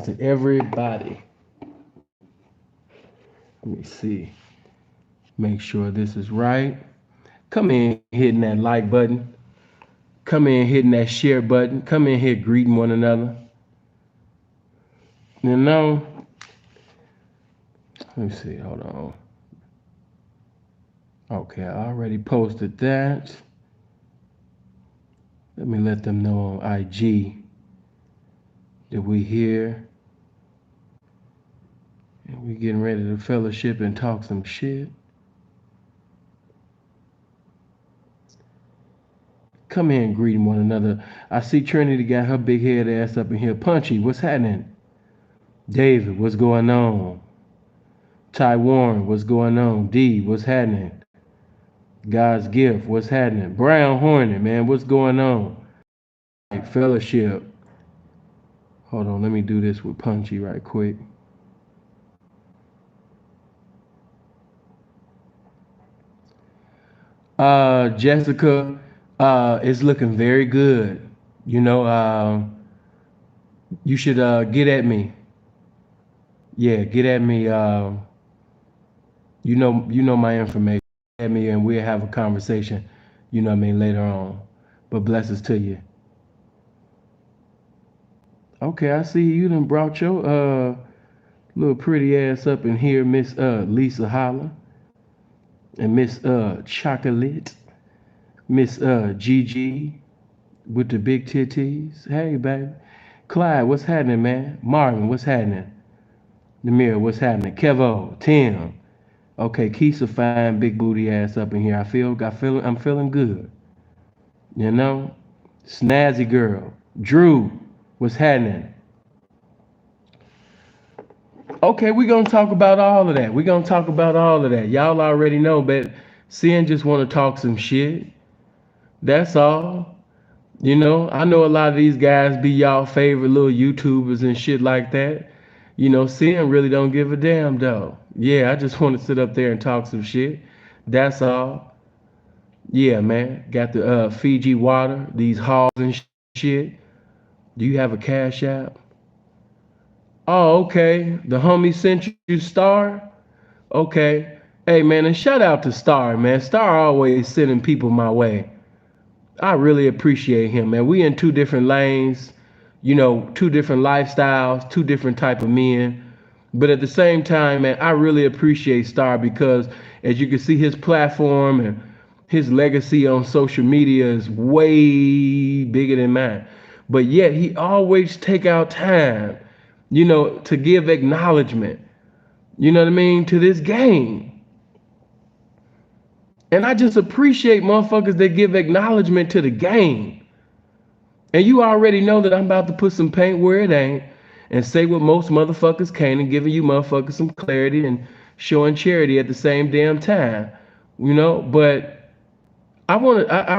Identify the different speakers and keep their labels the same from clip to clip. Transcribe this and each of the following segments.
Speaker 1: to everybody. Let me see. Make sure this is right. Come in hitting that like button. Come in hitting that share button. Come in here greeting one another. You know, let me see. Hold on. Okay, I already posted that. Let me let them know on IG that we here and we getting ready to fellowship and talk some shit. Come in and greeting one another. I see Trinity got her big head ass up in here. Punchy, what's happening? David, what's going on? Ty Warren, what's going on? D, what's happening? God's gift, what's happening? Brown Hornet, man, what's going on? Fellowship. Hold on, let me do this with Punchy right quick. Jessica, it's looking very good. You know, you should get at me. Yeah, get at me. You know my information. Get at me, and we'll have a conversation. You know what I mean later on. But blessings to you. Okay, I see you done brought your little pretty ass up in here, Miss Lisa Holler and Miss Chocolate, Miss Gigi with the big titties. Hey, baby. Clyde, what's happening, man? Marvin, what's happening? Namir, what's happening? Kevo, Tim. Okay, keep a fine big booty ass up in here. I'm feeling good. You know? Snazzy girl. Drew, what's happening? Okay, we're gonna talk about all of that. We're gonna talk about all of that. Y'all already know, but Sin just wanna talk some shit. That's all. You know, I know a lot of these guys be y'all favorite little YouTubers and shit like that. You know, Sin really don't give a damn though. Yeah, I just want to sit up there and talk some shit. That's all. Yeah, man. Got the Fiji water, these halls and shit. Do you have a cash app? Oh, okay. The homie sent you Star? Okay. Hey, man, and shout out to Star, man. Star always sending people my way. I really appreciate him, man. We in two different lanes, you know, two different lifestyles, two different type of men. But at the same time, man, I really appreciate Star because as you can see, his platform and his legacy on social media is way bigger than mine. But yet he always take out time, you know, to give acknowledgement, you know what I mean, to this game. And I just appreciate motherfuckers that give acknowledgement to the game. And you already know that I'm about to put some paint where it ain't and say what most motherfuckers can't and giving you motherfuckers some clarity and showing charity at the same damn time. You know, but I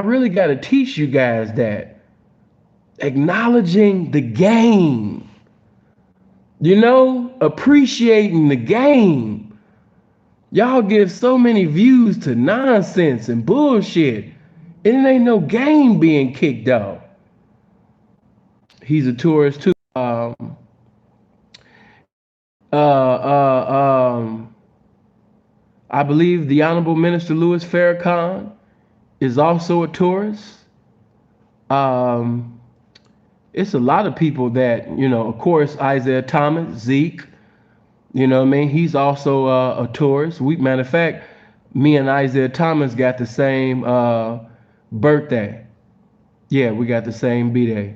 Speaker 1: really gotta teach you guys that. Acknowledging the game. You know, appreciating the game. Y'all give so many views to nonsense and bullshit. And it ain't no game being kicked off. He's a tourist too. I believe the Honorable Minister Louis Farrakhan is also a tourist. Um, it's a lot of people that, you know, of course, Isaiah Thomas, Zeke, you know what I mean? He's also a tourist. Matter of fact, me and Isaiah Thomas got the same birthday. Yeah, we got the same B-Day.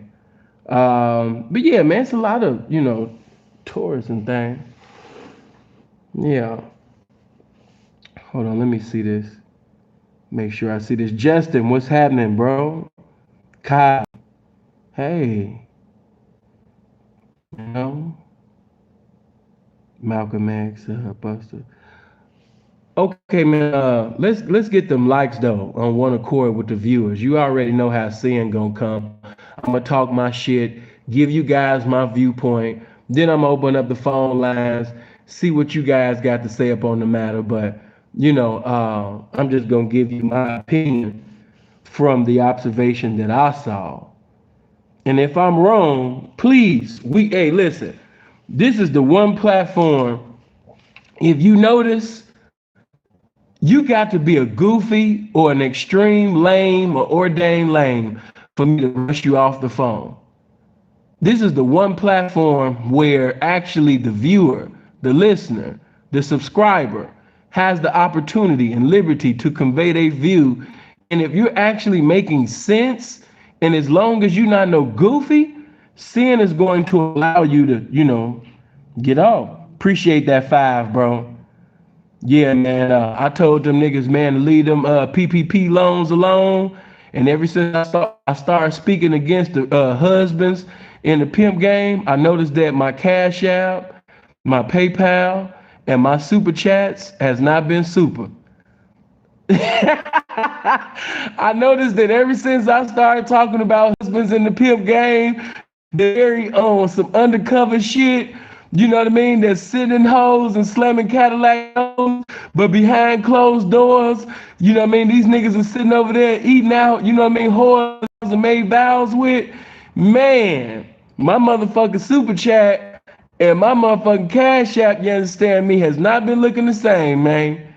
Speaker 1: But yeah, man, it's a lot of, you know, tourists and things. Yeah. Hold on, let me see this. Make sure I see this. Justin, what's happening, bro? Kyle. Hey. You know? Malcolm X, Buster. Okay, man. Let's get them likes though on one accord with the viewers. You already know how sin gonna come. I'm gonna talk my shit, give you guys my viewpoint. Then I'm gonna open up the phone lines, see what you guys got to say up on the matter. But you know, I'm just gonna give you my opinion from the observation that I saw. And if I'm wrong, please, hey, listen. This is the one platform, if you notice, you got to be a goofy or an extreme lame or ordained lame for me to rush you off the phone. This is the one platform where actually the viewer, the listener, the subscriber has the opportunity and liberty to convey their view. And if you're actually making sense, and as long as you're not no goofy, sin is going to allow you to, get off. Appreciate that 5, bro. Yeah, man. I told them niggas, man, to leave them PPP loans alone. And ever since I started speaking against the husbands in the pimp game, I noticed that my Cash App, my PayPal, and my super chats has not been super. I noticed that ever since I started talking about husbands in the pimp game, they're on some undercover shit. You know what I mean? They're sitting in hoes and slamming Cadillac doors, but behind closed doors, you know what I mean? These niggas are sitting over there eating out, you know what I mean? Whores and made vows with. Man, my motherfucking super chat and my motherfucking Cash App, you understand me, has not been looking the same, man.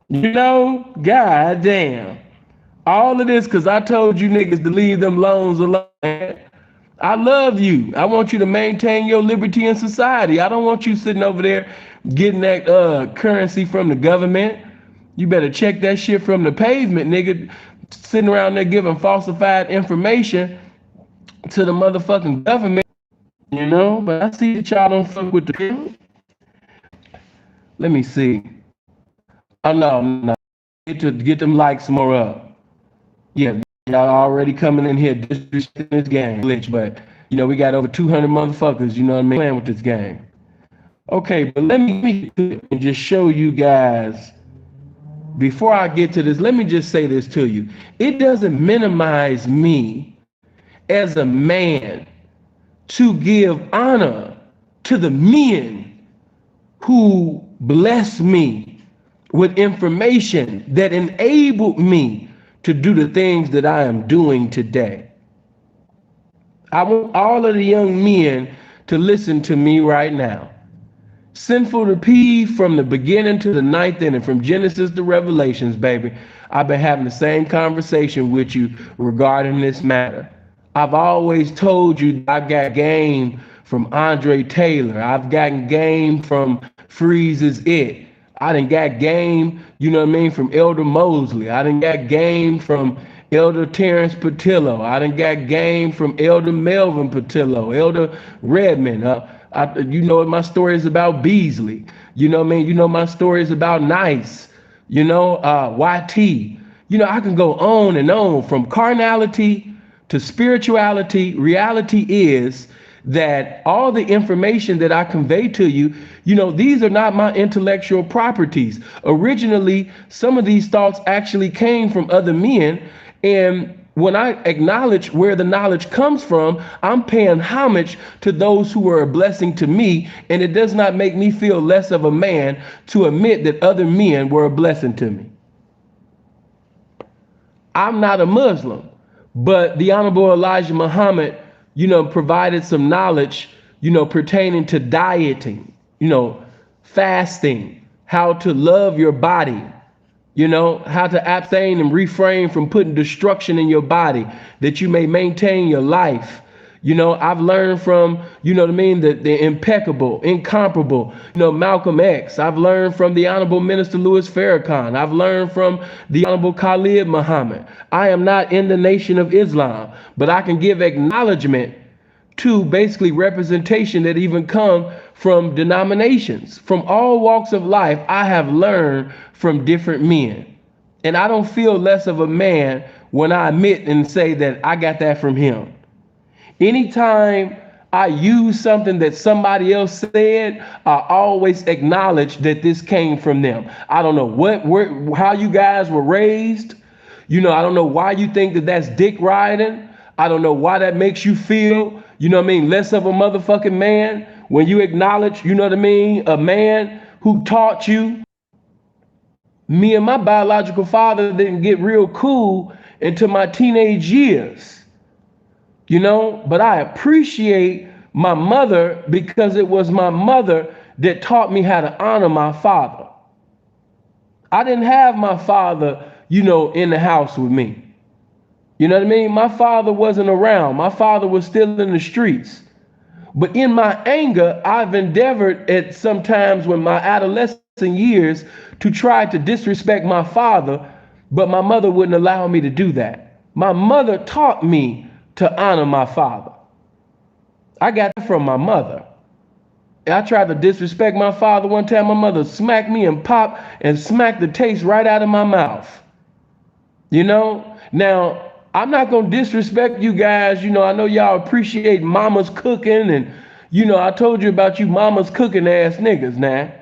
Speaker 1: You know, god damn. All of this because I told you niggas to leave them loans alone. I love you. I want you to maintain your liberty in society. I don't want you sitting over there getting that currency from the government. You better check that shit from the pavement, nigga. Sitting around there giving falsified information to the motherfucking government, But I see that y'all don't fuck with the people. Let me see. Oh no. Get them likes more up. Yeah, y'all already coming in here disrespecting this game, glitch, but we got over 200 motherfuckers, you know what I mean, playing with this game. Okay, but let me and just show you guys. Before I get to this, let me just say this to you. It doesn't minimize me as a man to give honor to the men who bless me with information that enabled me to do the things that I am doing today. I want all of the young men to listen to me right now. Sinful to P from the beginning to the ninth inning, from Genesis to Revelations, baby. I've been having the same conversation with you regarding this matter. I've always told you that I got game from Andre Taylor. I've gotten game from Freeze's It. I done got game, you know what I mean, from Elder Mosley. I done got game from Elder Terrence Patillo. I done got game from Elder Melvin Patillo, Elder Redmond. My story is about Beasley. You know what I mean? You know my story is about Nice. YT. I can go on and on from carnality to spirituality. Reality is that all the information that I convey to you, these are not my intellectual properties. Originally, some of these thoughts actually came from other men. And when I acknowledge where the knowledge comes from, I'm paying homage to those who are a blessing to me. And it does not make me feel less of a man to admit that other men were a blessing to me. I'm not a Muslim, but the Honorable Elijah Muhammad, provided some knowledge, pertaining to dieting, fasting, how to love your body, how to abstain and refrain from putting destruction in your body that you may maintain your life. I've learned from, the impeccable, incomparable, Malcolm X. I've learned from the Honorable Minister Louis Farrakhan. I've learned from the Honorable Khalid Muhammad. I am not in the Nation of Islam, but I can give acknowledgement to basically representation that even come from denominations. From all walks of life, I have learned from different men. And I don't feel less of a man when I admit and say that I got that from him. Anytime I use something that somebody else said, I always acknowledge that this came from them. I don't know how you guys were raised. I don't know why you think that that's dick riding. I don't know why that makes you feel, less of a motherfucking man when you acknowledge, a man who taught you. Me and my biological father didn't get real cool until my teenage years. But I appreciate my mother, because it was my mother that taught me how to honor my father. I didn't have my father, in the house with me. You know what I mean? My father wasn't around. My father was still in the streets. But in my anger, I've endeavored at sometimes when my adolescent years to try to disrespect my father, but my mother wouldn't allow me to do that. My mother taught me to honor my father. I got that from my mother. I tried to disrespect my father one time. My mother smacked me and popped and smacked the taste right out of my mouth. Now I'm not gonna disrespect you guys. I know y'all appreciate mama's cooking, and I told you about you mama's cooking ass niggas. Now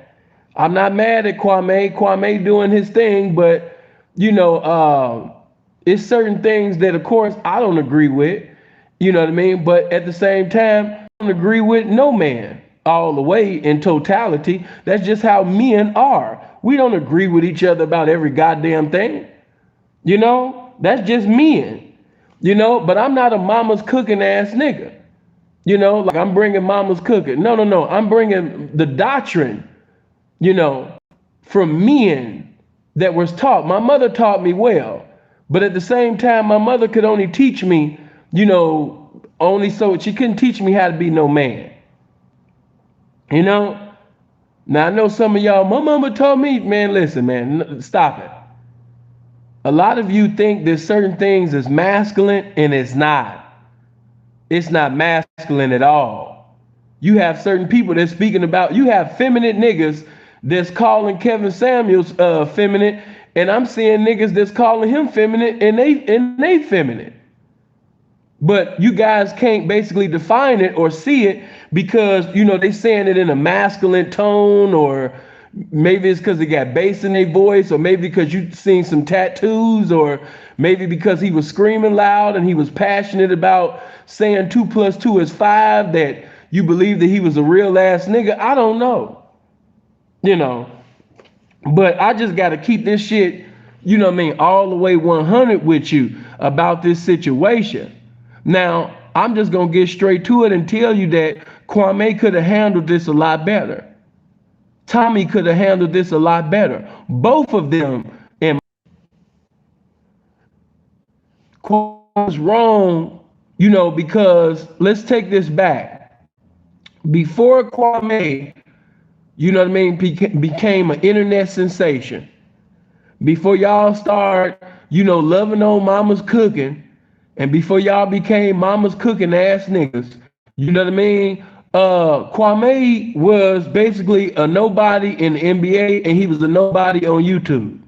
Speaker 1: I'm not mad at Kwame. Kwame doing his thing, but it's certain things that, of course, I don't agree with. You know what I mean? But at the same time, I don't agree with no man all the way in totality. That's just how men are. We don't agree with each other about every goddamn thing. That's just men. But I'm not a mama's cooking ass nigga. Like I'm bringing mama's cooking. No. I'm bringing the doctrine, from men that was taught. My mother taught me well, but at the same time, my mother could only teach me, only so she couldn't teach me how to be no man. Now I know some of y'all, my mama taught me, man, listen, man, stop it. A lot of you think that certain things is masculine, and it's not. It's not masculine at all. You have certain people that's speaking about, you have feminine niggas that's calling Kevin Samuels feminine, and I'm seeing niggas that's calling him feminine, and they feminine. But you guys can't basically define it or see it because, they saying it in a masculine tone, or maybe it's because they got bass in their voice, or maybe because you seen some tattoos, or maybe because he was screaming loud and he was passionate about saying 2 + 2 is 5, that you believe that he was a real ass nigga. I don't know. But I just got to keep this shit, all the way 100 with you about this situation. Now, I'm just going to get straight to it and tell you that Kwame could have handled this a lot better. Tommy could have handled this a lot better. Both of them. And Kwame was wrong, because let's take this back. Before Kwame, became an internet sensation. Before y'all start, loving on mama's cooking, and before y'all became mama's cooking ass niggas, Kwame was basically a nobody in the NBA, and he was a nobody on YouTube.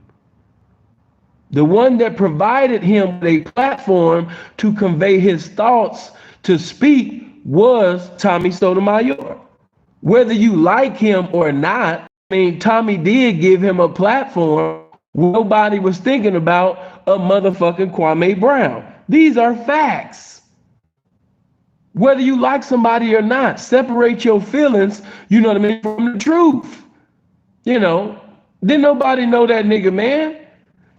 Speaker 1: The one that provided him a platform to convey his thoughts, to speak, was Tommy Sotomayor. Whether you like him or not, Tommy did give him a platform. Nobody was thinking about a motherfucking Kwame Brown. These are facts. Whether you like somebody or not, separate your feelings, from the truth. Didn't nobody know that nigga, man.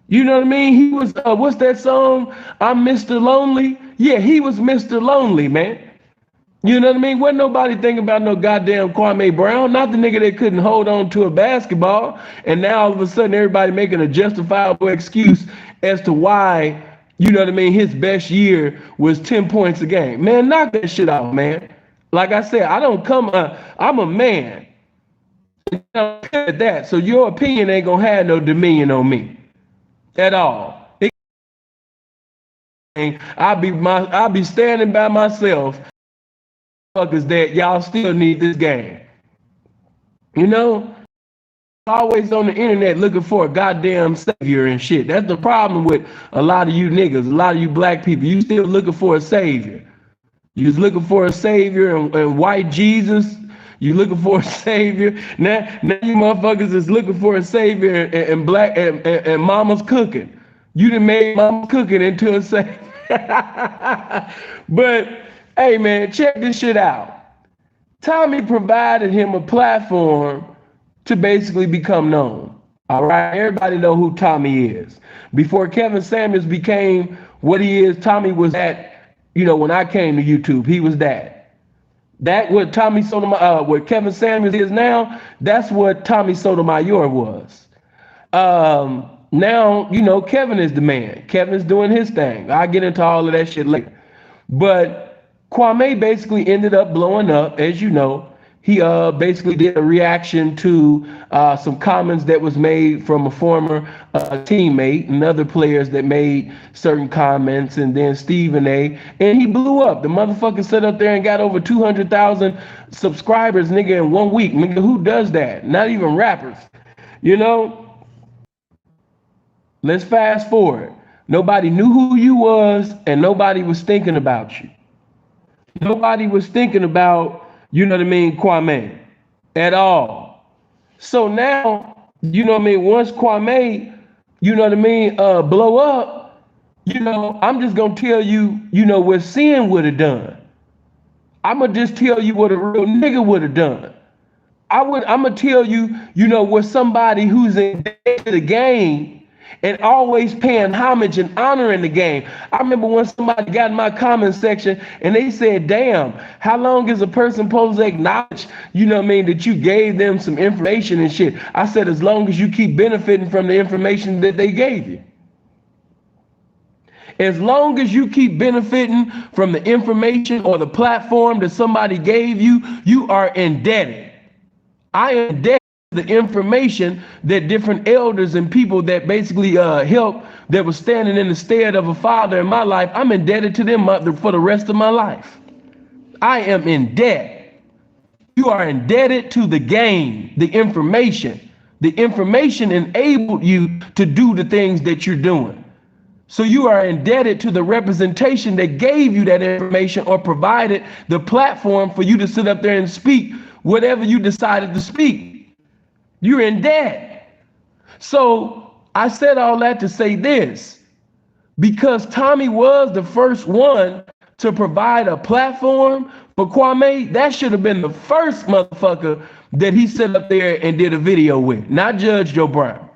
Speaker 1: He was, what's that song? I'm Mr. Lonely. Yeah, he was Mr. Lonely, man. Wasn't nobody thinking about no goddamn Kwame Brown, not the nigga that couldn't hold on to a basketball, and now all of a sudden everybody making a justifiable excuse as to why, his best year was 10 points a game. Man, knock that shit off, man. Like I said, I'm a man. At that, so your opinion ain't gonna have no dominion on me at all. I'll be standing by myself. Fuckers that y'all still need this game. Always on the internet looking for a goddamn savior and shit. That's the problem with a lot of you niggas, a lot of you black people. You still looking for a savior. You was looking for a savior and white Jesus. You looking for a savior. Now you motherfuckers is looking for a savior and black and mama's cooking. You done made mama's cooking into a savior. But hey man, check this shit out. Tommy provided him a platform to basically become known. All right, everybody know who Tommy is. Before Kevin Samuels became what he is, Tommy was that, when I came to YouTube, he was that. That what Tommy Sotomayor, what Kevin Samuels is now, that's what Tommy Sotomayor was. Now, you know, Kevin is the man. Kevin is doing his thing. I'll get into all of that shit later. But Kwame basically ended up blowing up, as you know. He basically did a reaction to some comments that was made from a former teammate and other players that made certain comments, and then Stephen A. And he blew up. The motherfucker sat up there and got over 200,000 subscribers, nigga, in 1 week. Nigga, who does that? Not even rappers. You know? Let's fast forward. Nobody knew who you was, and nobody was thinking about you. Nobody was thinking about, you know what I mean, Kwame at all. So now, you know what I mean, once Kwame, you know what I mean, blow up, you know, I'm just gonna tell you, you know, what Sin would have done. I'ma just tell you what a real nigga would have done. I'm gonna tell you, you know, what somebody who's in the game and always paying homage and honor in the game. I remember when somebody got in my comment section and they said, damn, how long is a person supposed to acknowledge, you know what I mean, that you gave them some information and shit? I said, as long as you keep benefiting from the information that they gave you. As long as you keep benefiting from the information or the platform that somebody gave you, you are indebted. I am indebted to the information that different elders and people that basically helped, that was standing in the stead of a father in my life, I'm indebted to them for the rest of my life. I am in debt. You are indebted to the game, the information. The information enabled you to do the things that you're doing. So you are indebted to the representation that gave you that information or provided the platform for you to sit up there and speak whatever you decided to speak. You're in debt. So I said all that to say this, because Tommy was the first one to provide a platform for Kwame. That should have been the first motherfucker that he set up there and did a video with, not Judge Joe Brown.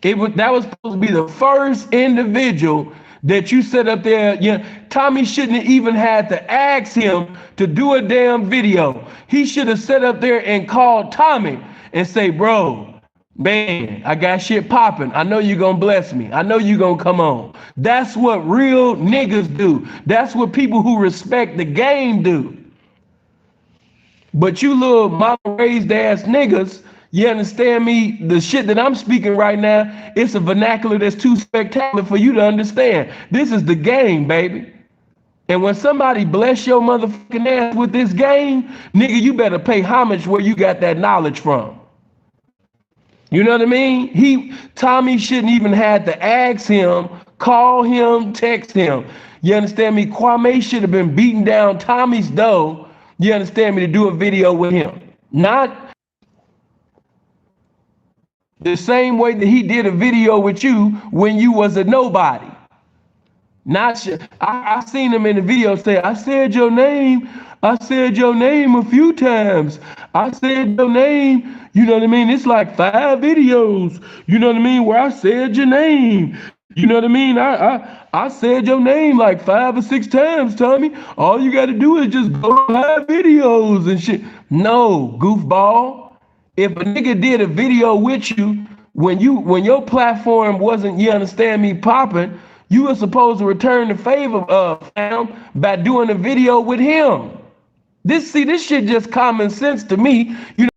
Speaker 1: That was supposed to be the first individual that you set up there. Yeah, Tommy shouldn't have even had to ask him to do a damn video. He should have set up there and called Tommy and say, bro, man, I got shit popping. I know you're gonna bless me. I know you're gonna come on. That's what real niggas do. That's what people who respect the game do. But you little mama raised ass niggas, you understand me? The shit that I'm speaking right now, it's a vernacular that's too spectacular for you to understand. This is the game, baby. And when somebody bless your motherfucking ass with this game, nigga, you better pay homage where you got that knowledge from. You know what I mean? Tommy shouldn't even had to ask him, call him, text him. You understand me? Kwame should have been beating down Tommy's door, you understand me, to do a video with him. Not the same way that he did a video with you when you was a nobody. I seen him in the video say, I said your name a few times. I said your name, you know what I mean? It's like 5 videos, you know what I mean, where I said your name. You know what I mean? I said your name like 5 or 6 times, Tommy. All you gotta do is just go to 5 videos and shit. No, goofball. If a nigga did a video with you when your platform wasn't, you understand me, popping, you were supposed to return the favor by doing a video with him. This shit just common sense to me. You know,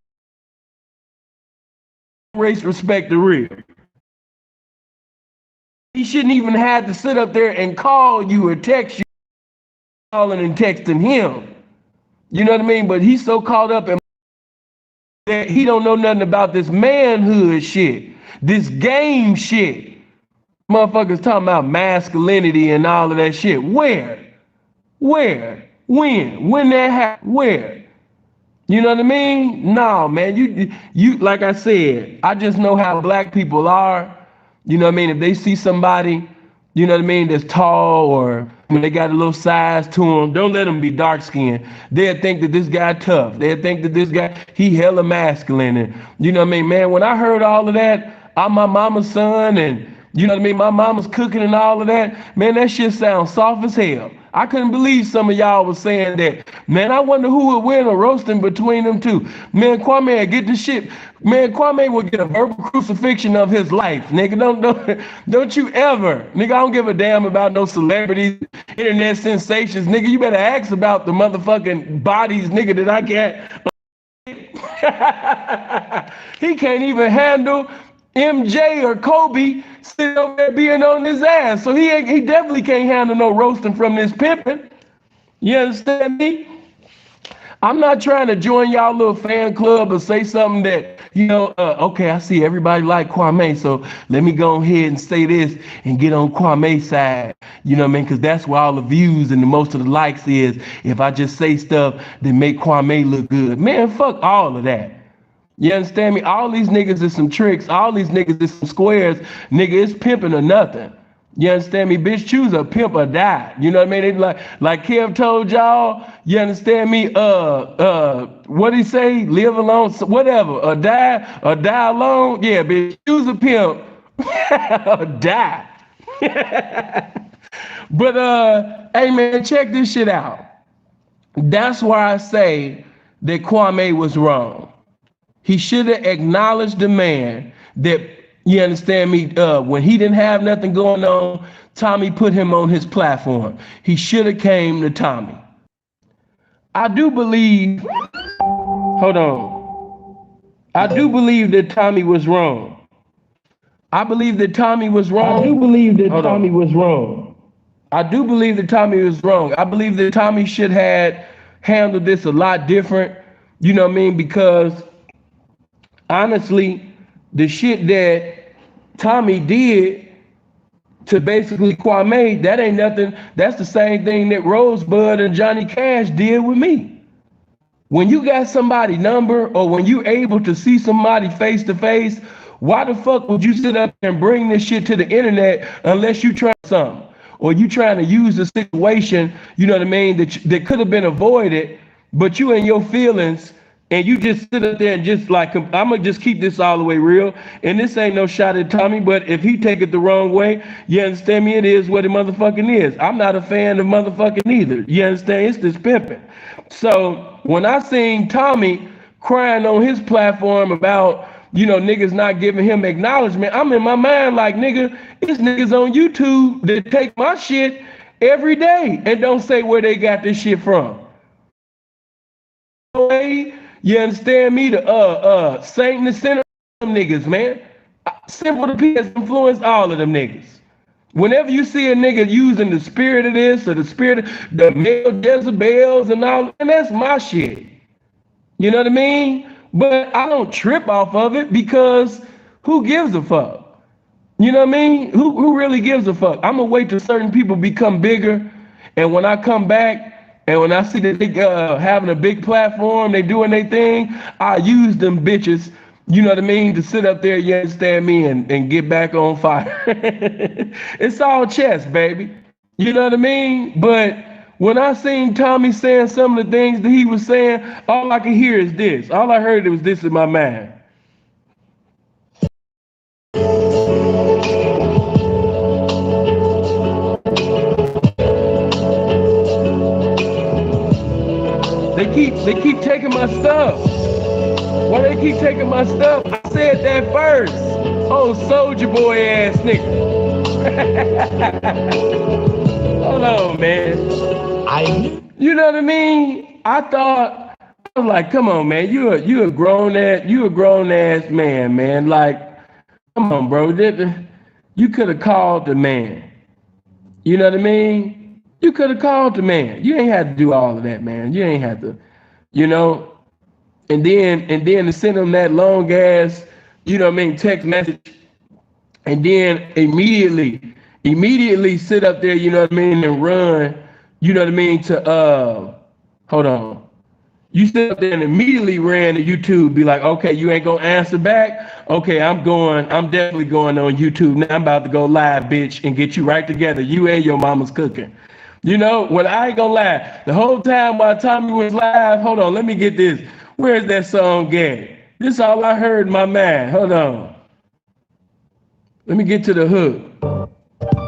Speaker 1: race respect the real. He shouldn't even have to sit up there and call you or text you, calling and texting him. You know what I mean? But he's so caught up in that he don't know nothing about this manhood shit, this game shit. Motherfuckers talking about masculinity and all of that shit. Where? When that happened? Where? You know what I mean? No, man, you like I said, I just know how black people are. You know what I mean? If they see somebody, you know what I mean, that's tall, or when they got a little size to them, don't let them be dark skinned. They'll think that this guy tough. They'll think that this guy, he hella masculine. And you know what I mean, man, when I heard all of that, I'm my mama's son, and you know what I mean, my mama's cooking and all of that, man, that shit sounds soft as hell. I couldn't believe some of y'all was saying that. Man, I wonder who would win a roasting between them two. Man, Kwame, get the shit. Man, Kwame would get a verbal crucifixion of his life. Nigga, don't you ever. Nigga, I don't give a damn about no celebrities, internet sensations. Nigga, you better ask about the motherfucking bodies, nigga, that I got. He can't even handle MJ or Kobe sitting over there being on his ass. So he definitely can't handle no roasting from this pimping. You understand me? I'm not trying to join y'all little fan club or say something that, okay, I see everybody like Kwame, so let me go ahead and say this and get on Kwame's side. You know what I mean? Because that's where all the views and the most of the likes is. If I just say stuff that make Kwame look good. Man, fuck all of that. You understand me? All these niggas is some tricks. All these niggas is some squares. Nigga, it's pimping or nothing. You understand me? Bitch, choose a pimp or die. You know what I mean? Like Kev told y'all, you understand me? What he say? Live alone, whatever. Or die alone. Yeah, bitch, choose a pimp or die. But hey man, check this shit out. That's why I say that Kwame was wrong. He should have acknowledged the man that, you understand me, when he didn't have nothing going on, Tommy put him on his platform. He should have came to Tommy. I do believe, hold on. I do believe that Tommy was wrong. I believe that Tommy was wrong. I do believe that Tommy was wrong. I do believe that Tommy was wrong. I believe that Tommy should have handled this a lot different. You know what I mean? Because honestly, the shit that Tommy did to basically Kwame, that ain't nothing. That's the same thing that Rosebud and Johnny Cash did with me. When you got somebody number or when you able to see somebody face to face, why the fuck would you sit up and bring this shit to the internet unless you try something? Or you trying to use the situation, you know what I mean, that could have been avoided, but you in your feelings. And you just sit up there and just like, I'm going to just keep this all the way real. And this ain't no shot at Tommy, but if he take it the wrong way, you understand me? It is what it motherfucking is. I'm not a fan of motherfucking either. You understand? It's this pimping. So when I seen Tommy crying on his platform about, niggas not giving him acknowledgement, I'm in my mind like, nigga, it's niggas on YouTube that take my shit every day and don't say where they got this shit from. You understand me? The Saint the Center them niggas, man. Simple to P has influenced all of them niggas. Whenever you see a nigga using the spirit of this or the spirit of the male Jezebels and all, and that's my shit. You know what I mean? But I don't trip off of it because who gives a fuck? You know what I mean? Who really gives a fuck? I'm gonna wait till certain people become bigger, and when I come back, and when I see that they having a big platform, they doing their thing, I use them bitches, you know what I mean, to sit up there, you understand me, and get back on fire. It's all chess, baby. You know what I mean? But when I seen Tommy saying some of the things that he was saying, all I could hear is this. All I heard was this in my mind. They keep taking my stuff. Why they keep taking my stuff? I said that first. Oh, soldier boy ass nigga. Hold on, man. You know what I mean? I was like, come on, man. You a grown ass man. Like, come on, bro. You could have called the man. You know what I mean? You could have called the man. You ain't had to do all of that, man. You ain't had to, and then to send him that long ass, text message, and then immediately sit up there, and run, to hold on. You sit up there and immediately ran to YouTube, be like, okay, you ain't gonna answer back? Okay, I'm definitely going on YouTube. Now I'm about to go live, bitch, and get you right together. You and your mama's cooking. When I ain't gonna lie, the whole time while Tommy was live, hold on, let me get this. Where's that song at? This is all I heard in my mind. Hold on. Let me get to the hook.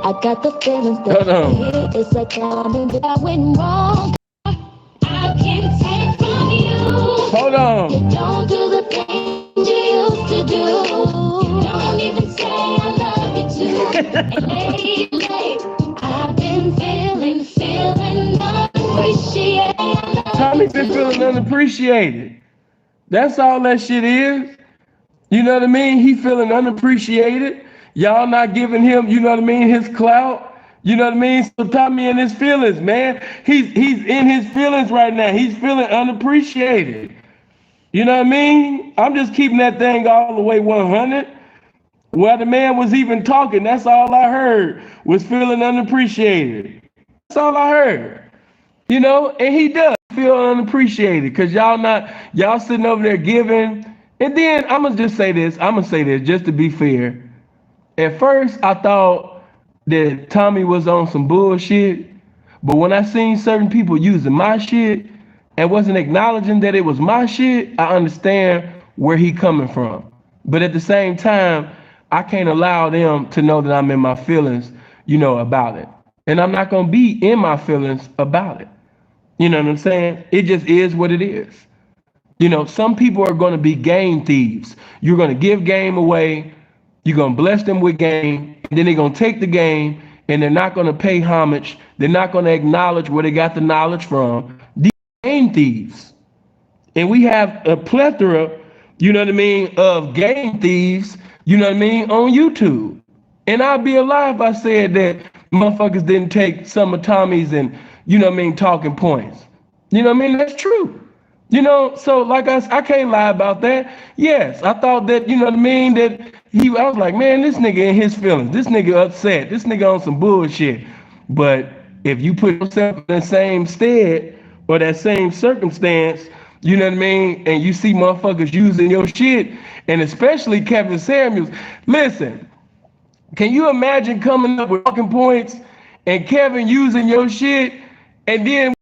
Speaker 2: I got the feelings that it's like something that I went wrong. I can't take from you.
Speaker 1: Hold on.
Speaker 2: You don't do the things you used to do. You don't even say I love you too. Lately, I've been feeling unappreciated.
Speaker 1: Tommy's been feeling unappreciated. That's all that shit is. You know what I mean? He feeling unappreciated. Y'all not giving him, you know what I mean, his clout. You know what I mean? So Tommy in his feelings, man. He's in his feelings right now. He's feeling unappreciated. You know what I mean? I'm just keeping that thing all the way 100. While the man was even talking, that's all I heard was feeling unappreciated. That's all I heard. You know, and he does feel unappreciated because y'all sitting over there giving. And then I'm gonna say this just to be fair. At first, I thought that Tommy was on some bullshit, but when I seen certain people using my shit and wasn't acknowledging that it was my shit, I understand where he coming from. But at the same time, I can't allow them to know that I'm in my feelings, about it. And I'm not gonna be in my feelings about it. You know what I'm saying? It just is what it is. Some people are going to be game thieves. You're going to give game away. You're going to bless them with game. And then they're going to take the game and they're not going to pay homage. They're not going to acknowledge where they got the knowledge from. These game thieves. And we have a plethora, of game thieves, on YouTube. And I'd be a lie if I said that motherfuckers didn't take some of Tommy's and, talking points. That's true. So like I can't lie about that. Yes, I thought that, that I was like, man, this nigga in his feelings. This nigga upset. This nigga on some bullshit. But if you put yourself in the same stead or that same circumstance, and you see motherfuckers using your shit, and especially Kevin Samuels, listen, can you imagine coming up with talking points and Kevin using your shit, and then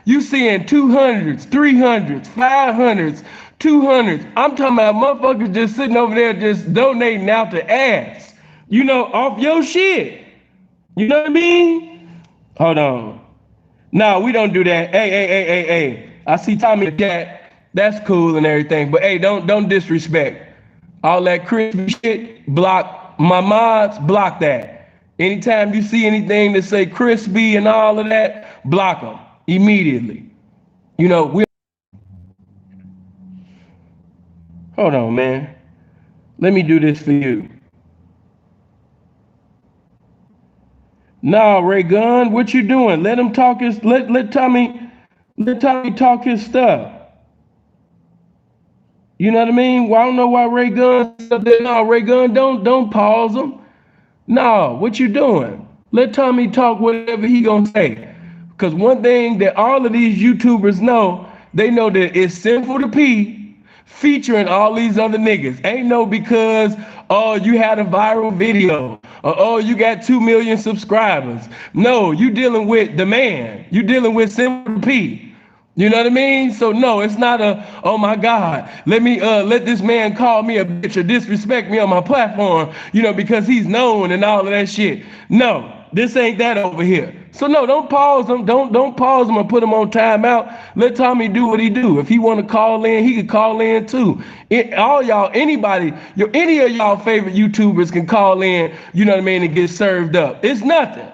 Speaker 1: you seeing 200s, 300s, 500s, 200s. I'm talking about motherfuckers just sitting over there just donating out the ass, off your shit. You know what I mean? Hold on. No, we don't do that. Hey. I see Tommy in the chat. That's cool and everything, but hey, don't disrespect. All that crispy shit, block my mods, block that. Anytime you see anything that say crispy and all of that, block them immediately. We hold on, man. Let me do this for you. Nah, Ray Gun, what you doing? Let him talk his let Tommy talk his stuff. You know what I mean? Well, I don't know why Ray Gun up there. No, Ray Gun, don't pause him. No, what you doing? Let Tommy talk whatever he gonna say. Because one thing that all of these YouTubers know, they know that it's Sinful to P featuring all these other niggas. Ain't no because, oh, you had a viral video, or oh, you got 2 million subscribers. No, you dealing with the man. You dealing with Sinful to P. You know what I mean? So no, it's not oh my God, let me let this man call me a bitch or disrespect me on my platform, because he's known and all of that shit. No, this ain't that over here. So no, don't pause him. Don't pause him and put him on timeout. Let Tommy do what he do. If he want to call in, he can call in too. All y'all, anybody, any of y'all favorite YouTubers can call in, and get served up. It's nothing.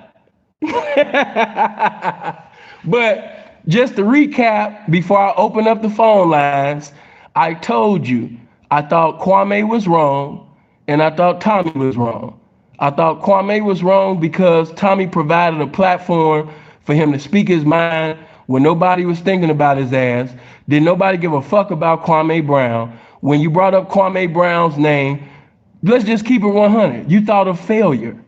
Speaker 1: But just to recap, before I open up the phone lines, I told you I thought Kwame was wrong and I thought Tommy was wrong. I thought Kwame was wrong because Tommy provided a platform for him to speak his mind when nobody was thinking about his ass. Did nobody give a fuck about Kwame Brown? When you brought up Kwame Brown's name, let's just keep it 100. You thought of failure.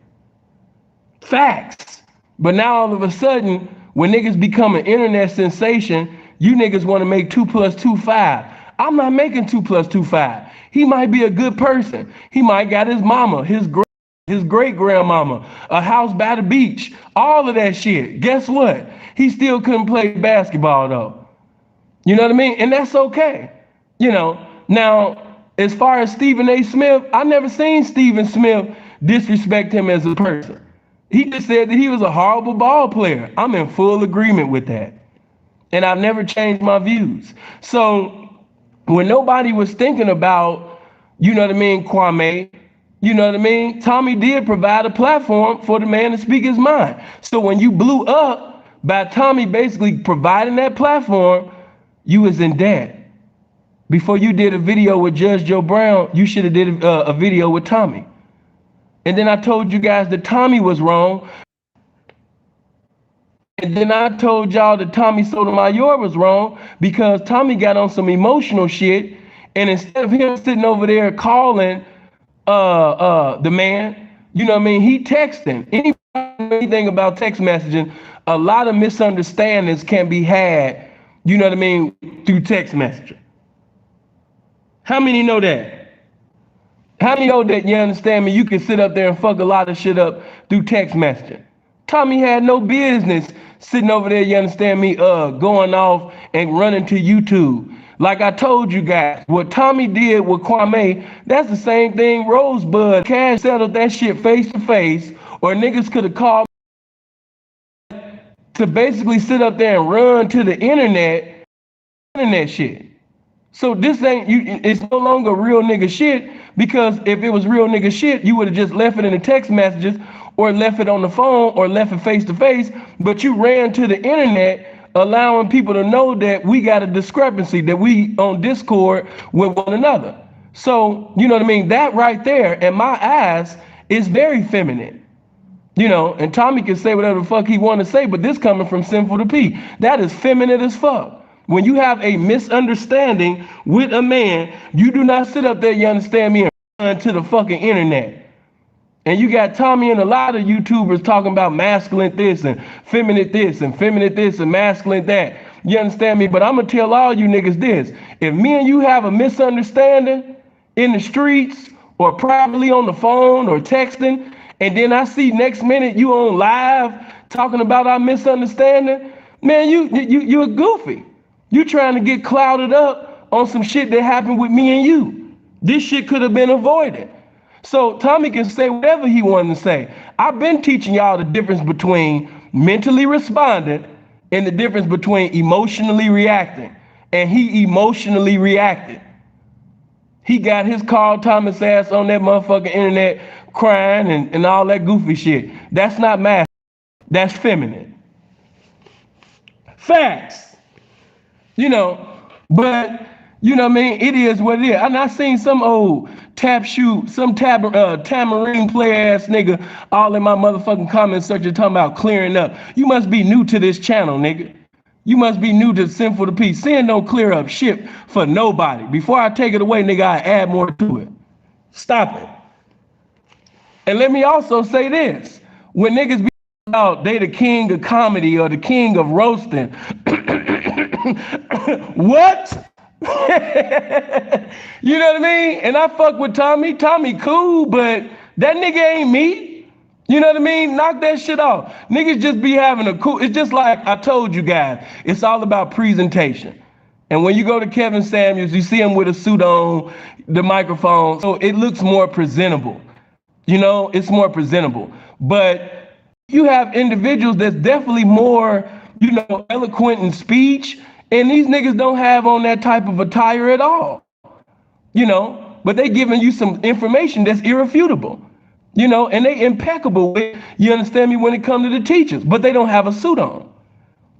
Speaker 1: Facts. But now all of a sudden, when niggas become an internet sensation, you niggas want to make 2 + 2 5. I'm not making 2 + 2 5. He might be a good person. He might got his mama, his great grandmama, a house by the beach, all of that shit. Guess what? He still couldn't play basketball though. You know what I mean? And that's okay. Now, as far as Stephen A. Smith, I never seen Stephen Smith disrespect him as a person. He just said that he was a horrible ball player. I'm in full agreement with that. And I've never changed my views. So when nobody was thinking about, you know what I mean, Kwame, you know what I mean, Tommy did provide a platform for the man to speak his mind. So when you blew up by Tommy basically providing that platform, you was in debt. Before you did a video with Judge Joe Brown, you should have did a video with Tommy. And then I told you guys that Tommy was wrong. And then I told y'all that Tommy Sotomayor was wrong because Tommy got on some emotional shit. And instead of him sitting over there calling the man, you know what I mean, he texting. Anything about text messaging, a lot of misunderstandings can be had, you know what I mean, through text messaging. How many know that? How many know that, you understand me, you can sit up there and fuck a lot of shit up through text messaging? Tommy had no business sitting over there, you understand me, going off and running to YouTube. Like I told you guys, what Tommy did with Kwame, that's the same thing Rosebud Cash settled that shit face to face, or niggas could have called to basically sit up there and run to the internet shit. So this ain't you. It's no longer real nigga shit, because if it was real nigga shit, you would have just left it in the text messages, or left it on the phone, or left it face to face. But you ran to the internet, allowing people to know that we got a discrepancy, that we on Discord with one another. So you know what I mean. That right there, in my eyes, is very feminine. You know, and Tommy can say whatever the fuck he want to say, but this coming from Sinful to P. That is feminine as fuck. When you have a misunderstanding with a man, you do not sit up there, you understand me, and run to the fucking internet. And you got Tommy and a lot of YouTubers talking about masculine this and feminine this and feminine this and masculine that. You understand me? But I'm going to tell all you niggas this. If me and you have a misunderstanding in the streets or privately on the phone or texting, and then I see next minute you on live talking about our misunderstanding, man, you're goofy. You trying to get clouded up on some shit that happened with me and you. This shit could have been avoided. So Tommy can say whatever he wanted to say. I've been teaching y'all the difference between mentally responding and the difference between emotionally reacting. And he emotionally reacted. He got his Carl Thomas ass on that motherfucking internet crying and all that goofy shit. That's not masculine. That's feminine. Facts. You know, but you know what I mean, it is what it is. And I seen some old tambourine player ass nigga all in my motherfucking comment section talking about clearing up. You must be new to this channel, nigga. You must be new to Sinful to Peace. Sin don't clear up shit for nobody. Before I take it away, nigga, I add more to it. Stop it. And let me also say this. When niggas be out, they the king of comedy or the king of roasting. What? You know what I mean? And I fuck with Tommy. Tommy cool, but that nigga ain't me. You know what I mean? Knock that shit off. Niggas just be having a cool. It's just like I told you guys. It's all about presentation. And when you go to Kevin Samuels, you see him with a suit on, the microphone, so it looks more presentable. You know, it's more presentable. But you have individuals that's definitely more, you know, eloquent in speech. And these niggas don't have on that type of attire at all, you know, but they giving you some information that's irrefutable, you know, and they impeccable with, you understand me, when it comes to the teachers, but they don't have a suit on.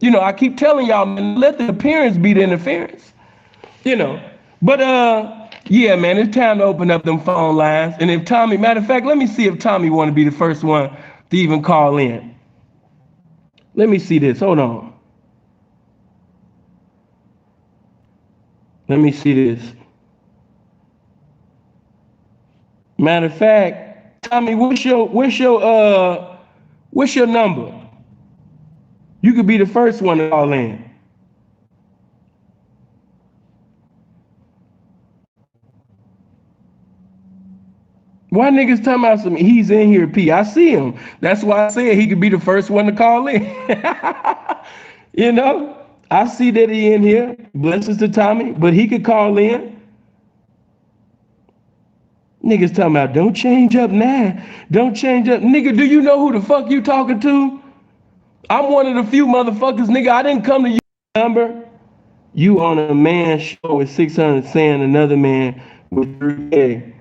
Speaker 1: You know, I keep telling y'all, man, let the appearance be the interference, you know, but yeah, man, it's time to open up them phone lines. And if Tommy, matter of fact, let me see if Tommy want to be the first one to even call in. Let me see this. Hold on. Let me see this. Matter of fact, Tommy, what's your number? You could be the first one to call in. Why niggas talking about some he's in here, P? I see him. That's why I said he could be the first one to call in. You know? I see that he in here. Blessings to Tommy, but he could call in. Niggas talking about don't change up now. Don't change up. Nigga, do you know who the fuck you talking to? I'm one of the few motherfuckers, nigga. I didn't come to you number. You on a man show with 600 saying another man with 3K.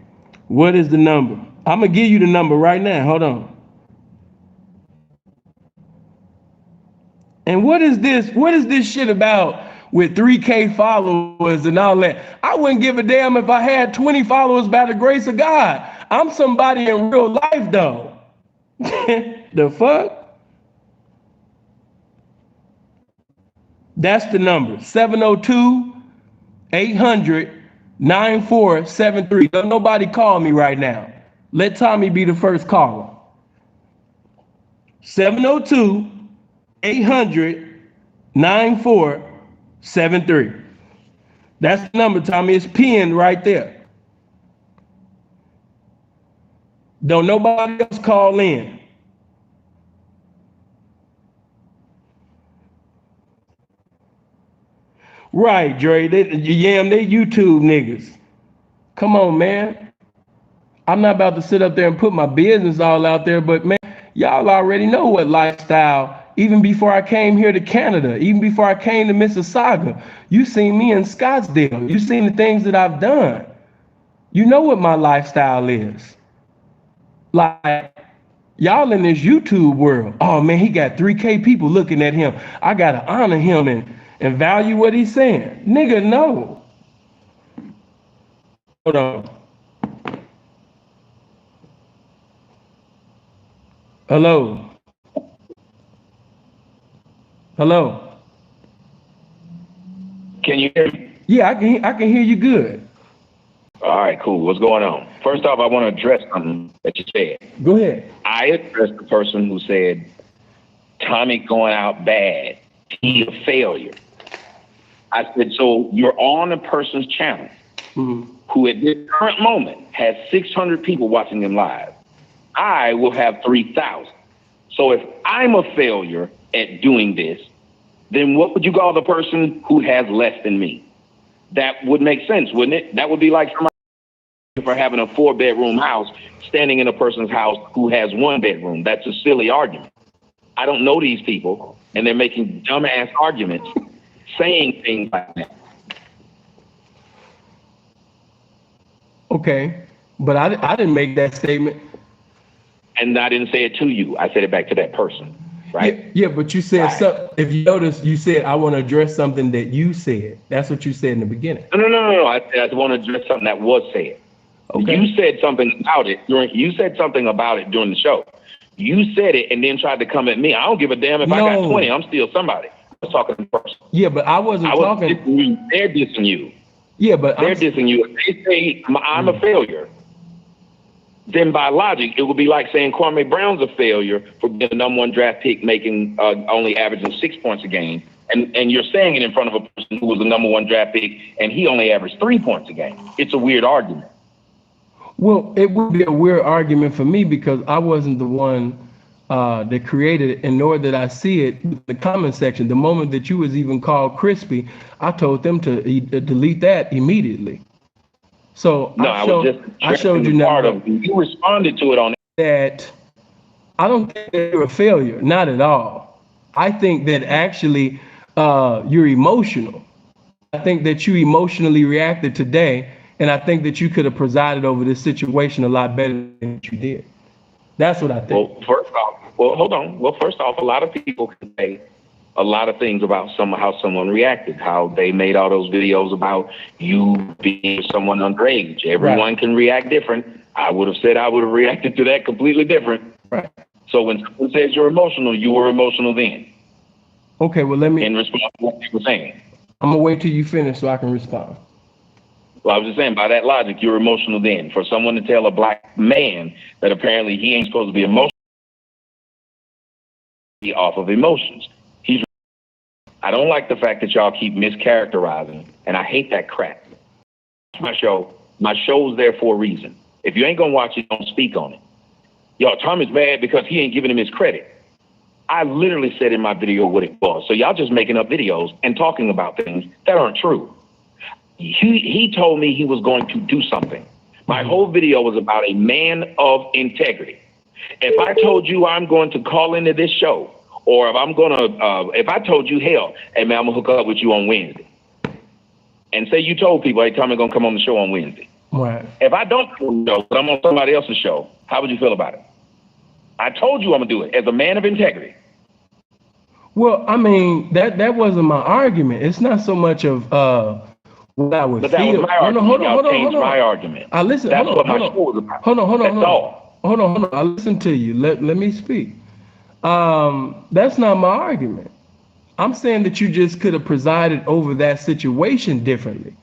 Speaker 1: What is the number? I'm gonna give you the number right now. Hold on. And what is this? What is this shit about with 3K followers and all that? I wouldn't give a damn if I had 20 followers by the grace of God. I'm somebody in real life though. The fuck? That's the number. 702-800-9473. Don't nobody call me right now. Let Tommy be the first caller. 702-800-9473. That's the number, Tommy. It's pinned right there. Don't nobody else call in. Right, Dre. They YouTube niggas. Come on, man. I'm not about to sit up there and put my business all out there, but man, y'all already know what lifestyle. Even before I came here to Canada, even before I came to Mississauga, you seen me in Scottsdale. You seen the things that I've done. You know what my lifestyle is. Like, y'all in this YouTube world. Oh man, he got 3K people looking at him. I gotta honor him and value what he's saying. Nigga, no. Hold on. Hello. Hello.
Speaker 3: Can you hear me?
Speaker 1: Yeah, I can hear you good.
Speaker 3: All right, cool. What's going on? First off, I want to address something that you said.
Speaker 1: Go ahead.
Speaker 3: I addressed the person who said, Tommy going out bad. He a failure. I said, so you're on a person's channel who at this current moment has 600 people watching them live. I will have 3,000. So if I'm a failure at doing this, then what would you call the person who has less than me? That would make sense, wouldn't it? That would be like somebody for having a 4-bedroom house standing in a person's house who has 1 bedroom. That's a silly argument. I don't know these people, and they're making dumbass arguments, saying things like that.
Speaker 1: Okay, but I didn't make that statement.
Speaker 3: And I didn't say it to you. I said it back to that person, right?
Speaker 1: Yeah, but you said
Speaker 3: right.
Speaker 1: something. If you notice, you said, I want to address something that you said. That's what you said in the beginning.
Speaker 3: No. I want to address something that was said. Okay. You said something about it during the show. You said it and then tried to come at me. I don't give a damn if I got 20. I'm still somebody. I was talking to the person.
Speaker 1: Yeah, but I wasn't talking.
Speaker 3: Dissing you. They're dissing you.
Speaker 1: Yeah, but
Speaker 3: they're dissing you. If they say I'm a failure, then by logic, it would be like saying Kwame Brown's a failure for being the #1 draft pick, making only averaging 6 points a game. And you're saying it in front of a person who was the #1 draft pick and he only averaged 3 points a game. It's a weird argument.
Speaker 1: Well, it would be a weird argument for me because I wasn't the one that created it, and nor did I see it in the comment section. The moment that you was even called crispy, I told them to delete that immediately. So
Speaker 3: no, I showed you part of you responded to it on
Speaker 1: that. I don't think that you're a failure, not at all. I think that actually you're emotional. I think that you emotionally reacted today, and I think that you could have presided over this situation a lot better than you did. That's what I think.
Speaker 3: Hold on. Well, first off, a lot of people can say a lot of things about how someone reacted, how they made all those videos about you being someone underage. Everyone can react different. I would have reacted to that completely different.
Speaker 1: Right.
Speaker 3: So when someone says you're emotional, you were emotional then.
Speaker 1: Okay, well, let me.
Speaker 3: In response to what you were saying.
Speaker 1: I'm going to wait till you finish so I can respond.
Speaker 3: Well, I was just saying, by that logic, you're emotional then. For someone to tell a black man that apparently he ain't supposed to be emotional off of emotions. I don't like the fact that y'all keep mischaracterizing, and I hate that crap. My show's there for a reason. If you ain't gonna watch it, don't speak on it. Y'all, Tommy's mad because he ain't giving him his credit. I literally said in my video what it was. So y'all just making up videos and talking about things that aren't true. He told me he was going to do something. My whole video was about a man of integrity. If I told you I'm going to call into this show, or if I told you, hell, hey man, I'm gonna hook up with you on Wednesday, and say you told people, hey, Tommy gonna come on the show on Wednesday.
Speaker 1: Right.
Speaker 3: If I don't know, but I'm on somebody else's show, how would you feel about it? I told you I'm gonna do it as a man of integrity.
Speaker 1: Well, I mean, that wasn't my argument. It's not so much of what I would
Speaker 3: But that
Speaker 1: feel.
Speaker 3: was my argument.
Speaker 1: Hold on.
Speaker 3: My argument.
Speaker 1: I listen.
Speaker 3: That's what my show was about.
Speaker 1: Hold on.
Speaker 3: Hold
Speaker 1: on. I listen to you. Let me speak. That's not my argument. I'm saying that you just could have presided over that situation differently.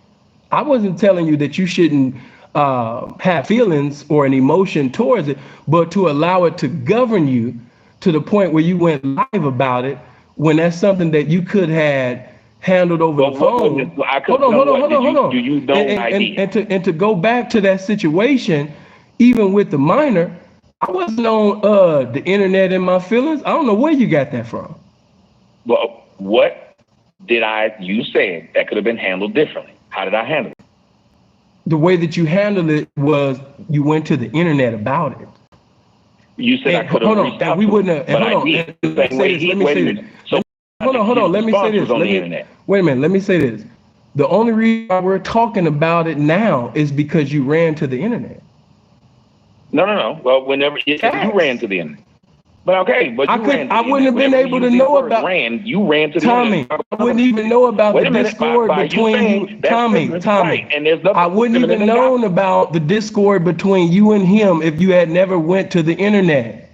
Speaker 1: I wasn't telling you that you shouldn't have feelings or an emotion towards it, but to allow it to govern you to the point where you went live about it when that's something that you could have handled over the phone. Hold on.
Speaker 3: Do you know
Speaker 1: and to go back to that situation, even with the minor, I wasn't on the internet in my feelings. I don't know where you got that from.
Speaker 3: Well, what did you said that could have been handled differently. How did I handle it?
Speaker 1: The way that you handled it was you went to the internet about it.
Speaker 3: You said I could have reached out.
Speaker 1: We wouldn't have. Hold on. Let me say this. Hold on. Let me say this. Wait a minute. Let me say this. The only reason why we're talking about it now is because you ran to the internet.
Speaker 3: No. Well, whenever you ran to the internet. But okay, but
Speaker 1: I wouldn't have been able to know about.
Speaker 3: You ran to the
Speaker 1: Tommy. I wouldn't even know about the discord between you. Tommy. I wouldn't even known about the discord between you and him if you had never went to the internet.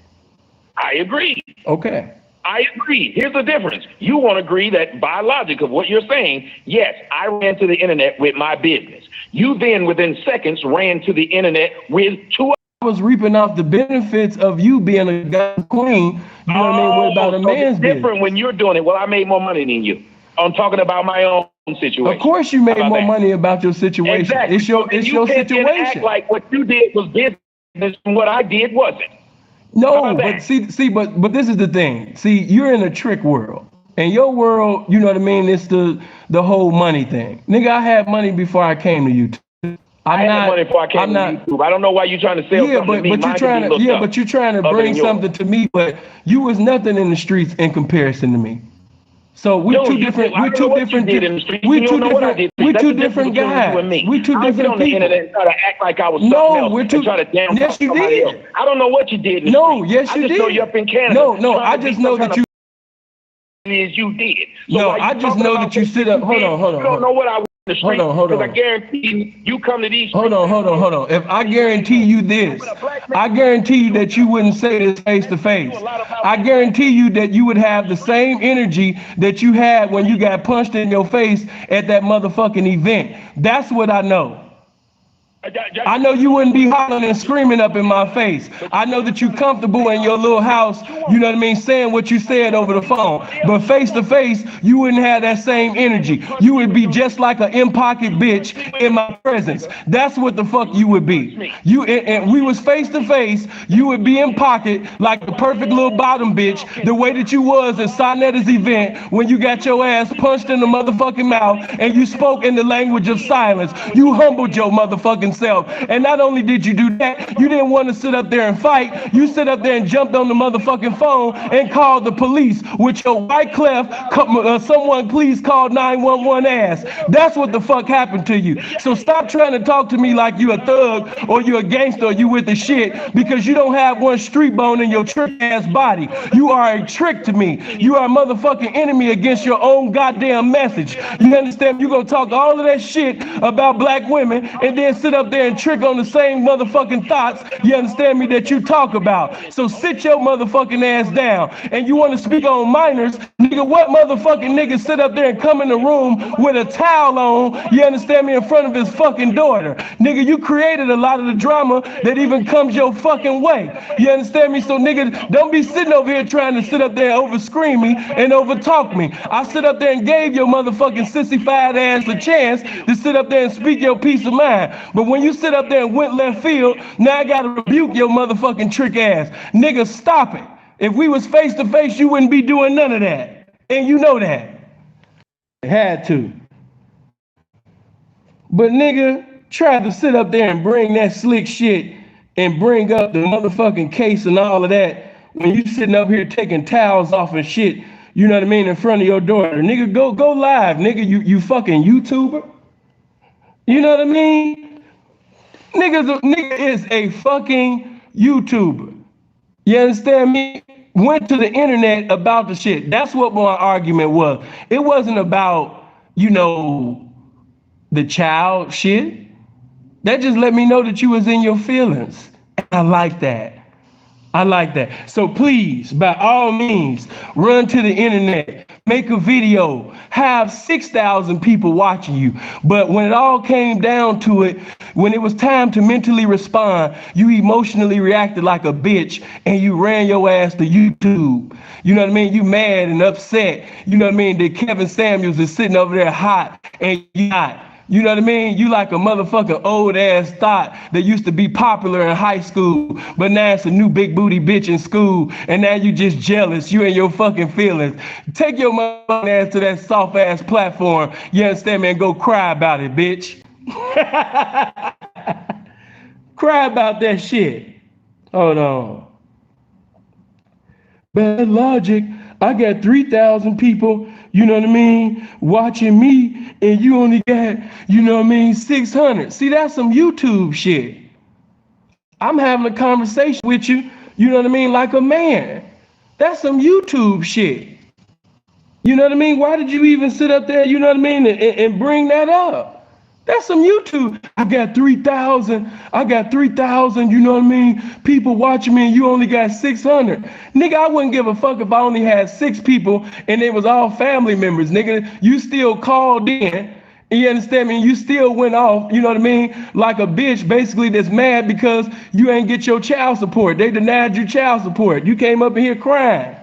Speaker 3: I agree.
Speaker 1: Okay.
Speaker 3: I agree. Here's the difference. You won't agree that by logic of what you're saying, yes, I ran to the internet with my business. You then, within seconds, ran to the internet with two.
Speaker 1: I was reaping off the benefits of you being a goddamn queen. You know what I mean? What about a man's business?
Speaker 3: Different when you're doing it. Well, I made more money than you. I'm talking about my own situation.
Speaker 1: Of course, you made more money about your situation.
Speaker 3: Exactly.
Speaker 1: It's your situation.
Speaker 3: Act like what you did was business and what I did wasn't.
Speaker 1: No, but see, but this is the thing. See, you're in a trick world. In your world, you know what I mean? It's the whole money thing. Nigga, I had money before I came to you.
Speaker 3: I had money before I came to YouTube. I don't know why you're trying to sell something to me.
Speaker 1: But you're trying to bring something to me, but you was nothing in the streets in comparison to me. So we're two different guys. We two different people.
Speaker 3: And try to act like I was try to damn
Speaker 1: yes, you did.
Speaker 3: Else. I don't know what you did.
Speaker 1: Yes, you did.
Speaker 3: I just know you up in Canada.
Speaker 1: No, I just know that you.
Speaker 3: You did.
Speaker 1: No, I just know that you sit up. Hold on.
Speaker 3: You don't know what I was in the street.
Speaker 1: Hold on.
Speaker 3: I guarantee you come to these.
Speaker 1: Hold on. If I guarantee you this, I guarantee you that you wouldn't say this face to face. I guarantee you that you would have the same energy that you had when you got punched in your face at that motherfucking event. That's what I know. I know you wouldn't be hollering and screaming up in my face. I know that you comfortable in your little house, you know what I mean, saying what you said over the phone. But face to face, you wouldn't have that same energy. You would be just like an in-pocket bitch in my presence. That's what the fuck you would be. And we was face to face, you would be in pocket like the perfect little bottom bitch, the way that you was at Sonetta's event when you got your ass punched in the motherfucking mouth and you spoke in the language of silence. You humbled your motherfucking self. And not only did you do that, you didn't want to sit up there and fight. You sit up there and jumped on the motherfucking phone and called the police with your white clef, someone please call 911 ass. That's what the fuck happened to you. So stop trying to talk to me like you a thug or you a gangster or you with the shit because you don't have one street bone in your trick ass body. You are a trick to me. You are a motherfucking enemy against your own goddamn message. You understand? You gonna talk all of that shit about black women and then sit up there and trick on the same motherfucking thoughts, you understand me, that you talk about. So sit your motherfucking ass down. And you want to speak on minors, nigga, what motherfucking nigga sit up there and come in the room with a towel on, you understand me, in front of his fucking daughter? Nigga, you created a lot of the drama that even comes your fucking way. You understand me? So nigga, don't be sitting over here trying to sit up there and over scream me and over talk me. I sit up there and gave your motherfucking sissified ass a chance to sit up there and speak your peace of mind. But when you sit up there and went left field, now I gotta rebuke your motherfucking trick ass. Nigga, stop it. If we was face to face, you wouldn't be doing none of that. And you know that. Had to. But nigga, tried to sit up there and bring that slick shit and bring up the motherfucking case and all of that when you sitting up here taking towels off and shit, you know what I mean, in front of your daughter. Nigga, go live, nigga, you fucking YouTuber. You know what I mean? Nigga is a fucking YouTuber. You understand me? Went to the internet about the shit. That's what my argument was. It wasn't about, you know, the child shit. That just let me know that you was in your feelings. And I like that. I like that. So please, by all means, run to the internet, make a video, have 6,000 people watching you. But when it all came down to it, when it was time to mentally respond, you emotionally reacted like a bitch and you ran your ass to YouTube. You know what I mean? You mad and upset. You know what I mean? That Kevin Samuels is sitting over there hot and you not. You know what I mean? You like a motherfucking old ass thought that used to be popular in high school, but now it's a new big booty bitch in school, and now you just jealous. You and your fucking feelings. Take your motherfucking ass to that soft ass platform. You understand me? And go cry about it, bitch. Cry about that shit. Hold on. Bad logic. I got 3,000 people, you know what I mean, watching me, and you only got, you know what I mean, 600. See, that's some YouTube shit. I'm having a conversation with you, you know what I mean, like a man. That's some YouTube shit. You know what I mean? Why did you even sit up there, you know what I mean, and bring that up? That's some YouTube. I got 3,000, you know what I mean, people watching me and you only got 600. Nigga, I wouldn't give a fuck if I only had 6 people and it was all family members, nigga. You still called in, and you understand me? You still went off, you know what I mean, like a bitch basically that's mad because you ain't get your child support. They denied you child support. You came up in here crying.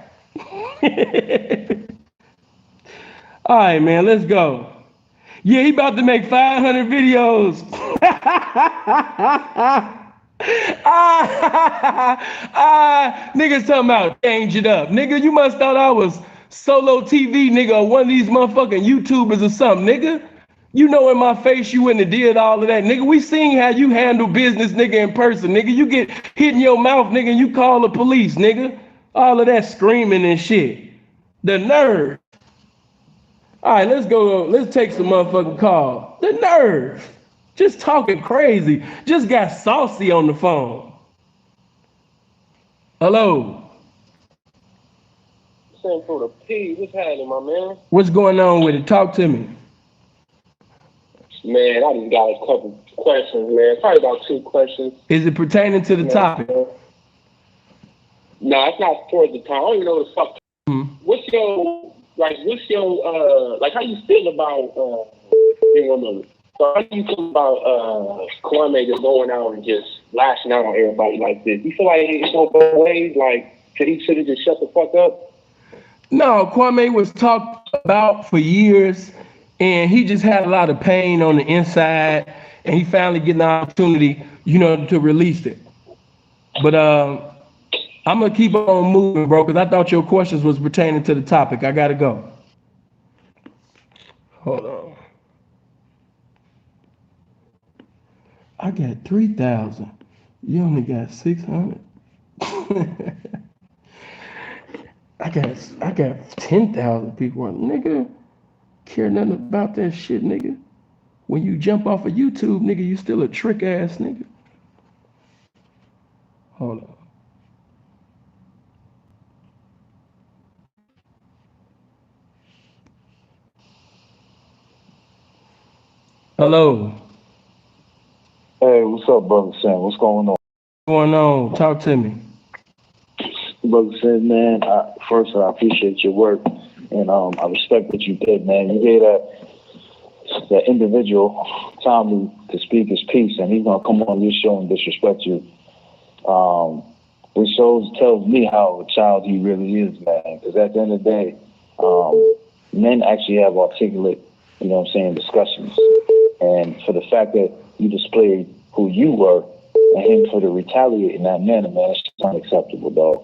Speaker 1: All right, man, let's go. Yeah, he about to make 500 videos. Niggas talking about change it up. Nigga, you must thought I was solo TV, nigga, or one of these motherfucking YouTubers or something, nigga. You know in my face you wouldn't have did all of that. Nigga, we seen how you handle business, nigga, in person. Nigga, you get hit in your mouth, nigga, and you call the police, nigga. All of that screaming and shit. The nerve. All right, let's go. Let's take some motherfucking call. The nerve. Just talking crazy. Just got saucy on the phone. Hello.
Speaker 4: Send for the P. What's happening, my man?
Speaker 1: What's going on with it? Talk to me.
Speaker 4: Man, I just got a couple questions, man. Probably about 2 questions.
Speaker 1: Is it pertaining to the topic?
Speaker 4: No, it's not towards the time. I don't even know what the fuck. What's your how you feel about so how do you feel about Kwame just going out and just lashing out on everybody like this? You feel like it's going both ways? Like, should he just shut the fuck up?
Speaker 1: No, Kwame was talked about for years, and he just had a lot of pain on the inside, and he finally getting the opportunity, you know, to release it. But I'm gonna keep on moving, bro, because I thought your questions was pertaining to the topic. I gotta go. Hold on. I got 3,000. You only got 600. I got 10,000 people. Nigga, care nothing about that shit, nigga. When you jump off of YouTube, nigga, you still a trick ass nigga. Hold on. Hello.
Speaker 5: Hey, what's up, Brother Sam? What's going on?
Speaker 1: What's going on? Talk to me.
Speaker 5: Brother Sam, man, first I appreciate your work, and I respect what you did, man. You gave that individual time to speak his piece, and he's gonna come on your show and disrespect you. It tells me how a child he really is, man. Because at the end of the day, men actually have articulate, you know what I'm saying, discussions. And for the fact that you displayed who you were, and him for the retaliate in that manner, man, that's just unacceptable, dog.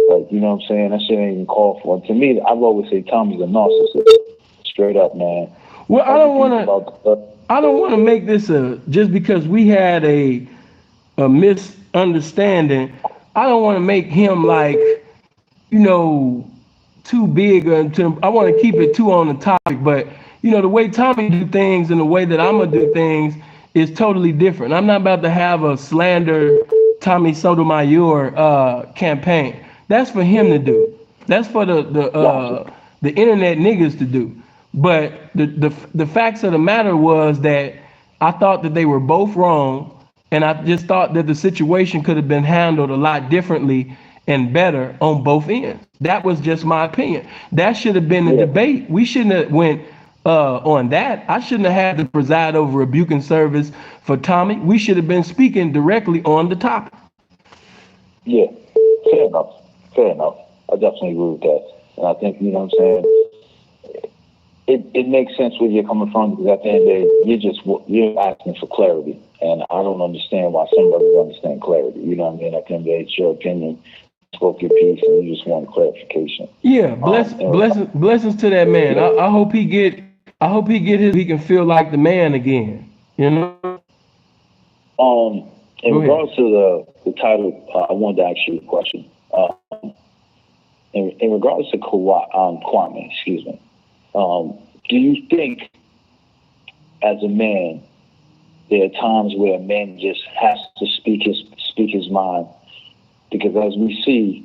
Speaker 5: Like, you know what I'm saying? That shit ain't even called for. And to me, I've always say Tommy's a narcissist. Straight up, man.
Speaker 1: Well, I don't I don't want to make this just because we had a misunderstanding. I don't want to make him like, too big I want to keep it too on the topic, but the way Tommy do things and the way that I'm gonna do things is totally different. I'm not about to have a slander Tommy Sotomayor campaign. That's for him to do. That's for the internet niggas to do. But the facts of the matter was that I thought that they were both wrong, and I just thought that the situation could have been handled a lot differently and better on both ends. That was just my opinion. That should have been the debate. We shouldn't have went on that. I shouldn't have had to preside over rebuking service for Tommy. We should have been speaking directly on the topic.
Speaker 5: Yeah, fair enough. Fair enough. I definitely agree with that. And I think, you know what I'm saying, it makes sense where you're coming from, because at the end of the day, you're asking for clarity. And I don't understand why some brothers understand clarity. You know what I mean? At the end of the day, it's your opinion. Spoke your piece, and you just want clarification.
Speaker 1: Yeah, blessings to that man. I hope he get he can feel like the man again.
Speaker 5: In regards to the title, I wanted to ask you a question. In regards to Kwame, excuse me, do you think, as a man, there are times where a man just has to speak his mind? Because as we see,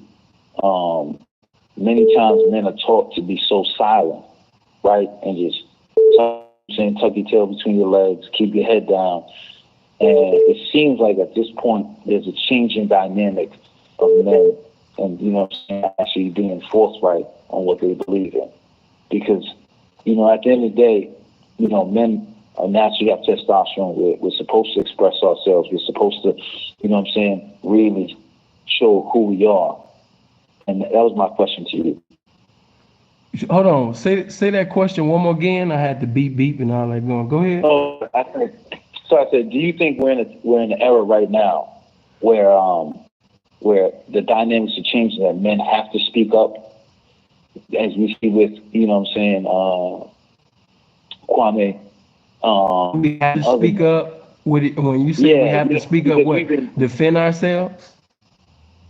Speaker 5: many times men are taught to be so silent, right? And just tuck your tail between your legs, keep your head down. And it seems like at this point, there's a changing dynamic of men and, actually being forthright on what they believe in. Because, at the end of the day, men naturally have testosterone. We're supposed to express ourselves. We're supposed to, really show who we are. And that was my question to you.
Speaker 1: Hold on. Say that question one more again. I had to beep and all that going. Go ahead.
Speaker 5: I said, do you think we're in an era right now where the dynamics are changing, that men have to speak up, as we see with, Kwame?
Speaker 1: We have to speak up when you say we have to speak up, defend ourselves?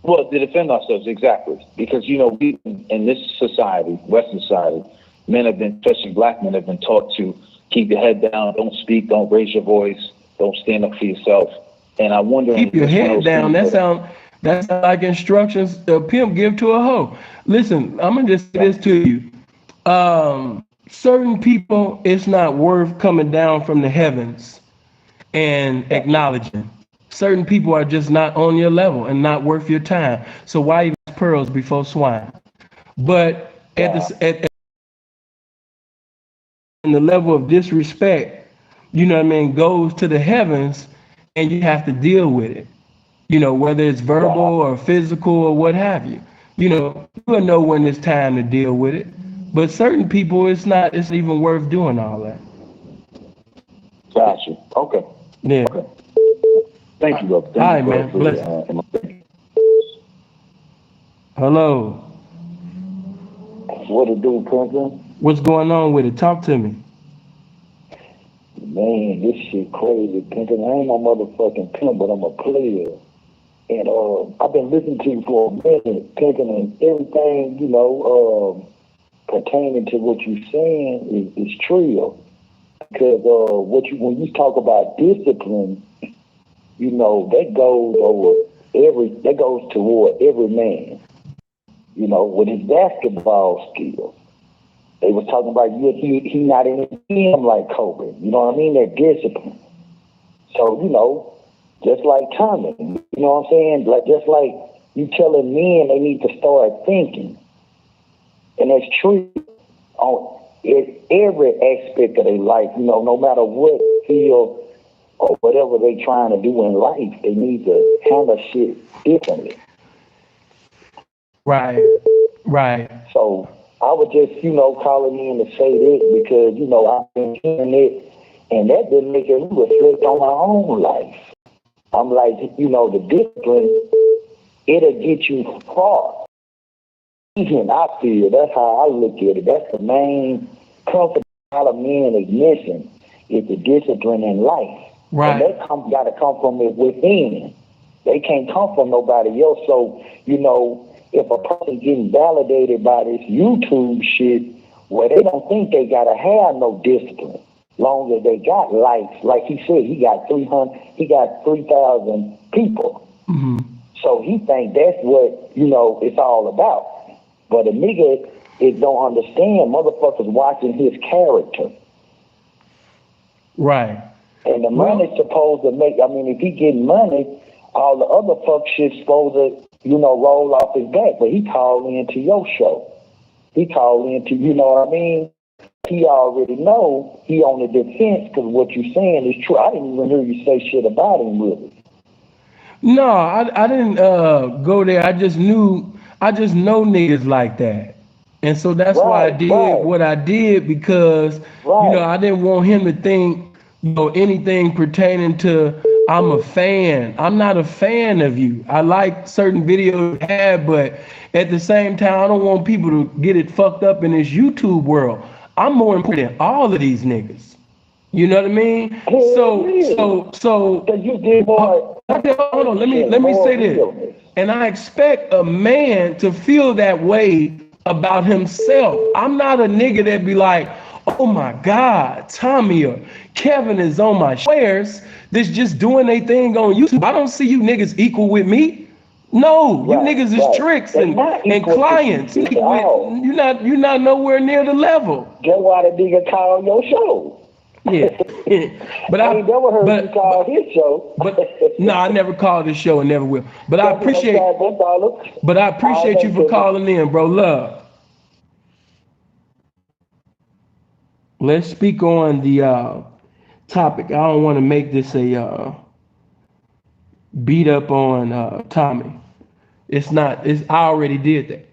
Speaker 5: Well, to defend ourselves, exactly. Because, we, in this society, Western society, especially black men, have been taught to keep your head down, don't speak, don't raise your voice, don't stand up for yourself. And I wonder,
Speaker 1: keep your head down. That sounds like instructions a pimp give to a hoe. Listen, I'm gonna just say this to you. Certain people, it's not worth coming down from the heavens and acknowledging. Certain people are just not on your level and not worth your time. So why even pearls before swine? But at the level of disrespect, goes to the heavens, and you have to deal with it. Whether it's verbal or physical or what have you. You'll know when it's time to deal with it. But certain people, it's not even worth doing all that.
Speaker 5: Gotcha. Okay.
Speaker 1: Yeah.
Speaker 5: Okay. Thank you, brother.
Speaker 1: Hi, man. Bless. Hello.
Speaker 5: What it do, Pimpin'?
Speaker 1: What's going on with it? Talk to me.
Speaker 5: Man, this shit crazy, Pimpin'. I ain't no motherfucking pimp, but I'm a player. And I've been listening to you for a minute, Pimpin', and everything, pertaining to what you're saying is true. Because when you talk about discipline, that goes toward every man. With his basketball skills. They was talking about he not in him like Kobe. You know what I mean? That discipline. So, just like Tommy, you know what I'm saying? Just like you telling men they need to start thinking. And that's true on every aspect of their life, no matter what field or whatever they trying to do in life, they need to handle shit differently.
Speaker 1: Right.
Speaker 5: So I was just, calling in to say this because, I've been hearing it, and that didn't make me reflect on my own life. I'm like, the discipline, it'll get you far. Even I feel, that's how I look at it. That's the main comfort a lot of men is missing. It's the discipline in life.
Speaker 1: Right.
Speaker 5: And that got to come from within. They can't come from nobody else. So, you know, if a person getting validated by this YouTube shit, well, they don't think they got to have no discipline. Long as they got likes, like he said, he got 3,000 people.
Speaker 1: Mm-hmm.
Speaker 5: So he think that's what, you know, it's all about. But a nigga, it don't understand. Motherfuckers watching his character.
Speaker 1: Right.
Speaker 5: And the money's supposed to make, I mean, if he getting money, all the other fuck shit's supposed to, you know, roll off his back. But he called into your show. He called into, you know what I mean? He already know he on the defense because what you saying is true. I didn't even hear you say shit about him, really.
Speaker 1: No, I didn't go there. I just know niggas like that. And so that's why I did what I did, because, you know, I didn't want him to think, you know, anything pertaining to I'm a fan. I'm not a fan of you. I like certain videos you have, but at the same time, I don't want people to get it fucked up in this YouTube world. I'm more important than all of these niggas. You know what I mean? So
Speaker 5: you did more.
Speaker 1: Hold on, let me say this. And I expect a man to feel that way about himself. I'm not a nigga that be like, oh my God, Tommy or Kevin is on my squares that's just doing their thing on YouTube. I don't see you niggas equal with me. No, you niggas is tricks and clients. You're not nowhere near the level.
Speaker 5: That's why the nigga call your show.
Speaker 1: Yeah. But
Speaker 5: I ain't never heard you call his show.
Speaker 1: No, I never called this show and never will. But I appreciate you for calling in, bro. Love. Let's speak on the topic. I don't want to make this a beat up on Tommy. It's not. I already did that.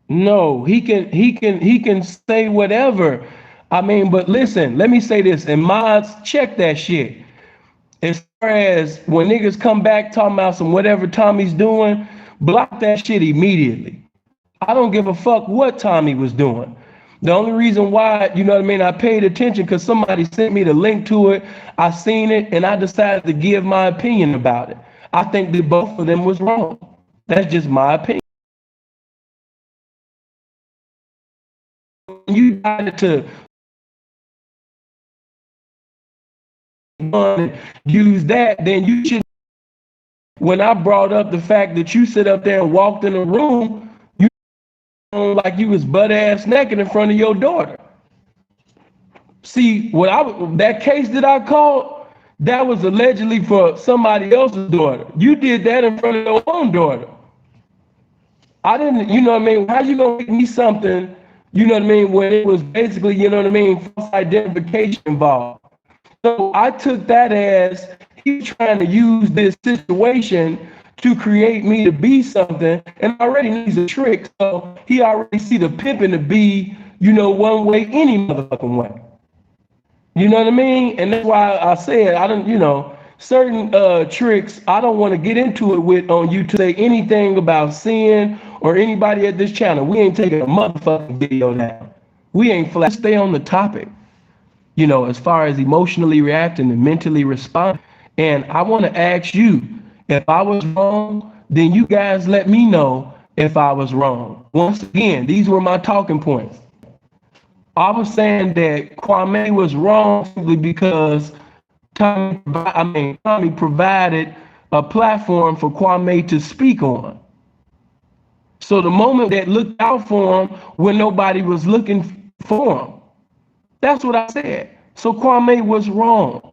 Speaker 1: No, he can say whatever. I mean, but listen, let me say this, and mods, check that shit. As far as when niggas come back talking about some whatever Tommy's doing, block that shit immediately. I don't give a fuck what Tommy was doing. The only reason why, you know what I mean, I paid attention because somebody sent me the link to it. I seen it and I decided to give my opinion about it. I think that both of them was wrong. That's just my opinion. You decided to use that, then you should. When I brought up the fact that you sit up there and walked in the room, you like you was butt ass naked in front of your daughter. See, that case that I called, that was allegedly for somebody else's daughter. You did that in front of your own daughter. I didn't, you know what I mean? How you gonna make me something, you know what I mean, when it was basically, you know what I mean, false identification involved. So I took that as he trying to use this situation to create me to be something, and already he's a trick, so he already see the pimping to be, you know, one way, any motherfucking way. You know what I mean? And that's why I said, I don't, you know, certain tricks, I don't want to get into it with on you to say anything about Sin or anybody at this channel. We ain't taking a motherfucking video now. We ain't flat. Stay on the topic, you know, as far as emotionally reacting and mentally responding. And I want to ask you, if I was wrong, then you guys let me know if I was wrong. Once again, these were my talking points. I was saying that Kwame was wrong simply because Tommy provided a platform for Kwame to speak on. So the moment that looked out for him when nobody was looking for him. That's what I said. So Kwame was wrong.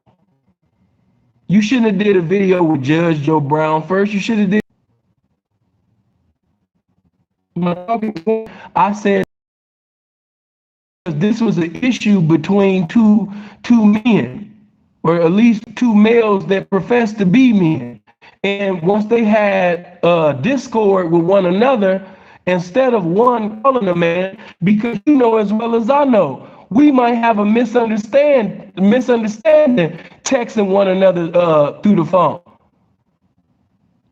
Speaker 1: You shouldn't have did a video with Judge Joe Brown first. You should have did. I said this was an issue between two men, or at least two males that profess to be men. And once they had discord with one another, instead of one calling a man, because you know as well as I know, we might have a misunderstanding texting one another through the phone.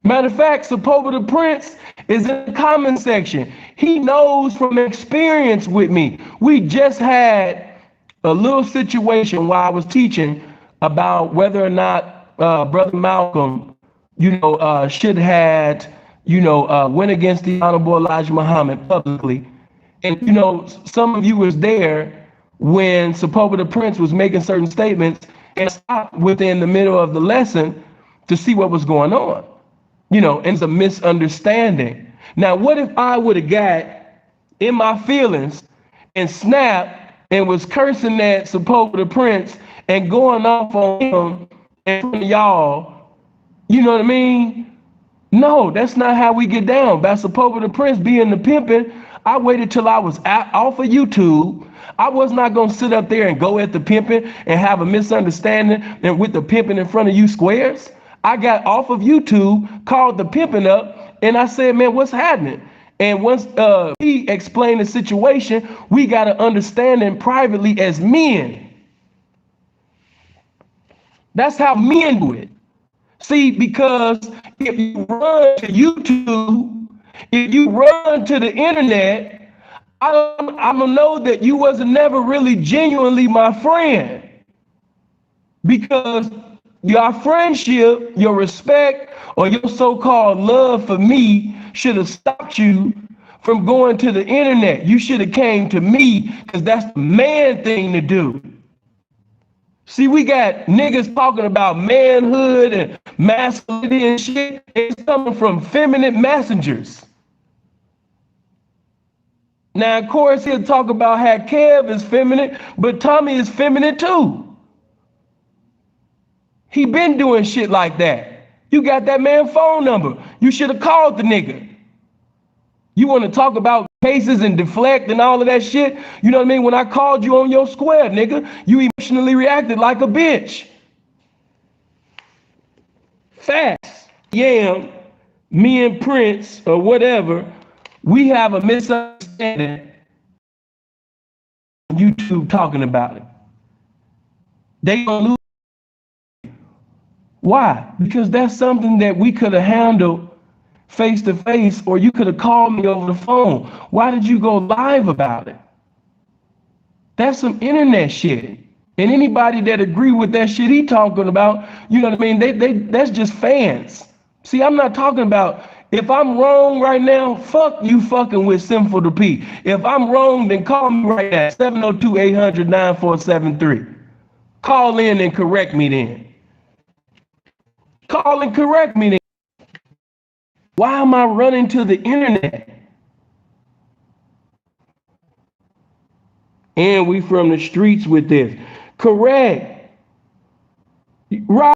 Speaker 1: Matter of fact, Sepulveda the Prince is in the comment section. He knows from experience with me. We just had a little situation while I was teaching about whether or not Brother Malcolm, should had, went against the Honorable Elijah Muhammad publicly. And, some of you was there when Sepulveda the Prince was making certain statements and stopped within the middle of the lesson to see what was going on. And it's a misunderstanding. Now, what if I would have got in my feelings and snapped and was cursing that Sepulveda the Prince and going off on him in front of y'all? You know what I mean? No, that's not how we get down. By Sepulveda the Prince being the pimping, I waited till I was off of YouTube. I was not going to sit up there and go at the pimping and have a misunderstanding and with the pimping in front of you squares. I got off of YouTube, called the pimping up, and I said, man, what's happening? And once he explained the situation, we got to understand it privately as men. That's how men do it. See, because if you run to YouTube, if you run to the internet, I'm gonna know that you wasn't never really genuinely my friend. Because your friendship, your respect, or your so-called love for me should have stopped you from going to the internet. You should have came to me, because that's the man thing to do. See, we got niggas talking about manhood and masculinity and shit. It's coming from feminine messengers. Now, of course, he'll talk about how Kev is feminine, but Tommy is feminine too. He been doing shit like that. You got that man's phone number. You should have called the nigga. You want to talk about cases and deflect and all of that shit? You know what I mean? When I called you on your square, nigga, you emotionally reacted like a bitch. Facts. Yeah, me and Prince or whatever, we have a misunderstanding on YouTube talking about it. They gonna lose. Why? Because that's something that we could have handled face to face, or you could have called me over the phone. Why did you go live about it? That's some internet shit. And anybody that agree with that shit he talking about, you know what I mean? That's just fans. See, I'm not talking about, if I'm wrong right now, fuck you fucking with Sinful to P. If I'm wrong, then call me right now, 702-800-9473. Call in and correct me then. Call and correct me then. Why am I running to the internet? And we from the streets with this. Correct. Right.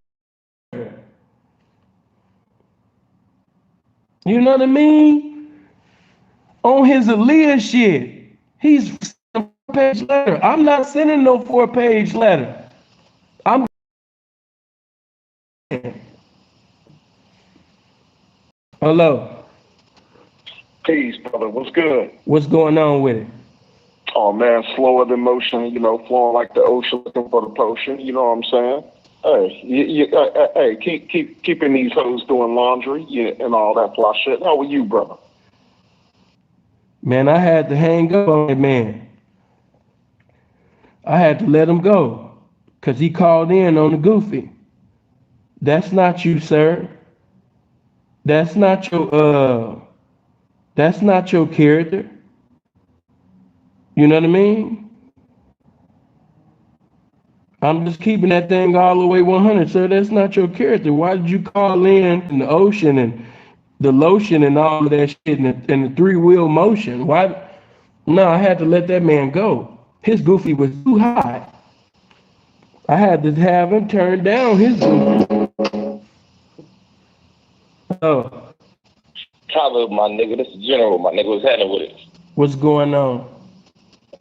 Speaker 1: You know what I mean? On his Aaliyah shit, he's sending a 4-page letter. I'm not sending no 4-page letter. I'm. Hello.
Speaker 4: Peace, brother. What's good?
Speaker 1: What's going on with it?
Speaker 4: Oh man, slower than motion. Flowing like the ocean, looking for the potion. You know what I'm saying? Hey, keeping these hoes doing laundry, and all that fly shit. How are you, brother?
Speaker 1: Man, I had to hang up on that man. I had to let him go, because he called in on the goofy. That's not you, sir. That's not your character. You know what I mean? I'm just keeping that thing all the way 100, sir. That's not your character. Why did you call in the ocean and the lotion and all of that shit and the 3-wheel motion? Why? No, I had to let that man go. His goofy was too high. I had to have him turn down his goofy. Oh.
Speaker 4: Tyler, my nigga, this is General, my nigga. What's happening with it?
Speaker 1: What's going on?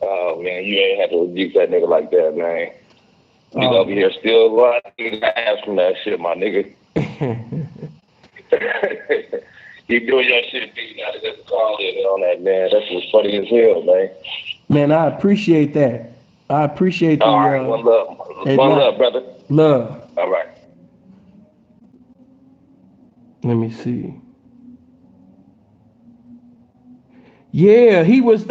Speaker 4: Oh, man, you ain't have to rebuke that nigga like that, man. We over here still running ass from that shit, my nigga. Keep doing your shit, P. You gotta just call in on that, man. That's what's funny as hell, man.
Speaker 1: Man, I appreciate that. I appreciate the
Speaker 4: All right, one love. One love, brother.
Speaker 1: Love.
Speaker 4: All right.
Speaker 1: Let me see. Yeah, he was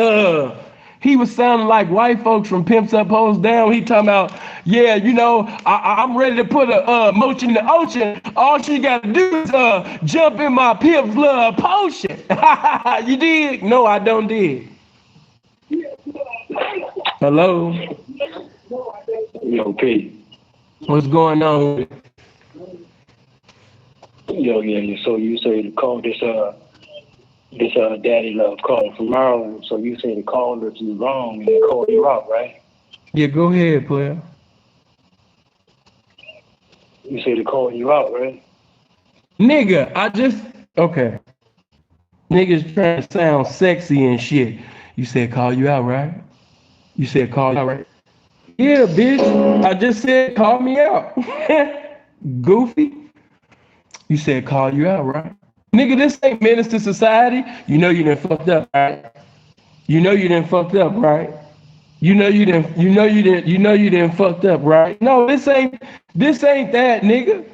Speaker 1: sounding like white folks from Pimps Up, Hoes Down. He talking about, yeah, you know, I'm ready to put a motion in the ocean. All she gotta do is jump in my Pimp's Love potion. You dig? No, I don't dig. Hello?
Speaker 4: Yo, P.
Speaker 1: What's going on?
Speaker 4: Yo, yeah. So you say to call this Daddy Love call from Maryland. So you say to call if you wrong and they call you out, right?
Speaker 1: Yeah, go ahead, player.
Speaker 4: You say to call you out, right?
Speaker 1: Nigga, okay. Niggas trying to sound sexy and shit. You said call you out, right? You said call you out, right? Yeah, bitch. I just said call me out. Goofy. You said call you out, right? Nigga, this ain't menace to society. You know you done fucked up, right? You know you done fucked up, right? You know you done fucked up, right? No, this ain't that, nigga.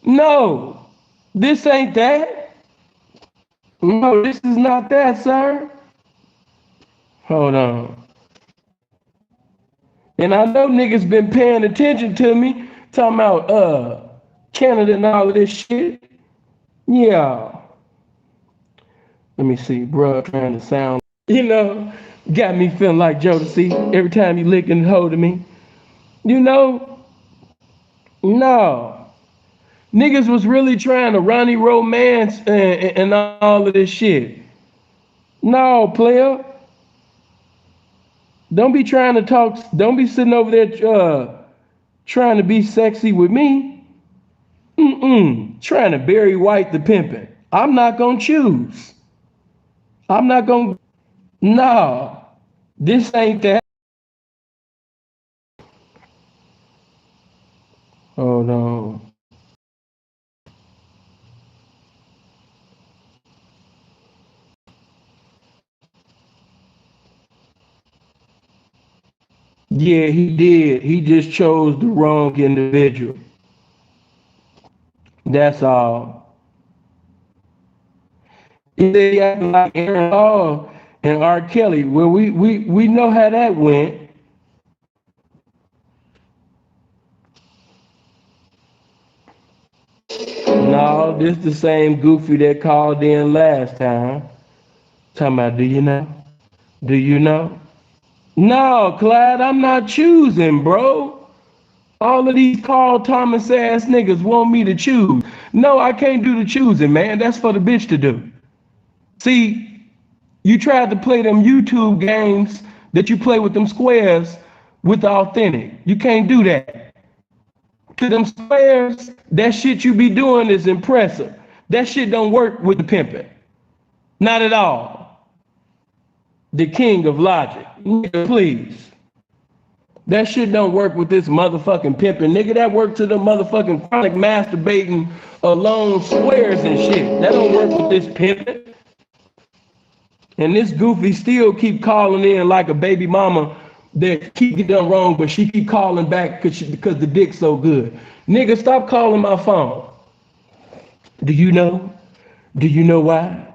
Speaker 1: No. This ain't that. No, this is not that, sir. Hold on. And I know niggas been paying attention to me, talking about Canada and all of this shit. Yeah. Let me see, bro, trying to sound, got me feeling like Jodeci every time you licking and holding me. You know, no. Niggas was really trying to Ronnie romance and all of this shit. No, player. Don't be trying to talk, don't be sitting over there trying to be sexy with me. Trying to Barry White the pimpin'. I'm not gonna choose. I'm not gonna, no. This ain't that. Hold on. Yeah, he did. He just chose the wrong individual. That's all. They acting like Aaron Hall and R. Kelly. Well, we know how that went. No, this the same goofy that called in last time. Talking about, do you know? Do you know? No, Clyde, I'm not choosing, bro. All of these Carl Thomas ass niggas want me to choose. No, I can't do the choosing, man. That's for the bitch to do. See, you tried to play them YouTube games that you play with them squares with the authentic. You can't do that. To them squares, that shit you be doing is impressive. That shit don't work with the pimping. Not at all. The king of logic. Nigga, please. That shit don't work with this motherfucking pimping. Nigga, that work to the motherfucking chronic masturbating alone squares and shit. That don't work with this pimping. And this goofy still keep calling in like a baby mama that keep getting done wrong, but she keep calling back because the dick's so good. Nigga, stop calling my phone. Do you know? Do you know why?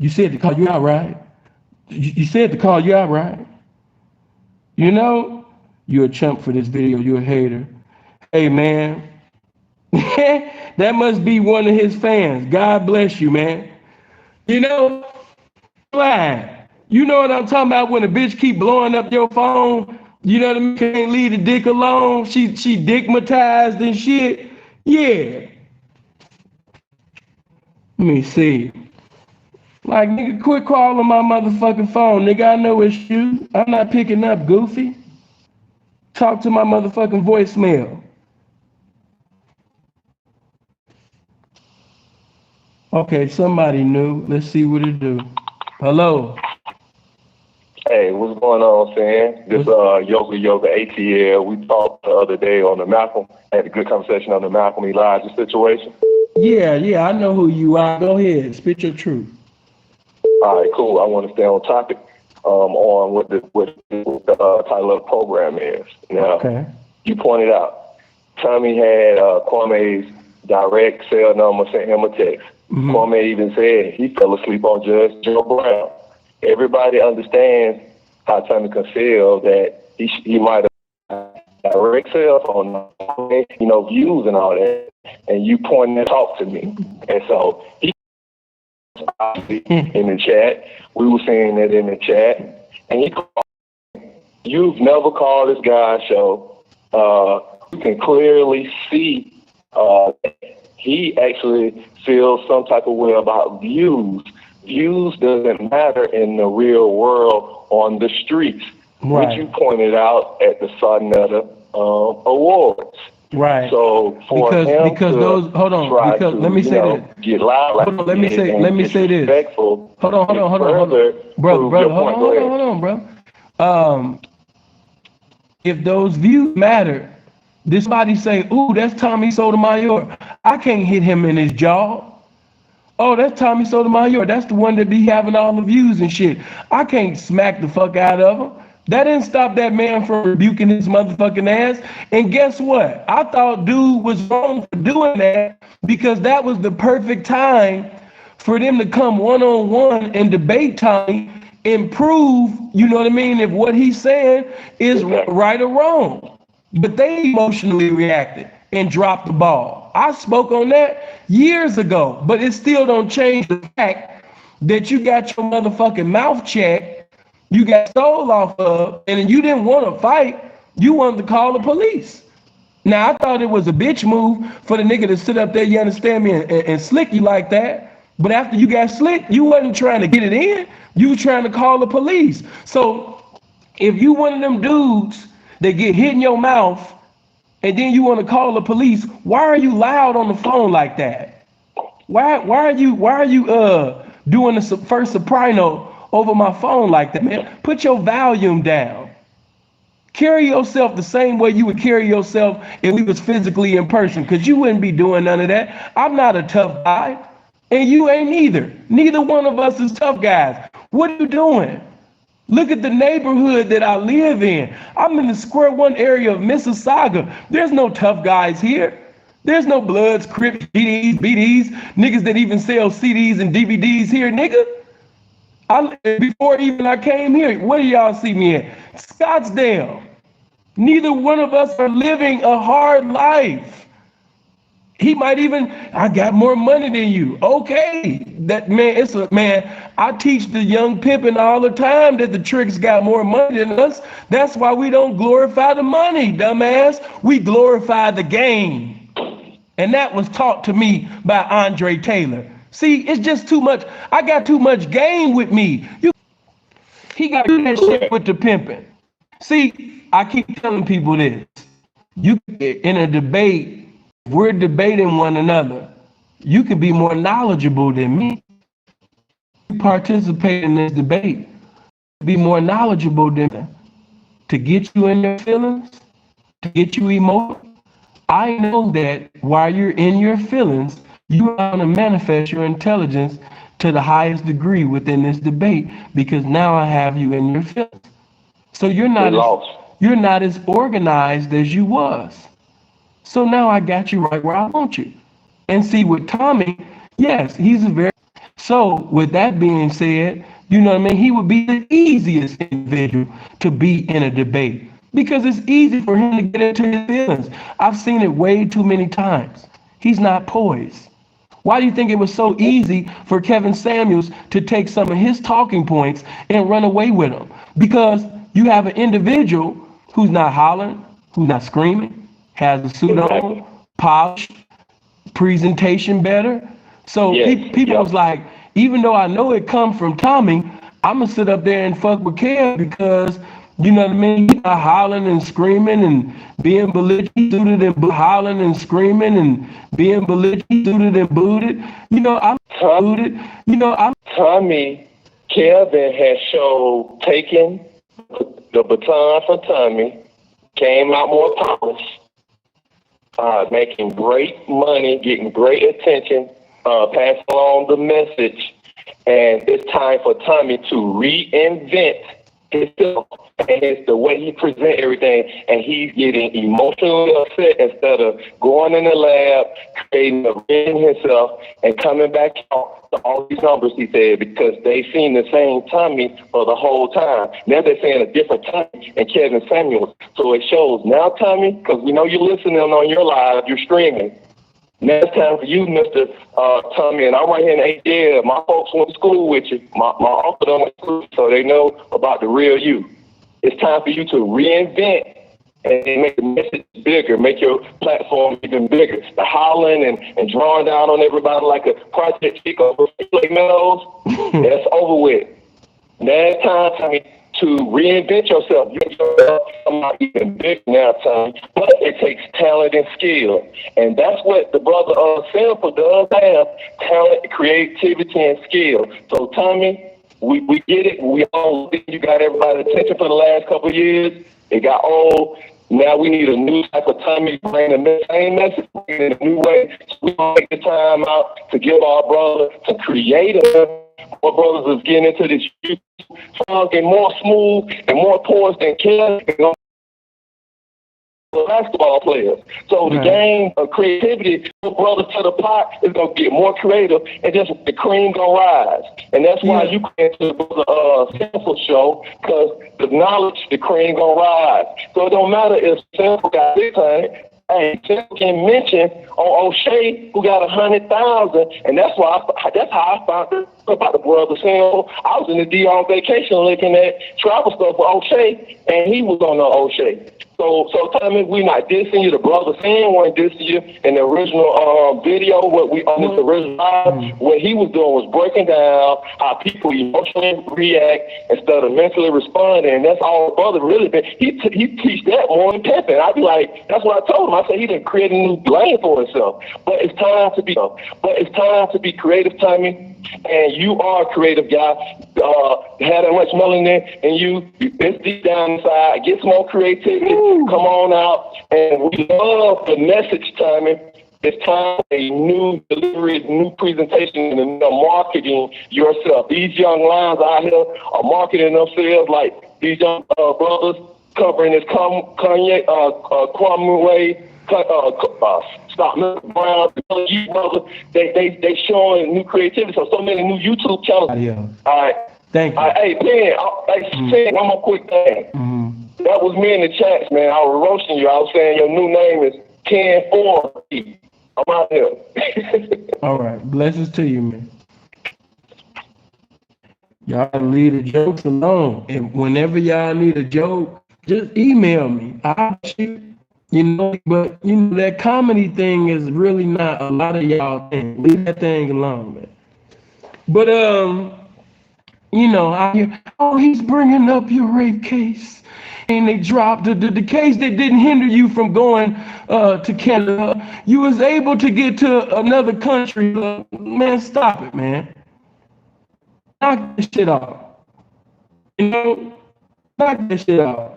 Speaker 1: You said to call you out, right? You said to call you out, right? You know, you're a chump for this video. You're a hater. Hey, man. That must be one of his fans. God bless you, man. You know, you know what I'm talking about when a bitch keep blowing up your phone? You know what I mean? Can't leave the dick alone. She dickmatized and shit. Yeah. Let me see. Like, nigga, quit calling my motherfucking phone. Nigga, I know it's you. I'm not picking up, goofy. Talk to my motherfucking voicemail. Okay, somebody new. Let's see what it do. Hello.
Speaker 6: Hey, what's going on, Sam? This Yoga ATL. We talked the other day on the Malcolm. Had a good conversation on the Malcolm Elijah situation.
Speaker 1: Yeah, I know who you are. Go ahead, spit your truth.
Speaker 6: All right, cool. I want to stay on topic. on what the title of the program is. Now, you pointed out Tommy had Kwame's direct cell number, sent him a text. Kwame even said he fell asleep on Judge Joe Brown. Everybody understands how Tommy can feel that he might have direct cell phone number, views and all that, and you pointed and talk to me. And so he in the chat, we were seeing it in the chat, and he called. You've never called this guy's show. You can clearly see he actually feels some type of way about views. Views doesn't matter in the real world on the streets, which you pointed out at the Sonetta Awards.
Speaker 1: Right.
Speaker 6: So for him
Speaker 1: because
Speaker 6: to
Speaker 1: those let me say that.
Speaker 6: Get loud like
Speaker 1: let me say this. Hold on, bro. If those views matter, this body say, "Ooh, that's Tommy Sotomayor. I can't hit him in his jaw. Oh, that's Tommy Sotomayor. That's the one that be having all the views and shit. I can't smack the fuck out of him." That didn't stop that man from rebuking his motherfucking ass. And guess what? I thought dude was wrong for doing that because that was the perfect time for them to come one-on-one and debate Tommy and prove, you know what I mean, if what he's saying is right or wrong. But they emotionally reacted and dropped the ball. I spoke on that years ago, but it still don't change the fact that you got your motherfucking mouth checked. You got stole off of, and you didn't want to fight. You wanted to call the police. Now, I thought it was a bitch move for the nigga to sit up there, you understand me, and slick you like that. But after you got slicked, you wasn't trying to get it in. You were trying to call the police. So if you one of them dudes that get hit in your mouth, and then you want to call the police, why are you loud on the phone like that? Why are you doing the first soprano over my phone like that, man? Put your volume down. Carry yourself the same way you would carry yourself if we was physically in person, because you wouldn't be doing none of that. I'm not a tough guy, and you ain't either. Neither one of us is tough guys. What are you doing? Look at the neighborhood that I live in. I'm in the square one area of Mississauga. There's no tough guys here. There's no Bloods, Crips, GDs, BDs, niggas that even sell CDs and DVDs here, nigga. Before even I came here, where do y'all see me at? Scottsdale. Neither one of us are living a hard life. He might even, I got more money than you. Okay, that man, I teach the young pimping all the time that the tricks got more money than us. That's why we don't glorify the money, dumbass. We glorify the game. And that was taught to me by Andre Taylor. See, it's just too much. I got too much game with me. He got to do that shit with the pimping. See, I keep telling people this. You in a debate, we're debating one another. You could be more knowledgeable than me. You participate in this debate, be more knowledgeable than me. To get you in your feelings, to get you emotional. I know that while you're in your feelings, you are going to manifest your intelligence to the highest degree within this debate, because now I have you in your feelings. So you're not as organized as you was. So now I got you right where I want you. And see, with Tommy, yes, he's a very... So with that being said, you know what I mean? He would be the easiest individual to be in a debate, because it's easy for him to get into his feelings. I've seen it way too many times. He's not poised. Why do you think it was so easy for Kevin Samuels to take some of his talking points and run away with them? Because you have an individual who's not hollering, who's not screaming, has a suit on, polished, presentation better. So people was like, even though I know it come from Tommy, I'm gonna sit up there and fuck with Kev because, you know what I mean, he's not hollering and screaming and being belligerent, suited and hollering and screaming and being belligerent, suited and booted. You know, I'm booted. You know,
Speaker 6: Tommy, Kevin has showed taking the baton from Tommy, came out more polished, making great money, getting great attention, passing along the message. And it's time for Tommy to reinvent himself, and it's the way he present everything, and he's getting emotionally upset instead of going in the lab, creating a in himself, and coming back out to all these numbers, he said, because they've seen the same Tommy for the whole time. Now they're saying a different Tommy and Kevin Samuels. So it shows now, Tommy, because we know you're listening on your live, you're streaming. Now it's time for you, Mr. Tommy, and I'm right here in ATL. My folks went to school with you. My uncle done went to school, so they know about the real you. It's time for you to reinvent and make the message bigger, make your platform even bigger. The hollering and drawing down on everybody like a Project Chico like Meadows, that's over with. Now it's time, Tommy, to reinvent yourself. I'm not even big now, Tommy, but it takes talent and skill. And that's what the brother Sample does have, talent, creativity, and skill. So, Tommy, we get it. We all think you got everybody's attention for the last couple of years. It got old. Now we need a new type of Tommy to bring the same message in a new way. So we gonna take the time out to give our brother to create a. Our brothers is getting into this funk and more smooth and more poised than Kelly basketball players. So the game of creativity, brothers to the pot, is gonna get more creative, and just the cream gonna rise. And that's why you came to the Sample show, because the knowledge, the cream gonna rise. So it don't matter if Sample got 600. Hey, Sample can mention on O'Shea who got 100,000, and that's how I found out about the brother Sample. I was in the D on vacation looking at travel stuff for O'Shea, and he was on the O'Shea. So Tommy, we not dissing you. The brother Sam wasn't dissing you in the original video. What we on this original live, what he was doing was breaking down how people emotionally react instead of mentally responding. And that's all the brother really been. He teach that more than Pippin. I'd be like, that's what I told him. I said he didn't create a new lane for himself. But it's time to be creative, Tommy. And you are a creative guy. Had that much melanin in you. It's deep down inside. Get some more creativity. Come on out. And we love the message, Tommy. It's time for a new delivery, new presentation, and marketing yourself. These young lions out here are marketing themselves like these young brothers covering this Kwame Brown, brother. They showing new creativity. So many new YouTube channels. All right.
Speaker 1: Thank you.
Speaker 6: Hey, Ben, one more quick thing. That was me in the chats, man. I was roasting you. I was saying your new name is Ken 4. I'm out here.
Speaker 1: All right. Blessings to you, man. Y'all leave the jokes alone. And whenever y'all need a joke, just email me. I'll shoot. But that comedy thing is really not a lot of y'all think. Leave that thing alone, man. But I hear, he's bringing up your rape case, and they dropped the case that didn't hinder you from going to Canada. You was able to get to another country. Man, stop it, man. Knock this shit off. Knock this shit off.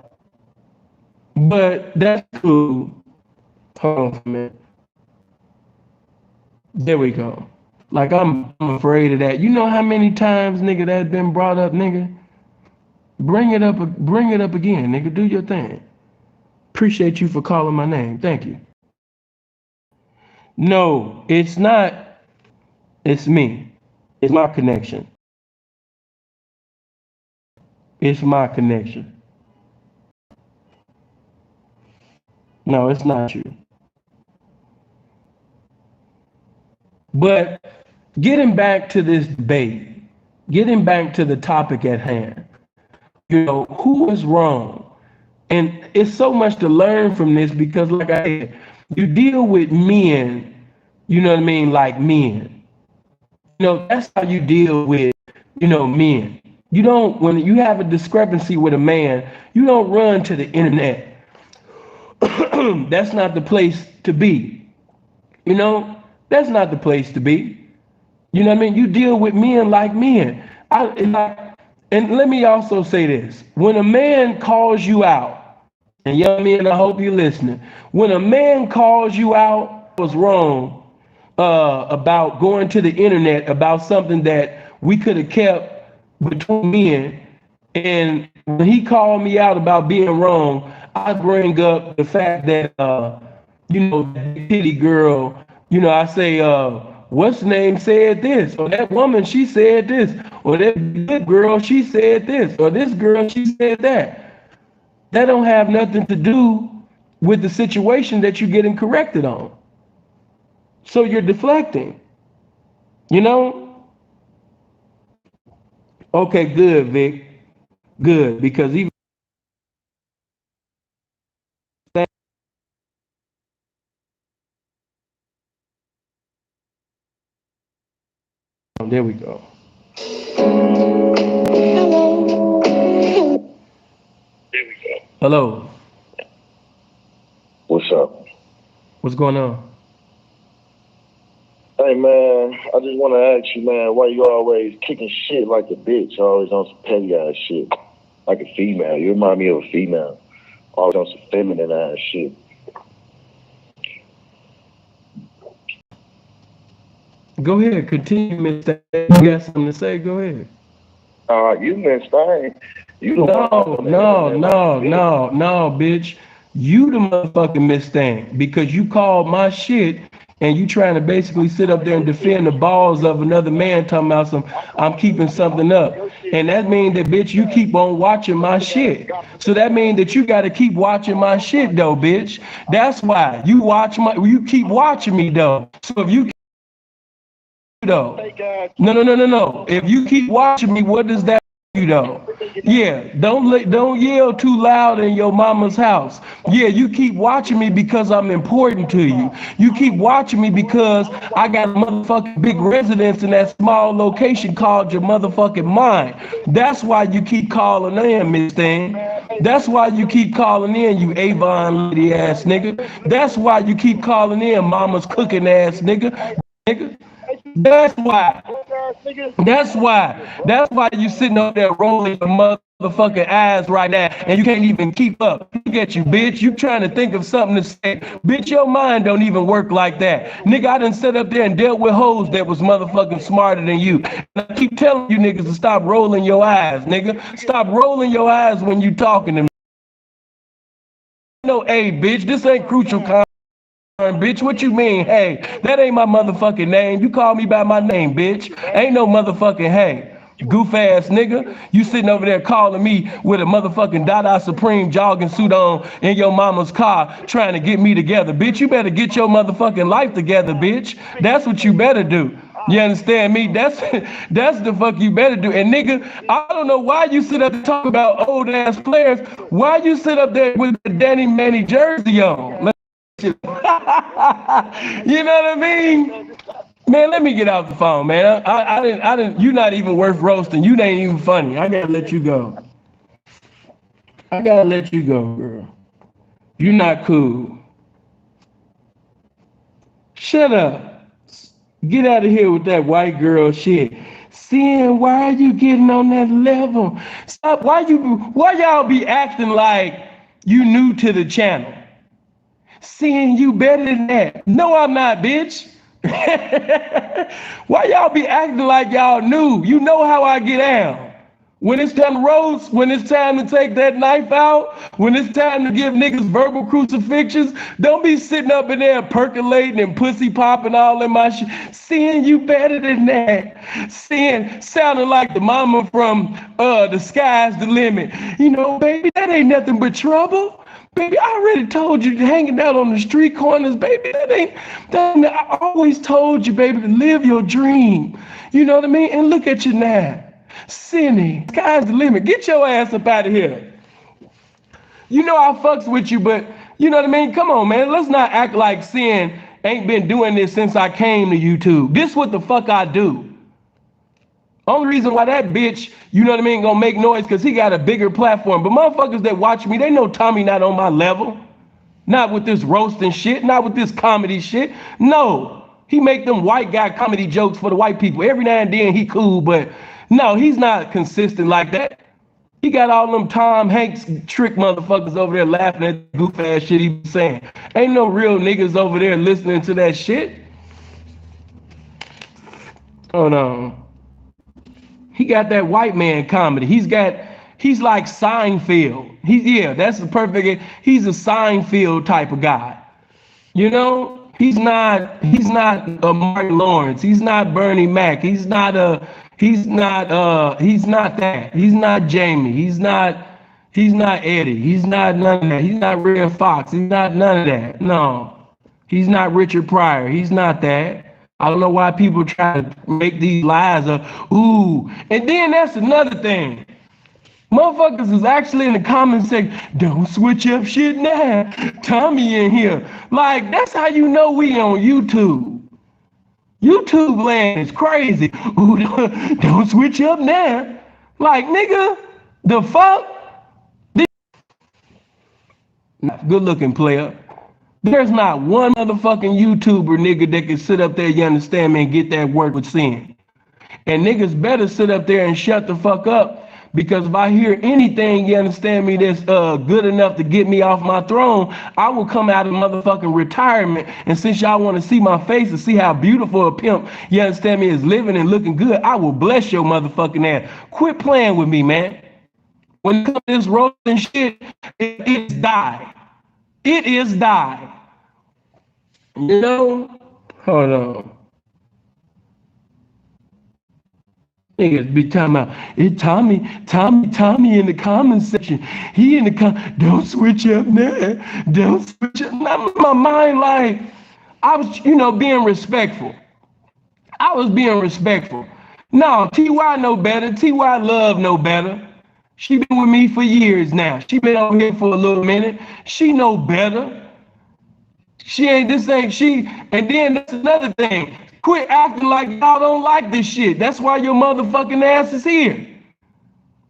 Speaker 1: But that's cool. Hold on for a minute. There we go. Like, I'm afraid of that. You know how many times, nigga, that's been brought up, nigga? Bring it up again, nigga. Do your thing. Appreciate you for calling my name. Thank you. No, it's not. It's me. It's my connection. It's my connection. No, it's not you. But getting back to this debate, getting back to the topic at hand, who is wrong? And it's so much to learn from this because, like I said, you deal with men, like men. That's how you deal with, men. You don't, when you have a discrepancy with a man, you don't run to the internet. That's not the place to be. That's not the place to be. You know what I mean? You deal with men like men. And let me also say this. When a man calls you out, and young men, I hope you're listening. When a man calls you out, was wrong about going to the internet about something that we could have kept between men, And when he called me out about being wrong, I bring up the fact that, that titty girl, I say, what's the name said this, or that woman, she said this, or that good girl, she said this, or this girl, she said that. That don't have nothing to do with the situation that you're getting corrected on. So you're deflecting, Okay, good, Vic. Good, because even there we go. Hello.
Speaker 6: What's up?
Speaker 1: What's going on?
Speaker 6: Hey, man, I just want to ask you, man, why you always kicking shit like a bitch, always on some petty ass shit, like a female? You remind me of a female, always on some feminine ass shit.
Speaker 1: Go ahead, continue, Mr. You got something to say? Go ahead.
Speaker 6: You Miss Thing. You the
Speaker 1: No, bitch. You the motherfucking Miss Thing because you called my shit and you trying to basically sit up there and defend the balls of another man talking about I'm keeping something up. And that means that, bitch, you keep on watching my shit. So that means that you got to keep watching my shit, though, bitch. That's why you keep watching me, though. So if you though. No. If you keep watching me, what does that you though? Yeah, don't yell too loud in your mama's house. Yeah, you keep watching me because I'm important to you. You keep watching me because I got a motherfucking big residence in that small location called your motherfucking mind. That's why you keep calling in, Miss Thing. That's why you keep calling in, you Avon lady ass nigga. That's why you keep calling in, mama's cooking ass nigga. That's why. That's why you sitting up there rolling your motherfucking eyes right now and you can't even keep up. Look at you, bitch. You trying to think of something to say. Bitch, your mind don't even work like that. Nigga, I done sat up there and dealt with hoes that was motherfucking smarter than you. And I keep telling you niggas to stop rolling your eyes, nigga. Stop rolling your eyes when you talking to me. No, hey, bitch, this ain't crucial content. Bitch, what you mean? Hey, that ain't my motherfucking name. You call me by my name, bitch. Ain't no motherfucking hey. Goof ass nigga. You sitting over there calling me with a motherfucking Dada Supreme jogging suit on in your mama's car trying to get me together. Bitch, you better get your motherfucking life together, bitch. That's what you better do. You understand me? That's the fuck you better do. And nigga, I don't know why you sit up and talk about old ass players. Why you sit up there with the Danny Manny jersey on? You know what I mean? Man, let me get off the phone, man. I didn't. You're not even worth roasting. You ain't even funny. I gotta let you go. Girl. You're not cool. Shut up. Get out of here with that white girl shit. Seeing why are you getting on that level? Stop. Why y'all be acting like you new to the channel? Seeing you better than that. No, I'm not, bitch. Why y'all be acting like y'all new? You know how I get down. When it's time to roast, when it's time to take that knife out, when it's time to give niggas verbal crucifixions, don't be sitting up in there percolating and pussy popping all in my shit. Seeing you better than that. Sounding like the mama from The Sky's the Limit. You know, baby, that ain't nothing but trouble. Baby, I already told you hanging out on the street corners, baby, I always told you, baby, to live your dream. You know what I mean? And look at you now. Sinning. Sky's the limit. Get your ass up out of here. You know I fucks with you, but you know what I mean? Come on, man. Let's not act like Sin ain't been doing this since I came to YouTube. This what the fuck I do. Only reason why that bitch, you know what I mean, gonna make noise because he got a bigger platform. But motherfuckers that watch me, they know Tommy not on my level. Not with this roasting shit, not with this comedy shit. No, he make them white guy comedy jokes for the white people. Every now and then he cool, but no, he's not consistent like that. He got all them Tom Hanks trick motherfuckers over there laughing at the goof ass shit he be saying. Ain't no real niggas over there listening to that shit. Oh no. He got that white man comedy. He He's like Seinfeld. Yeah, that's the perfect. He's a Seinfeld type of guy. You know, he's not a Martin Lawrence. He's not Bernie Mac. He's not that. He's not Jamie. He's not Eddie. He's not none of that. He's not Red Fox. He's not none of that. No. He's not Richard Pryor. He's not that. I don't know why people try to make these lies of, ooh. And then that's another thing. Motherfuckers is actually in the comment section, don't switch up shit now. Tommy in here. Like, that's how you know we on YouTube. YouTube land is crazy. Ooh, don't switch up now. Like, nigga, the fuck? Good looking player. There's not one motherfucking YouTuber nigga that can sit up there, you understand me, and get that work with sin. And niggas better sit up there and shut the fuck up. Because if I hear anything, you understand me, that's good enough to get me off my throne, I will come out of motherfucking retirement. And since y'all want to see my face and see how beautiful a pimp, you understand me, is living and looking good, I will bless your motherfucking ass. Quit playing with me, man. When it comes to this roasting shit, it's die. It is die. You know? Hold on. Niggas be talking about it. Tommy in the comment section. He in the don't switch up now. Don't switch up. Now, my mind, like, I was, being respectful. I was being respectful. No, TY know better. TY Love know better. She been with me for years now. She been over here for a little minute. She know better. And then that's another thing. Quit acting like y'all don't like this shit. That's why your motherfucking ass is here.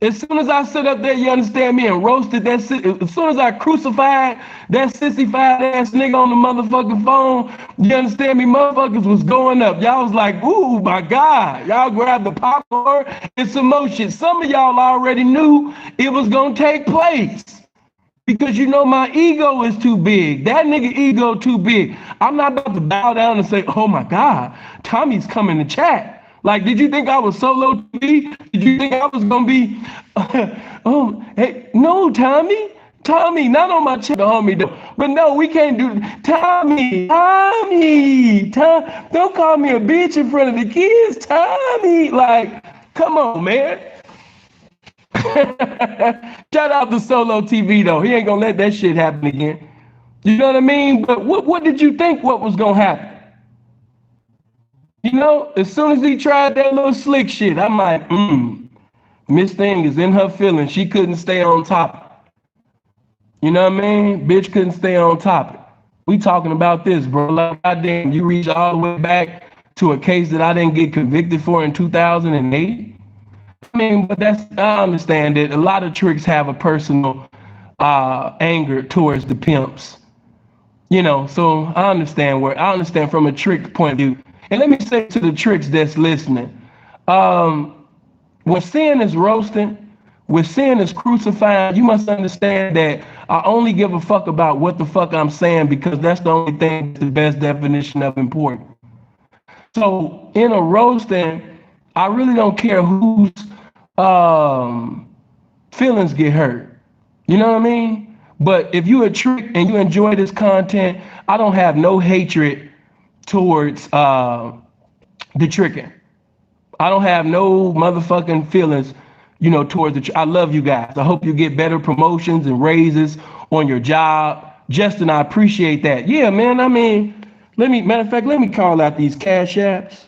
Speaker 1: As soon as I sit up there, you understand me, and roasted that shit, as soon as I crucified that sissified ass nigga on the motherfucking phone, you understand me, motherfuckers was going up. Y'all was like, ooh, my God. Y'all grabbed the popcorn and some more shit. Some of y'all already knew it was gonna take place. Because my ego is too big. That nigga ego too big. I'm not about to bow down and say, oh my God, Tommy's coming to chat. Like, did you think I was solo TV? Did you think I was gonna be, oh, hey, no, Tommy, not on my chat, homie, though. But no, we can't do, Tommy, don't call me a bitch in front of the kids, Tommy. Like, come on, man. Shout out to Solo TV though. He ain't gonna let that shit happen again. You know what I mean? But what did you think what was gonna happen? As soon as he tried that little slick shit, I'm like, Miss Thing is in her feelings. She couldn't stay on top. You know what I mean? Bitch couldn't stay on topic. We talking about this, bro. Like, goddamn, you reach all the way back to a case that I didn't get convicted for in 2008. I mean, but I understand that a lot of tricks have a personal anger towards the pimps. So I understand from a trick point of view. And let me say to the tricks that's listening, when sin is roasting, when sin is crucifying, you must understand that I only give a fuck about what the fuck I'm saying because that's the only thing, the best definition of important. So in a roasting, I really don't care whose feelings get hurt. You know what I mean? But if you a trick and you enjoy this content, I don't have no hatred towards the tricking. I don't have no motherfucking feelings, towards I love you guys. I hope you get better promotions and raises on your job. Justin, I appreciate that. Yeah, man. I mean, matter of fact, let me call out these cash apps.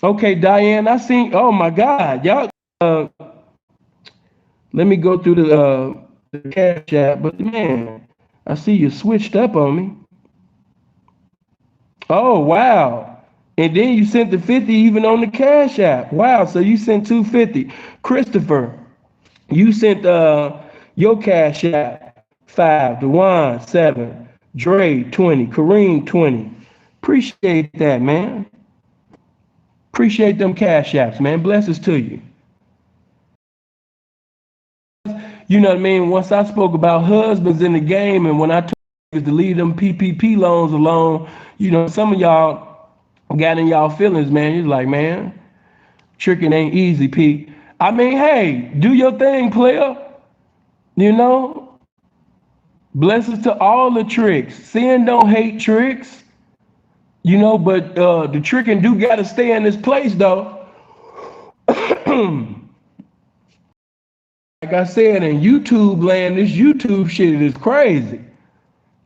Speaker 1: Okay, Diane, I seen, oh my God, y'all, let me go through the cash app, but man, I see you switched up on me. Oh, wow. And then you sent the 50 even on the cash app. Wow, so you sent 250. Christopher, you sent your cash app 5, Dewan 7, Dre 20, Kareem 20. Appreciate that, man. Appreciate them cash apps, man. Blessings to you. You know what I mean? Once I spoke about husbands in the game, and when I told you to leave them PPP loans alone, some of y'all got in y'all feelings, man. You're like, man, tricking ain't easy, P. I mean, hey, do your thing, player. You know, blessings to all the tricks. Sin don't hate tricks. You know, but the tricking do gotta stay in this place though. Like I said, in YouTube land, this YouTube shit is crazy.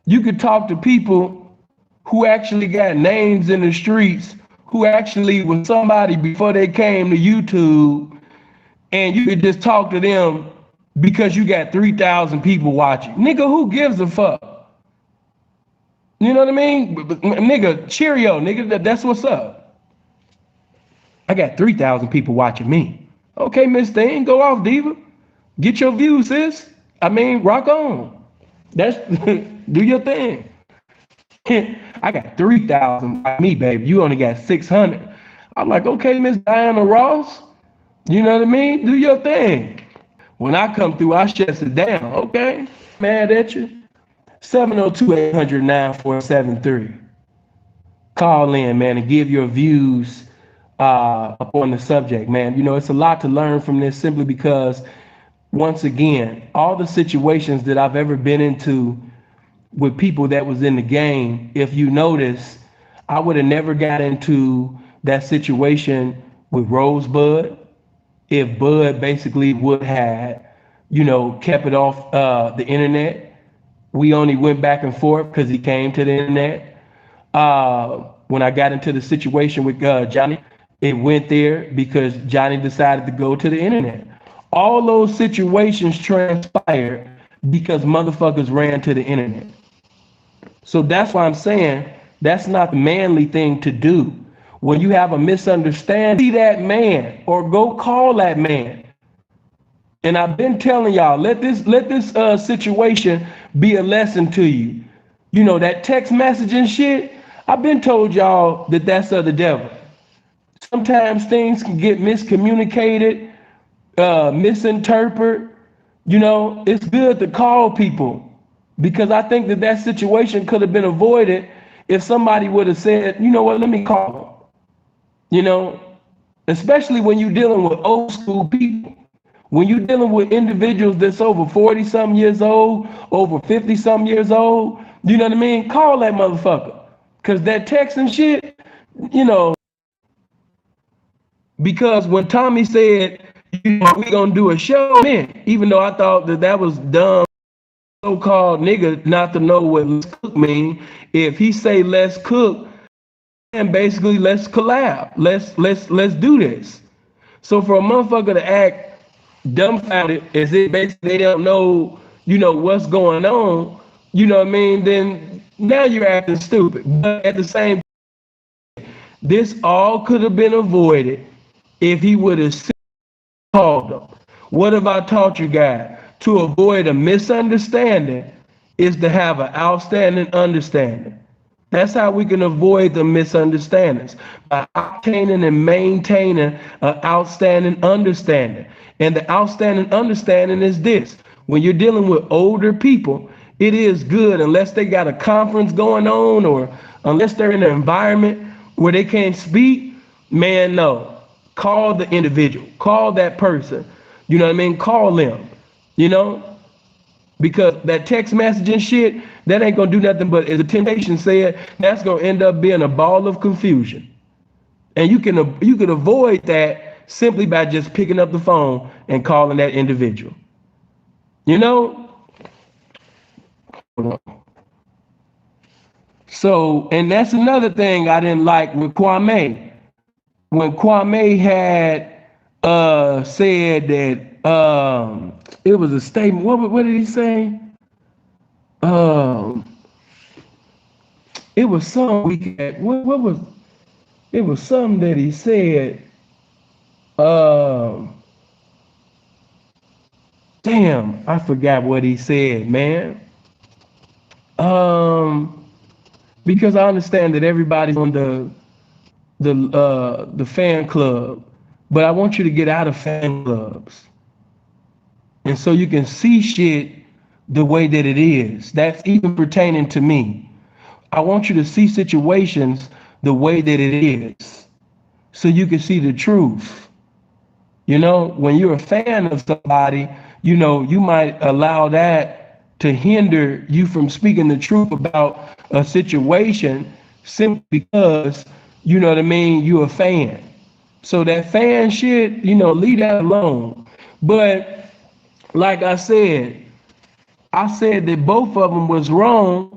Speaker 1: You could talk to people who actually got names in the streets, who actually was somebody before they came to YouTube, and you could just talk to them because you got 3,000 people watching. Nigga, who gives a fuck? You know what I mean? Nigga, cheerio, nigga, that's what's up. I got 3,000 people watching me. Okay, Miss Thing, go off, diva. Get your views, sis. I mean, rock on. That's do your thing. I got 3,000 by me, baby. You only got 600. I'm like, okay, Miss Diana Ross. You know what I mean? Do your thing. When I come through, I shuts it down. Okay? Mad at you. 702-800-9473. Call in, man, and give your views upon the subject, man. You know, it's a lot to learn from this simply because, once again, all the situations that I've ever been into with people that was in the game, if you notice, I would have never got into that situation with Rosebud if Bud basically would have, you know, kept it off the internet. We only went back and forth because he came to the internet. When I got into the situation with Johnny, it went there because Johnny decided to go to the internet. All those situations transpired because motherfuckers ran to the internet. So that's why I'm saying that's not the manly thing to do. When you have a misunderstanding, see that man or go call that man. And I've been telling y'all, let this situation be a lesson to you. You know, that text messaging shit, I've been told y'all that that's of the devil. Sometimes things can get miscommunicated, misinterpreted. You know, it's good to call people because I think that situation could have been avoided if somebody would have said, you know what, let me call them. You know, especially when you're dealing with old school people. When you're dealing with individuals that's over 40-something years old, over 50-something years old, you know what I mean? Call that motherfucker. Because that text and shit, you know, because when Tommy said, you know, we gonna do a show, man, even though I thought that was dumb, so-called nigga not to know what let's cook mean, if he say let's cook, and basically let's collab, let's do this. So for a motherfucker to act dumbfounded as if basically they don't know, you know, what's going on, you know what I mean, then now you're acting stupid. But at the same time, this all could have been avoided if he would have called them. What have I taught you guys? To avoid a misunderstanding is to have an outstanding understanding. That's how we can avoid the misunderstandings, by obtaining and maintaining an outstanding understanding. And the outstanding understanding is this: when you're dealing with older people, it is good, unless they got a conference going on or unless they're in an environment where they can't speak, man, no. Call the individual, call that person. You know what I mean? Call them, you know? Because that text messaging shit, that ain't gonna do nothing but, as the Temptation said, that's gonna end up being a ball of confusion. And you can avoid that simply by just picking up the phone and calling that individual. You know? So, and that's another thing I didn't like with Kwame. When Kwame had said that it was a statement. What did he say? It was some weekend. What was? It was something that he said. Damn, I forgot what he said, man. Because I understand that everybody's on the fan club, but I want you to get out of fan clubs. And so you can see shit the way that it is. That's even pertaining to me. I want you to see situations the way that it is, so you can see the truth. You know, when you're a fan of somebody, you know, you might allow that to hinder you from speaking the truth about a situation simply because, you know what I mean, you're a fan. So that fan shit, you know, leave that alone. But like I said that both of them was wrong,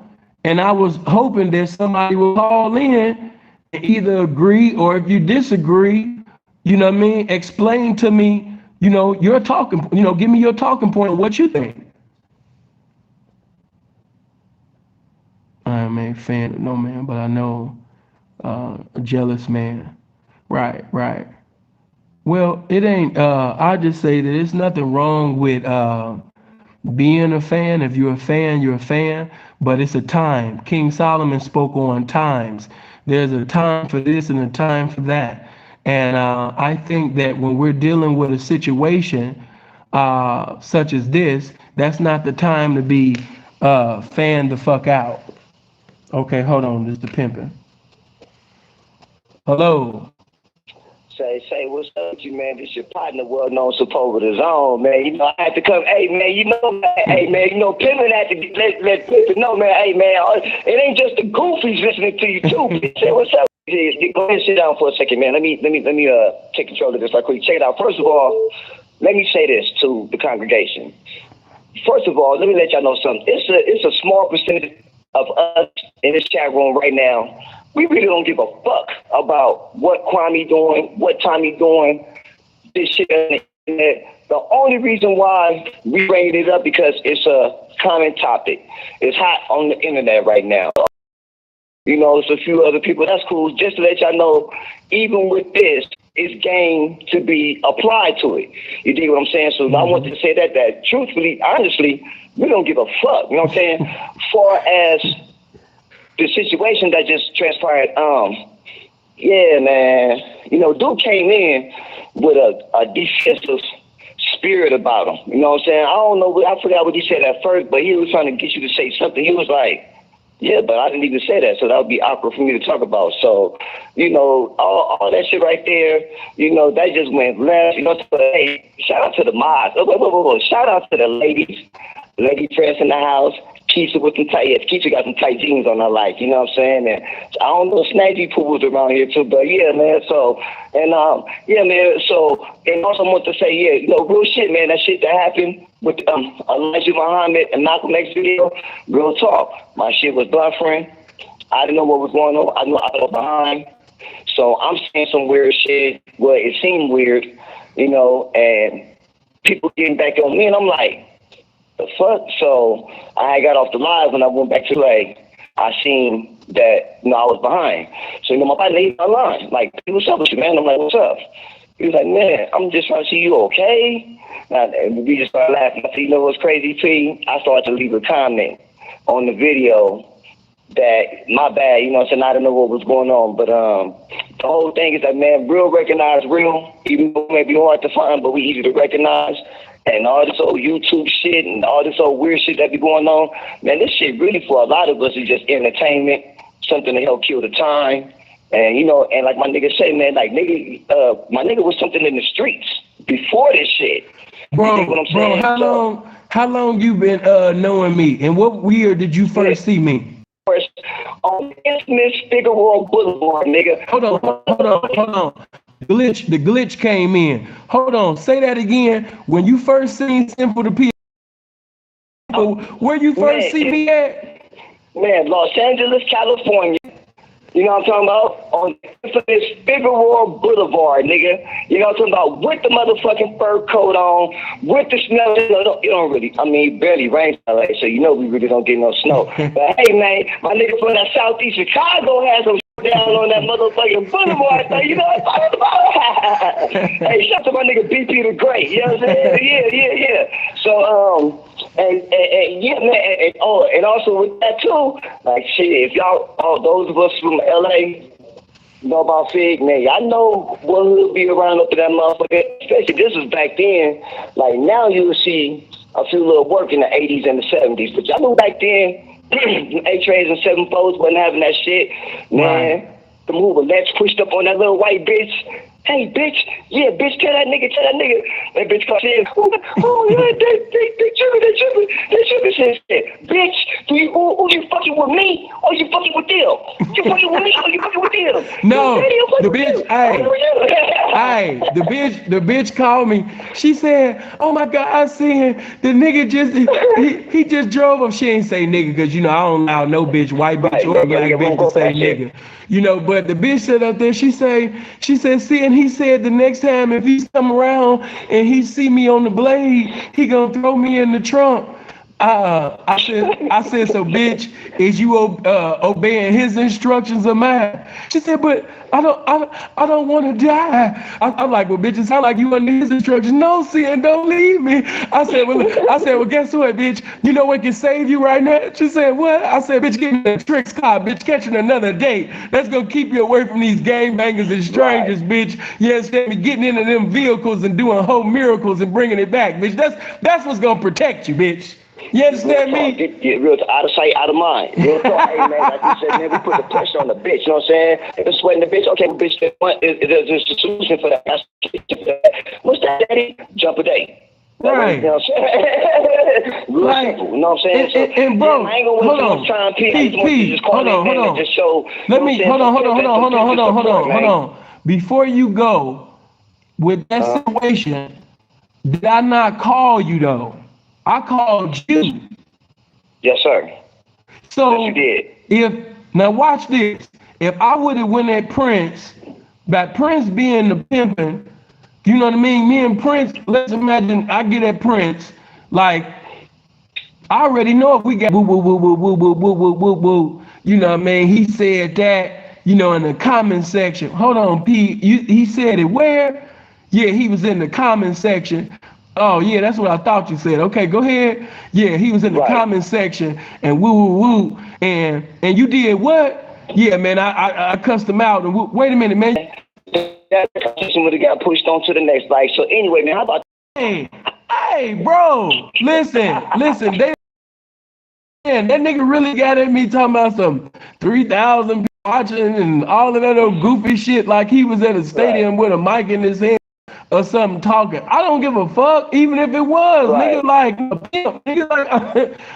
Speaker 1: and I was hoping that somebody would call in and either agree, or if you disagree, you know what I mean, explain to me, you know, your talking, you know, give me your talking point, what you think. I am a fan, no man, but I know a jealous man. Right, right. Well, it ain't. I just say that it's nothing wrong with being a fan. If you're a fan, you're a fan. But it's a time. King Solomon spoke on times. There's a time for this and a time for that. And I think that when we're dealing with a situation such as this, that's not the time to be fanned the fuck out. Okay, hold on. This is the pimping. Hello.
Speaker 7: Say, what's up with you, man? This your partner, well-known supporter of his own, man. You know, I had to come, hey, man, you know, man, hey, man, you know, Pimpin' had to let Pimpin' know, man, hey, man, it ain't just the goofies listening to you, too. Say, what's up? Go ahead and sit down for a second, man. Let me take control of this right quick. Check it out. First of all, let me say this to the congregation. First of all, let me let y'all know something. It's a small percentage of us in this chat room right now. We really don't give a fuck about what Kwame doing, what Tommy doing, this shit on the internet. The only reason why we bring it up because it's a common topic. It's hot on the internet right now. You know, it's a few other people. That's cool. Just to let y'all know, even with this, it's game to be applied to it. You dig what I'm saying? So I want to say that truthfully, honestly, we don't give a fuck. You know what I'm saying? Far as the situation that just transpired, yeah, man. You know, dude came in with a defensive spirit about him. You know what I'm saying? I don't know. I forgot what he said at first, but he was trying to get you to say something. He was like, yeah, but I didn't even say that, so that would be awkward for me to talk about. So, you know, all that shit right there, you know, that just went left. You know, hey, shout out to the mods. Shout out to the ladies. Lady friends in the house. Keisha with some tight, yes, Keisha got some tight jeans on her life, you know what I'm saying? And I don't know, snaggy pools around here too, but yeah, man, so, and yeah, man, so, and also want to say, yeah, you know, real shit, man, that shit that happened with Elijah Muhammad and Malcolm X video, real talk. My shit was buffering. I didn't know what was going on. I knew I was behind. So I'm saying some weird shit. Well, it seemed weird, you know, and people getting back on me, and I'm like, the fuck? So I got off the live and I went back to I seen that, you know, I was behind. So, you know, my partner, he's online. Like, what's up with you, man? I'm like, what's up? He was like, man, I'm just trying to see you okay. And we just started laughing. I said, you know what's crazy, P? I started to leave a comment on the video that, my bad, you know what I'm saying? I didn't know what was going on. But the whole thing is that, man, real recognize real, even though it may be hard to find, but we easy to recognize. And all this old YouTube shit and all this old weird shit that be going on, man, this shit really for a lot of us is just entertainment, something to help kill the time. And, you know, and like my nigga say, man, like, nigga, my nigga was something in the streets before this shit.
Speaker 1: Bro,
Speaker 7: you know what I'm saying?
Speaker 1: How long you been knowing me? And what year did you first see me?
Speaker 7: First, on infamous Figueroa Boulevard, nigga.
Speaker 1: Hold on. The glitch came in. Hold on, say that again. When you first seen Simple the People, where you first see me at?
Speaker 7: Man, Los Angeles, California. You know what I'm talking about? On infamous Figueroa Boulevard, nigga. You know what I'm talking about? With the motherfucking fur coat on, with the snow. You don't really, I mean, it barely rains in LA, so you know we really don't get no snow. But hey, man, my nigga from that Southeast Chicago has some down on that motherfucking boulevard, so you know what I'm talking about? Hey, shout out to my nigga BP the Great, you know what I'm saying? Yeah. So, and yeah, man, and also with that too, like shit, if y'all, all those of us from LA know about Fig, man, I know what will be around up to that motherfucker, especially this was back then. Like now you will see a few little work in the 80s and the 70s, but y'all know back then, 8-trays and 7-4s wasn't having that shit, man. Right. The mover, let's pushed up on that little white bitch. hey, bitch, yeah, bitch, tell that nigga. That bitch comes in, oh, yeah, they tripping. Bitch, who you fucking with me? Or you fucking with them? You fucking with me? Or you fucking with them?
Speaker 1: No, the bitch, the bitch called me. She said, oh my God, I seen the nigga he just drove up. She ain't say nigga, because, you know, I don't allow no bitch, white bitch or black bitch to say nigga. You know, but the bitch said up there, she said, see, and he said the next time if he's come around and he see me on the blade, he gonna throw me in the trunk. I said, so bitch, is you obeying his instructions or mine? She said, but I don't want to die. I'm like, well, bitch, it sound like you under his instructions. No, Sin, don't leave me. I said, well, guess what, bitch? You know what can save you right now? She said, what? I said, bitch, give me the tricks car, bitch, catching another date. That's gonna keep you away from these gangbangers and strangers, bitch. You understand me? Getting into them vehicles and doing whole miracles and bringing it back, bitch. That's what's gonna protect you, bitch. You understand me?
Speaker 7: Get real out of sight, out of mind. Real talk. Hey, man, like you said, man, we put the pressure on the bitch. You know what I'm saying? If it's sweating the bitch, okay, bitch, there's a solution for that. What's that, daddy? Jump a day.
Speaker 1: Right.
Speaker 7: You know what I'm saying? Real simple. You know what I'm saying?
Speaker 1: And bro,
Speaker 7: I ain't gonna
Speaker 1: hold on. Hold on.
Speaker 7: Just show.
Speaker 1: Let me, hold on. Before you go with that situation, did I not call you though? I called you.
Speaker 7: Yes, sir.
Speaker 1: So
Speaker 7: yes, you did.
Speaker 1: Now watch this. If I would have went at Prince, by Prince being the pimpin', you know what I mean? Me and Prince, let's imagine I get at Prince, like, I already know if we got woo, you know what I mean? He said that, you know, in the comment section. Hold on, P, he said it where? Yeah, he was in the comment section. Oh yeah, that's what I thought you said. Okay, go ahead. Yeah, he was in the comment section and woo, and you did what? Yeah, man, I cussed him out. And wait a minute, man.
Speaker 7: That conversation would have got pushed on to the next bike. So anyway, man, how about?
Speaker 1: Hey, bro, listen. That nigga really got at me talking about some 3,000 people watching and all of that old goofy shit, like he was at a stadium with a mic in his hand or something talking. I don't give a fuck, even if it was. Nigga, like a pimp. Nigga, like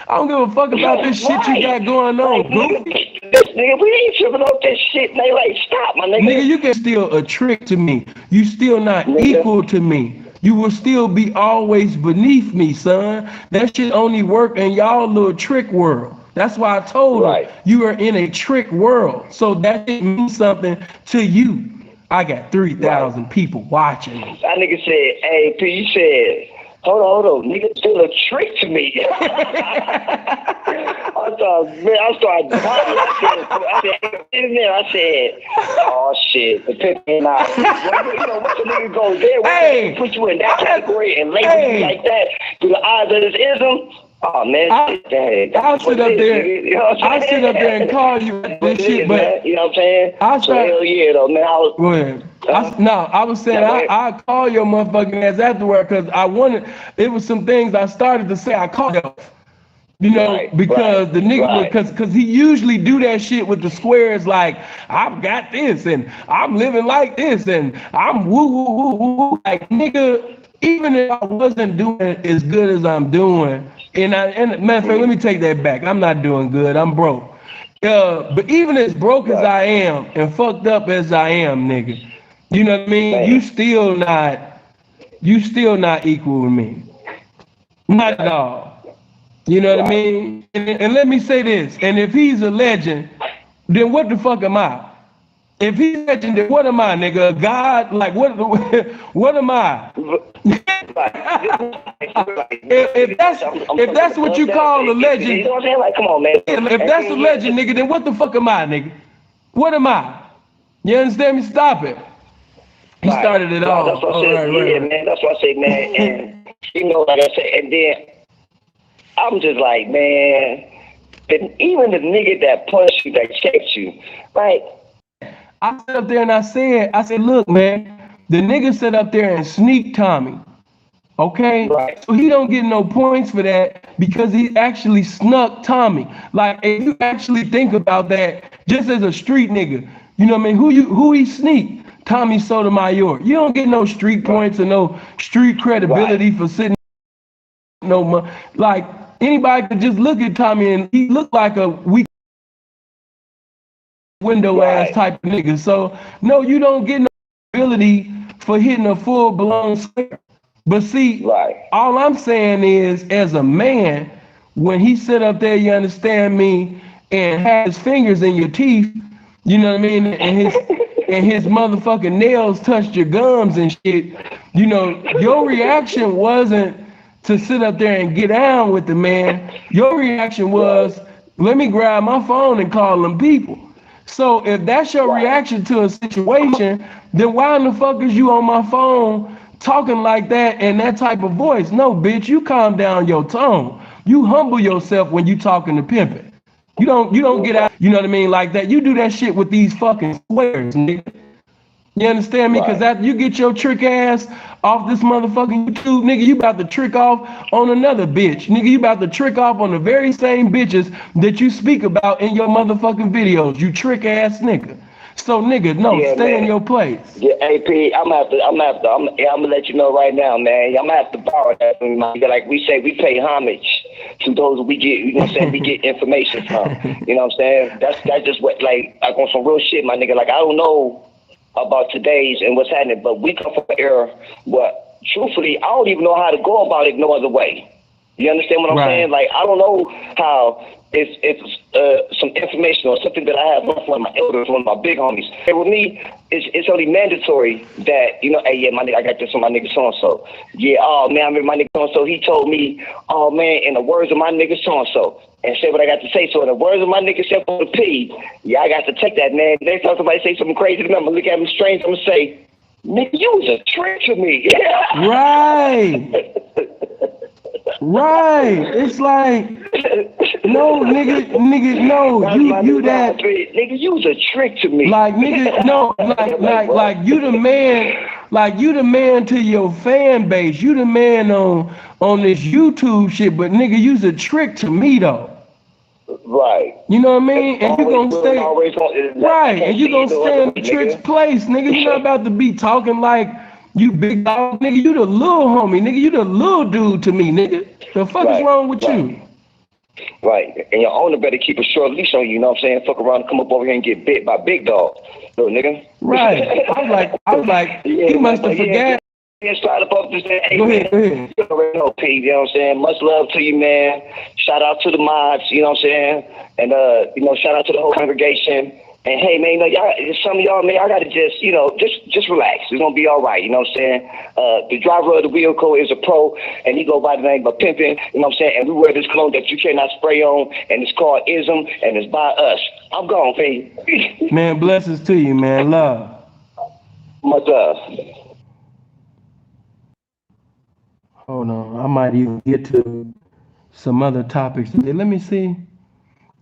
Speaker 1: I don't give a fuck about this shit you got going on, goofy.
Speaker 7: Nigga, we ain't tripping off this shit. They like, stop, my nigga.
Speaker 1: Nigga, you can still a trick to me. You still not equal to me. You will still be always beneath me, son. That shit only work in y'all little trick world. That's why I told her you are in a trick world. So that shit means something to you. I got 3,000 people watching.
Speaker 7: That nigga said, hey, P, you said, hold on, nigga, still a trick to me. I started dying. I said, oh shit, the pimp ain't out. You know, once a nigga goes there, put you in that category and label you like that through the eyes of this ism. Oh man,
Speaker 1: I'll sit up there. You know I'll sit up there and call you this shit, but
Speaker 7: man, you know what I'm saying? Hell yeah, though, man.
Speaker 1: I was saying I call your motherfucking ass afterward because I wanted. It was some things I started to say. I called him, you know, because the nigga, because he usually do that shit with the squares, like I've got this and I'm living like this and I'm woo. Like nigga, even if I wasn't doing as good as I'm doing. And matter of fact, let me take that back. I'm not doing good. I'm broke. But even as broke as I am and fucked up as I am, nigga, you know what I mean? You still not equal with me. Not at all. You know what I mean? And let me say this. And if he's a legend, then what the fuck am I? If he's a legend, then what am I, nigga? A god? Like what am I? if that's what you call a legend,
Speaker 7: you know what I'm saying? Like, come on, man.
Speaker 1: If that's a legend, nigga, then what the fuck am I, nigga? What am I? You understand me? Stop it. He started it all.
Speaker 7: That's what I said. Man. That's what I say, man. And you know, like I said, and then I'm just like, man. Even the nigga that punched you, that checked you, right?
Speaker 1: I sat up there and I said, look, man, the nigga sat up there and sneaked Tommy. Okay? So he don't get no points for that because he actually snuck Tommy. Like, if you actually think about that, just as a street nigga, you know what I mean? Who he sneaked? Tommy Sotomayor. You don't get no street points or no street credibility for sitting no money. Like anybody could just look at Tommy and he looked like a weak window ass type of nigga. So no, you don't get no ability for hitting a full blown square. But see, all I'm saying is, as a man, when he sit up there, you understand me, and had his fingers in your teeth, you know what I mean, and his motherfucking nails touched your gums and shit, you know, your reaction wasn't to sit up there and get down with the man. Your reaction was, let me grab my phone and call them people. So if that's your reaction to a situation, then why in the fuck is you on my phone talking like that and that type of voice? No, bitch, you calm down your tone. You humble yourself when you talking to pimping. You don't get out, you know what I mean, like that. You do that shit with these fucking squares, nigga. You understand me? Because after you get your trick ass off this motherfucking YouTube, nigga, you about to trick off on another bitch. Nigga, you about to trick off on the very same bitches that you speak about in your motherfucking videos. You trick ass nigga. So nigga, no, stay in your place.
Speaker 7: Yeah, AP, I'm gonna let you know right now, man. I'm gonna have to borrow that from you. Like we say, we pay homage to those we get, you know what I'm saying, we get information from. You know what I'm saying? That's just what, like on some real shit, my nigga. Like, I don't know about today's and what's happening, but we come from an era where, truthfully, I don't even know how to go about it no other way. You understand what I'm saying? Like, I don't know how, if some information or something that I have from one of my elders, one of my big homies. And with me, it's only mandatory that, you know, hey, yeah, my nigga, I got this from my nigga so-and-so. Yeah, oh, man, I remember my nigga so-and-so, he told me, oh, man, in the words of my nigga so-and-so, and say what I got to say. So in the words of my nigga Chef on the P, yeah, I got to take that, man. Next time somebody say something crazy to me, I'm going to look at him strange, I'm going to say, nigga, you was a trick to me.
Speaker 1: Right. Right. It's like, no, nigga, no, you that.
Speaker 7: Nigga, you was a trick to me.
Speaker 1: Like, nigga, no, like you the man to your fan base. You the man on this YouTube shit, but nigga, you's a trick to me though.
Speaker 7: Right.
Speaker 1: You know what I mean? And you gonna stay right, and you gonna stay in the trick's place, nigga. You not about to be talking like you big dog, nigga. You the little homie, nigga. You the little dude to me, nigga. The fuck is wrong with you?
Speaker 7: Right. And your owner better keep a short leash on you, you know what I'm saying? Fuck around and come up over here and get bit by big dog. Little nigga.
Speaker 1: Right. I was like, yeah, he must have forgot.
Speaker 7: Yeah, slide up off this thing. Hey,
Speaker 1: go ahead.
Speaker 7: You already know, P, you know what I'm saying? Much love to you, man. Shout out to the mods, you know what I'm saying? And, you know, shout out to the whole congregation. And hey, man, you know, y'all, some of y'all, man, I gotta just, you know, just relax. It's gonna be all right, you know what I'm saying? The driver of the vehicle is a pro, and he go by the name of Pimpin', you know what I'm saying? And we wear this cologne that you cannot spray on, and it's called Ism, and it's by us. I'm gone, P.
Speaker 1: Man, blessings to you, man. Love.
Speaker 7: Much love.
Speaker 1: Hold on, I might even get to some other topics. Let me see.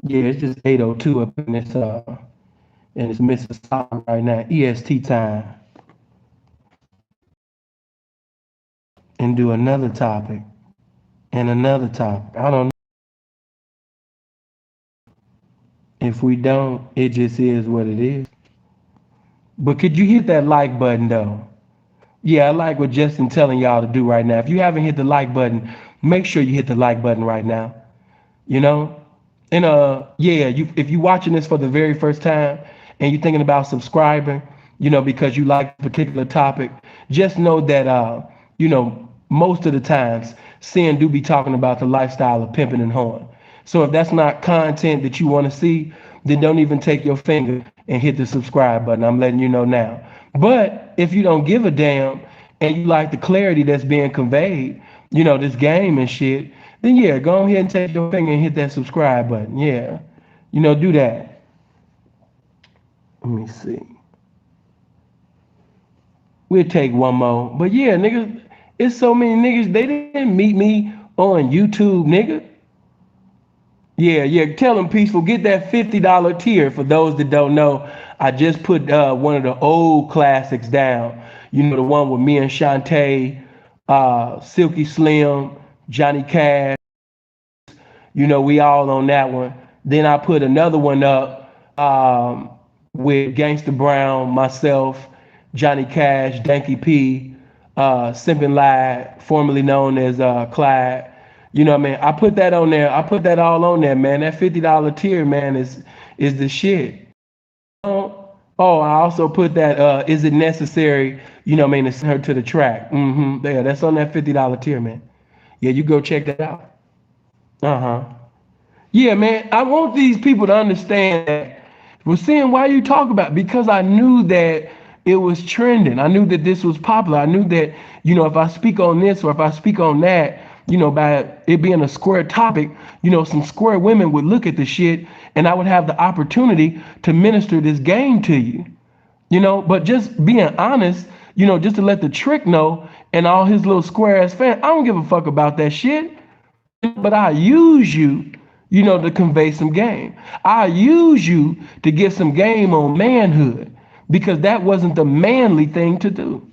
Speaker 1: Yeah, it's just 8:02 up in this and it's Mississippi right now, EST time. And do another topic and another topic. I don't know. If we don't, it just is what it is. But could you hit that like button though? Yeah, I like what Justin telling y'all to do right now. If you haven't hit the like button, make sure you hit the like button right now. You know? And yeah, if you're watching this for the very first time and you're thinking about subscribing, you know, because you like a particular topic, just know that you know, most of the times Sin do be talking about the lifestyle of pimping and hoeing. So if that's not content that you want to see, then don't even take your finger and hit the subscribe button. I'm letting you know now. But if you don't give a damn and you like the clarity that's being conveyed, you know, this game and shit, then yeah, go ahead and take your finger and hit that subscribe button. Yeah. You know, do that. Let me see. We'll take one more. But yeah, niggas, it's so many niggas, they didn't meet me on YouTube, nigga. Yeah, tell them Peaceful, get that $50 tier. For those that don't know, I just put one of the old classics down. You know, the one with me and Shantae, Silky Slim, Johnny Cash. You know, we all on that one. Then I put another one up with Gangsta Brown, myself, Johnny Cash, Danky P, Simpin' Lad, formerly known as Clyde. You know what I mean? I put that on there. I put that all on there, man. That $50 tier, man, is the shit. Oh, I also put that. Is it necessary? You know what I mean, to send her to the track. There, that's on that $50 tier, man. Yeah, you go check that out. Yeah, man. I want these people to understand that. We're seeing why you talk about it, because I knew that it was trending. I knew that this was popular. I knew that, if I speak on this or if I speak on that, by it being a square topic, some square women would look at the shit and I would have the opportunity to minister this game to you. But just being honest, just to let the trick know and all his little square ass fans, I don't give a fuck about that shit. But I use you, to convey some game. I use you to get some game on manhood because that wasn't the manly thing to do.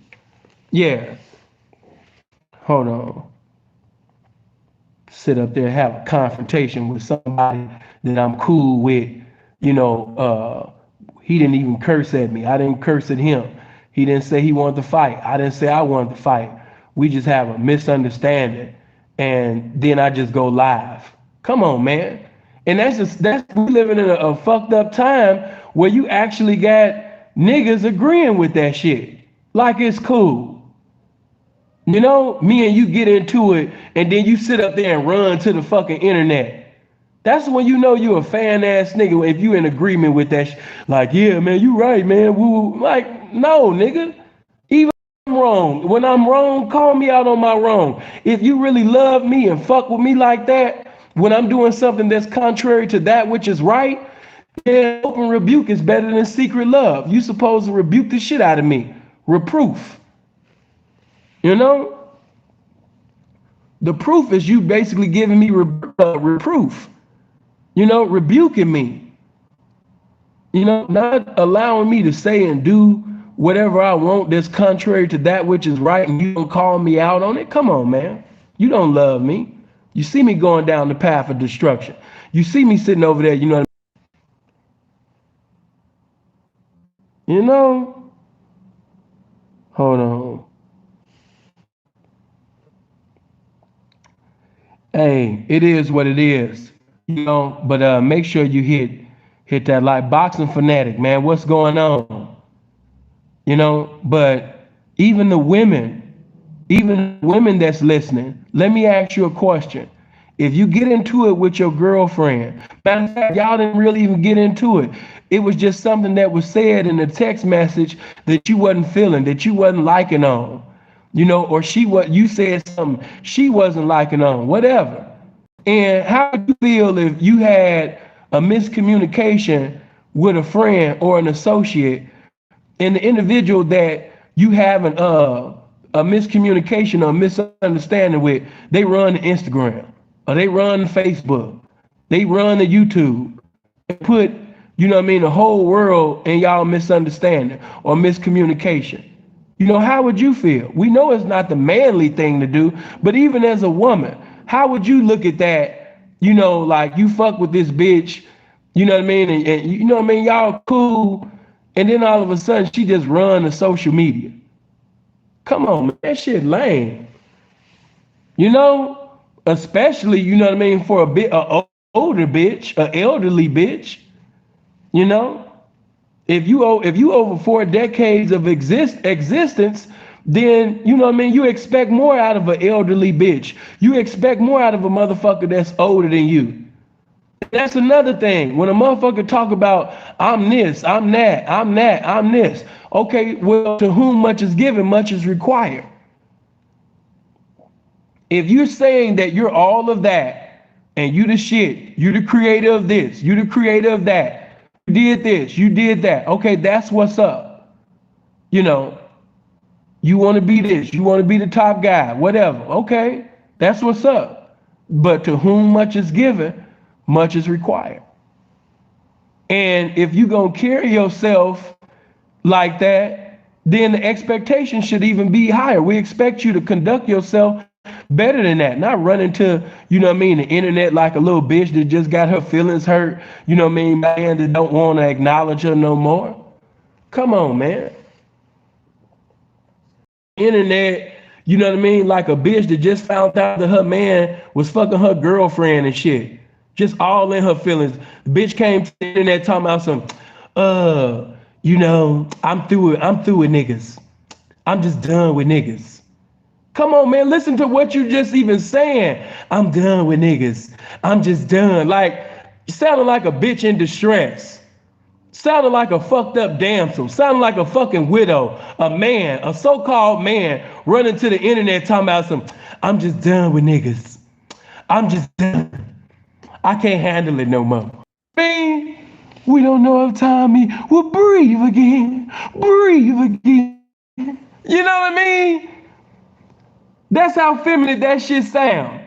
Speaker 1: Yeah. Hold on. Sit up there, have a confrontation with somebody that I'm cool with. He didn't even curse at me. I didn't curse at him. He didn't say he wanted to fight. I didn't say I wanted to fight. We just have a misunderstanding. And then I just go live. Come on, man. And we living in a fucked up time where you actually got niggas agreeing with that shit. Like it's cool. Me and you get into it and then you sit up there and run to the fucking internet. That's when you a fan ass nigga if you in agreement with that like, yeah, man, you right, man. Woo. Like, no, nigga. Even if I'm wrong. When I'm wrong, call me out on my wrong. If you really love me and fuck with me like that, when I'm doing something that's contrary to that which is right, then open rebuke is better than secret love. You supposed to rebuke the shit out of me. Reproof. The proof is you basically giving me reproof. Rebuking me. Not allowing me to say and do whatever I want that's contrary to that which is right, and you don't call me out on it. Come on, man. You don't love me. You see me going down the path of destruction. You see me sitting over there, Hold on. Hey, it is what it is. But make sure you hit that like boxing fanatic, man. What's going on? But even women that's listening, let me ask you a question. If you get into it with your girlfriend, matter of fact, y'all didn't really even get into it. It was just something that was said in a text message that you wasn't feeling, that you wasn't liking on, or you said something she wasn't liking on, whatever. And how would you feel if you had a miscommunication with a friend or an associate, and the individual that you have a miscommunication or misunderstanding with, they run the Instagram or they run Facebook, they run the YouTube, and put, the whole world in y'all misunderstanding or miscommunication? How would you feel? We know it's not the manly thing to do, but even as a woman, how would you look at that? Like you fuck with this bitch, you know what I mean? And y'all cool. And then all of a sudden she just run to social media. Come on, man, that shit lame. Especially, for a older bitch, an elderly bitch. If you over 4 decades of existence, then you expect more out of an elderly bitch. You expect more out of a motherfucker that's older than you. That's another thing. When a motherfucker talk about I'm this, I'm that, I'm that, I'm this. Okay, well, to whom much is given, much is required. If you're saying that you're all of that and you the shit, you the creator of this, you the creator of that, you did this, you did that. Okay, that's what's up. You want to be this, you want to be the top guy, whatever. Okay, that's what's up. But to whom much is given, much is required. And if you're going to carry yourself like that, then the expectation should even be higher. We expect you to conduct yourself better than that, not running to, the internet like a little bitch that just got her feelings hurt, man that don't want to acknowledge her no more. Come on, man. internet, you know what I mean? Like a bitch that just found out that her man was fucking her girlfriend and shit. Just all in her feelings. The bitch came to the internet talking about some, you know, I'm through with niggas. I'm just done with niggas. Come on, man, listen to what you just even saying. I'm done with niggas. I'm just done. Like, you sounding like a bitch in distress. Sounding like a fucked up damsel. Sounding like a fucking widow. A man, a so-called man, running to the internet talking about some, I'm just done with niggas. I'm just done. I can't handle it no more. Man, we don't know if Tommy will breathe again. Breathe again. You know what I mean? That's how feminine that shit sound.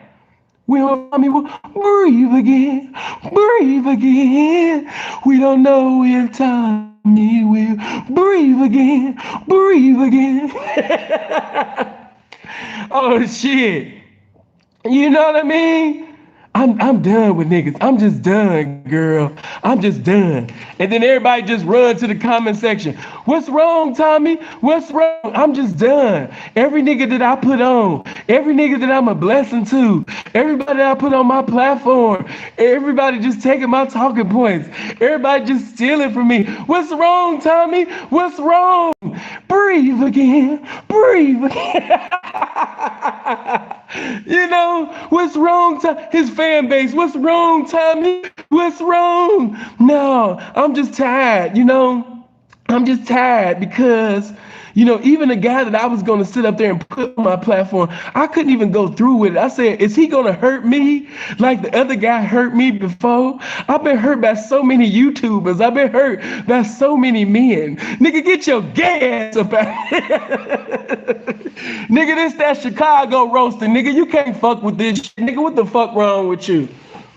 Speaker 1: We don't know if Tommy will breathe again. Breathe again. We don't know if Tommy will breathe again. Breathe again. Oh shit. You know what I mean? I'm done with niggas. I'm just done, girl. I'm just done. And then everybody just run to the comment section. What's wrong, Tommy? What's wrong? I'm just done. Every nigga that I put on, every nigga that I'm a blessing to, everybody that I put on my platform, everybody just taking my talking points. Everybody just stealing from me. What's wrong, Tommy? What's wrong? Breathe again. Breathe again. You know, what's wrong, his fan base? What's wrong, Tommy? What's wrong? No, I'm just tired, you know? I'm just tired because, you know, even the guy that I was going to sit up there and put on my platform, I couldn't even go through with it. I said, is he going to hurt me like the other guy hurt me before? I've been hurt by so many YouTubers. I've been hurt by so many men. Nigga, get your gay ass up out here. Nigga, this that Chicago roasting. Nigga, you can't fuck with this shit. Nigga, what the fuck wrong with you?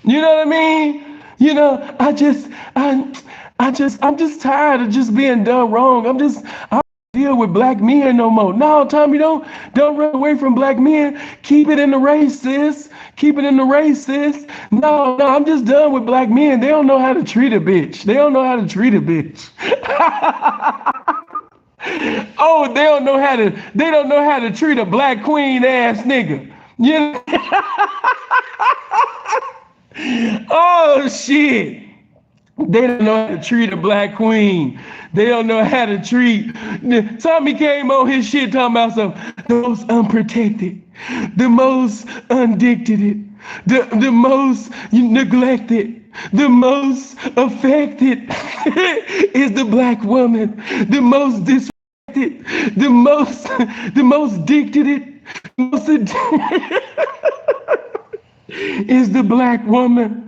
Speaker 1: You know what I mean? You know, I'm just tired of just being done wrong. I don't deal with black men no more. No, Tommy, don't run away from black men. Keep it in the race, sis. Keep it in the race, sis. No, I'm just done with black men. They don't know how to treat a bitch. They don't know how to treat a bitch. Oh, they don't know how to treat a black queen ass nigga. You know? Oh shit. They don't know how to treat a black queen. They don't know how to treat. Tommy came on his shit talking about the most unprotected, the most undicted, the most neglected, the most affected is the black woman. The most disrespected, the most dictated, is the black woman.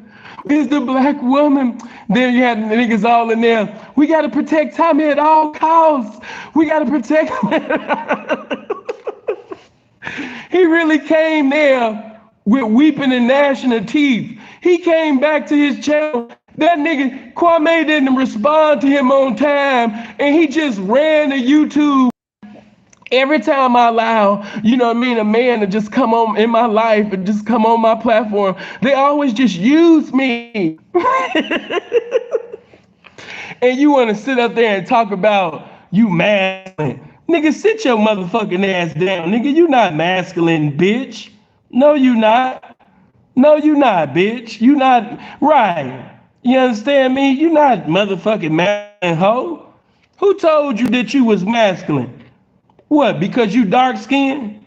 Speaker 1: Is the black woman. There you had the niggas all in there. We got to protect Tommy at all costs. We got to protect him. He really came there with weeping and gnashing of teeth. He came back to his channel. That nigga, Kwame didn't respond to him on time, and he just ran to YouTube. Every time I allow, you know what I mean, a man to just come on in my life and just come on my platform, they always just use me. And you want to sit up there and talk about you masculine. Nigga, sit your motherfucking ass down. Nigga, you not masculine, bitch. No, you not. No, you not, bitch. You not right. You understand me? You not motherfucking masculine hoe. Who told you that you was masculine? What, because you dark skinned?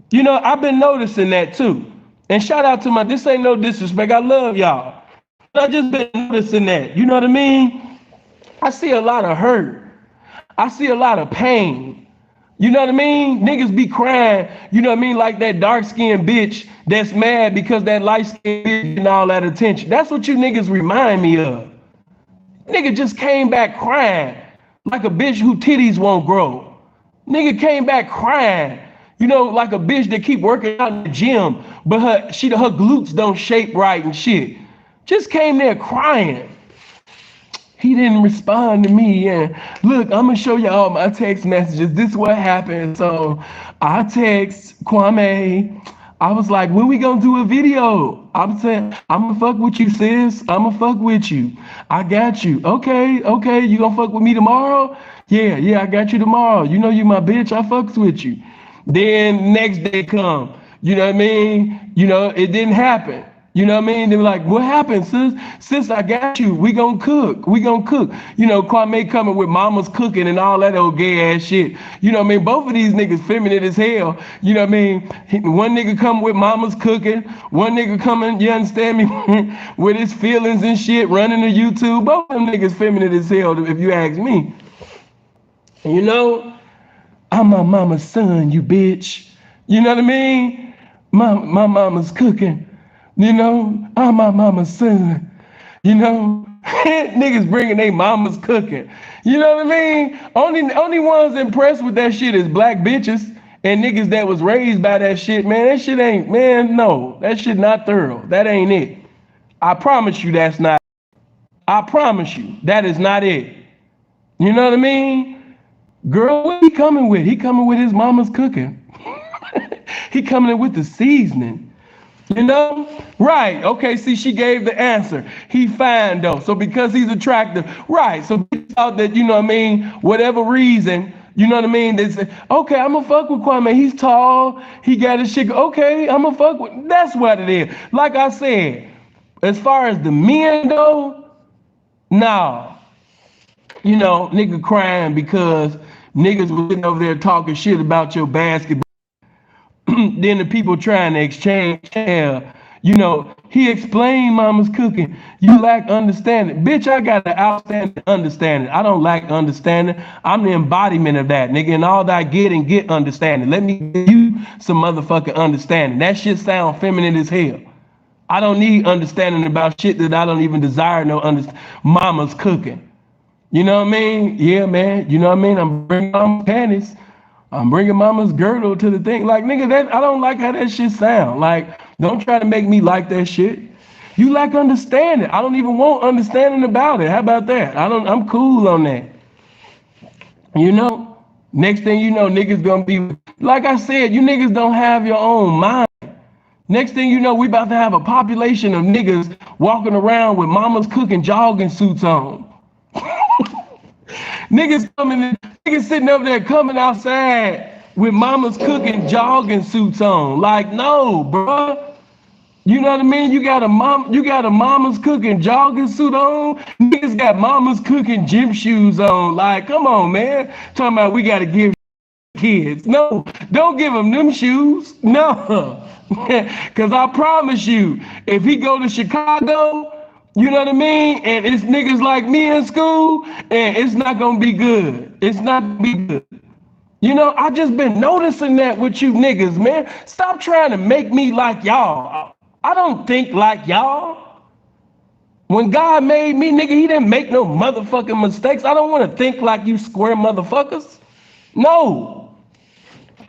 Speaker 1: You know, I've been noticing that too. And shout out to this ain't no disrespect. I love y'all. But I just been noticing that. You know what I mean? I see a lot of hurt. I see a lot of pain. You know what I mean? Niggas be crying, you know what I mean? Like that dark skinned bitch that's mad because that light skinned bitch and all that attention. That's what you niggas remind me of. Nigga just came back crying like a bitch who titties won't grow. Nigga came back crying, you know, like a bitch that keep working out in the gym, but her glutes don't shape right and shit. Just came there crying. He didn't respond to me. And look, I'm gonna show you all my text messages. This is what happened. So I text Kwame. I was like, when we gonna do a video? I'm saying, I'm gonna fuck with you, sis. I'm gonna fuck with you. I got you. Okay, you gonna fuck with me tomorrow? Yeah, I got you tomorrow. You know you my bitch, I fucks with you. Then next day come, you know what I mean? You know, it didn't happen. You know what I mean? They were like, what happened, sis? Sis, I got you. We gonna cook. We gonna cook. You know, Kwame coming with mama's cooking and all that old gay ass shit. You know what I mean? Both of these niggas feminine as hell. You know what I mean? One nigga coming with mama's cooking. One nigga coming, you understand me, with his feelings and shit, running to YouTube. Both of them niggas feminine as hell, if you ask me. You know, I'm my mama's son, you bitch. You know what I mean? My mama's cooking. You know, I'm my mama's son. You know, niggas bringing their mama's cooking. You know what I mean? Only ones impressed with that shit is black bitches and niggas that was raised by that shit, man. That shit ain't, man, no. That shit not thorough. That ain't it. I promise you that's not. I promise you that is not it. You know what I mean? Girl, what he coming with? He coming with his mama's cooking. He coming in with the seasoning. You know? Right. Okay, see, she gave the answer. He fine though. So because he's attractive, right. So he thought that, you know what I mean, whatever reason, you know what I mean, they say, okay, I'm gonna fuck with Kwame. He's tall, he got his shit. Okay, I'm gonna fuck with. That's what it is. Like I said, as far as the men go, nah. You know, nigga crying because niggas was sitting over there talking shit about your basketball. Then the people trying to exchange hair. You know, he explained mama's cooking. You lack understanding. Bitch, I got an outstanding understanding. I don't lack understanding. I'm the embodiment of that, nigga. And all that I get and get understanding. Let me give you some motherfucking understanding. That shit sound feminine as hell. I don't need understanding about shit that I don't even desire no understand. Mama's cooking. You know what I mean? Yeah, man. You know what I mean? I'm bringing mama's panties. I'm bringing mama's girdle to the thing. Like, nigga, that I don't like how that shit sound. Like, don't try to make me like that shit. You lack understanding. I don't even want understanding about it. How about that? I'm cool on that. You know? Next thing you know, niggas gonna be, like I said, you niggas don't have your own mind. Next thing you know, we about to have a population of niggas walking around with mama's cooking jogging suits on. Niggas sitting up there coming outside with mama's cooking jogging suits on. Like, no, bro. You know what I mean? You got a mama's cooking jogging suit on. Niggas got mama's cooking gym shoes on. Like, come on, man. Talking about we gotta give kids. No, don't give them shoes. No. Cause I promise you, if he go to Chicago, you know what I mean? And it's niggas like me in school, and it's not gonna be good. It's not gonna be good. You know, I just been noticing that with you niggas, man. Stop trying to make me like y'all. I don't think like y'all. When God made me, nigga, he didn't make no motherfucking mistakes. I don't want to think like you square motherfuckers. No.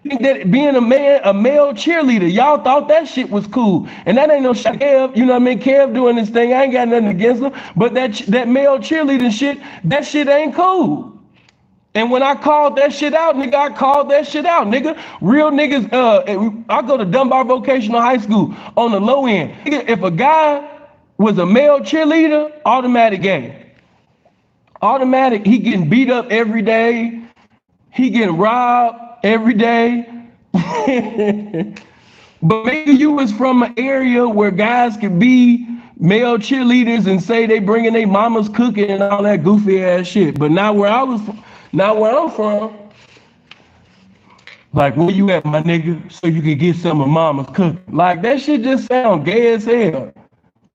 Speaker 1: Think that being a male cheerleader, y'all thought that shit was cool. And that ain't no shit. Kev, you know what I mean? Kev doing this thing, I ain't got nothing against him. But that male cheerleading shit, that shit ain't cool. And when I called that shit out, nigga, I called that shit out, nigga. Real niggas, I go to Dunbar Vocational High School on the low end. Nigga, if a guy was a male cheerleader, automatic gay. Automatic, he getting beat up every day. He getting robbed every day. But maybe you was from an area where guys could be male cheerleaders and say they bringing their mama's cooking and all that goofy ass shit. But not where I'm from. Like, where you at, my nigga? So you can get some of mama's cooking. Like, that shit just sound gay as hell.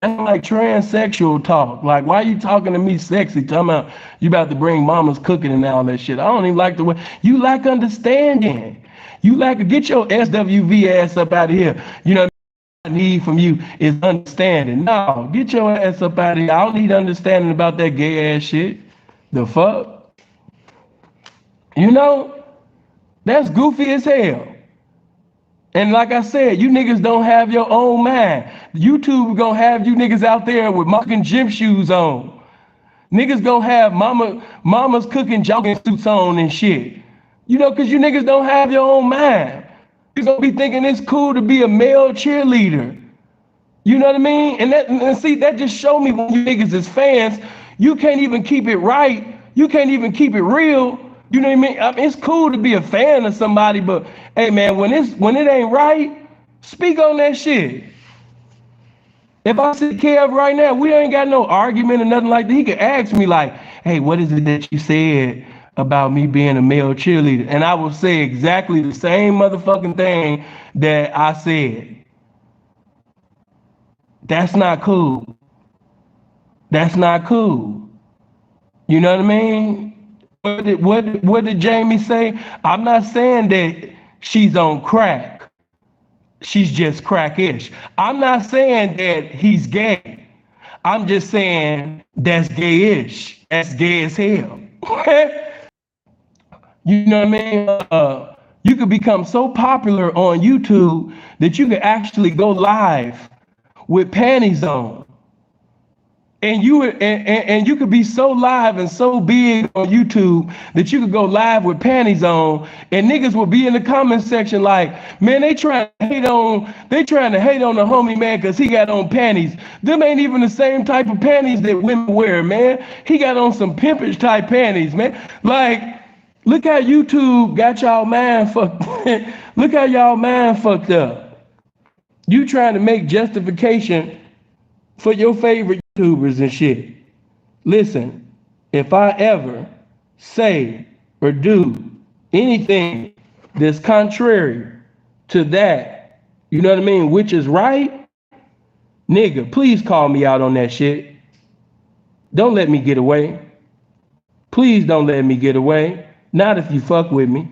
Speaker 1: That's like transsexual talk. Like, why you talking to me sexy? Talking about you about to bring mama's cooking and all that shit. I don't even like the way you lack understanding. You lack get your SWV ass up out of here. You know what I need from you is understanding. No, get your ass up out of here. I don't need understanding about that gay ass shit. The fuck? You know, that's goofy as hell. And like I said, you niggas don't have your own mind. YouTube gonna have you niggas out there with mocking gym shoes on. Niggas gonna have mama's cooking jogging suits on and shit. You know, cause you niggas don't have your own mind. You gonna be thinking it's cool to be a male cheerleader. You know what I mean? And see, that just showed me when you niggas is fans, you can't even keep it right. You can't even keep it real You know what I mean? It's cool to be a fan of somebody, but hey man, when it ain't right, speak on that shit. If I see Kev right now, we ain't got no argument or nothing like that. He could ask me like, hey, what is it that you said about me being a male cheerleader? And I will say exactly the same motherfucking thing that I said. That's not cool. That's not cool. You know what I mean? What did Jamie say? I'm not saying that she's on crack. She's just crackish. I'm not saying that he's gay. I'm just saying that's gayish. That's gay as hell. You know what I mean? You could become so popular on YouTube that you could actually go live with panties on. And you could be so live and so big on YouTube that you could go live with panties on, and niggas will be in the comment section like, man, they trying to hate on the homie, man, because he got on panties. Them ain't even the same type of panties that women wear, man. He got on some pimpish type panties, man. Like, look how YouTube got y'all mind fucked. Look how y'all mind fucked up. You trying to make justification for your favorite YouTubers and shit. Listen, if I ever say or do anything that's contrary to that, you know what I mean, which is right, nigga, please call me out on that shit. Don't let me get away. Please don't let me get away. Not if you fuck with me.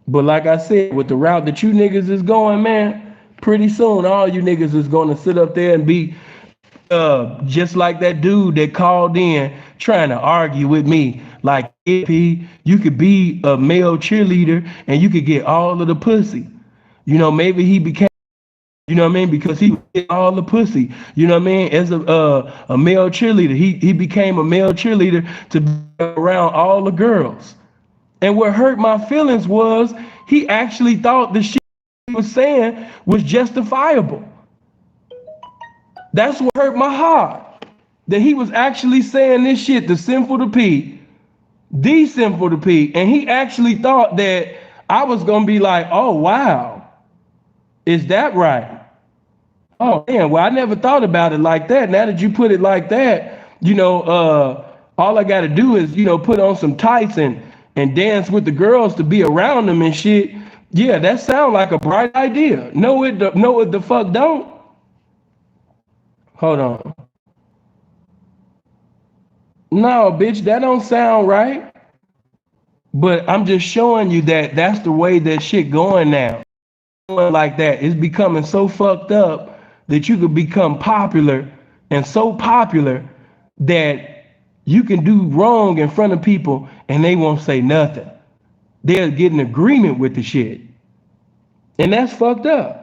Speaker 1: But like I said, with the route that you niggas is going, man, pretty soon all you niggas is gonna sit up there and be just like that dude that called in trying to argue with me, like, if you could be a male cheerleader and you could get all of the pussy. You know, maybe he became, you know what I mean, because he get all the pussy. You know what I mean? As a male cheerleader, he became a male cheerleader to be around all the girls. And what hurt my feelings was he actually thought the shit he was saying was justifiable. That's what hurt my heart. That he was actually saying this shit, the sinful to P, the sinful to P, and he actually thought that I was gonna be like, oh wow, is that right? Oh man, well I never thought about it like that. Now that you put it like that, you know, all I gotta do is, you know, put on some tights and dance with the girls to be around them and shit. Yeah, that sounds like a bright idea. No, it the fuck don't. Hold on. No, bitch, that don't sound right. But I'm just showing you that that's the way that shit going now. Going like that, it's becoming so fucked up that you could become popular and so popular that you can do wrong in front of people and they won't say nothing. They'll get an agreement with the shit. And that's fucked up.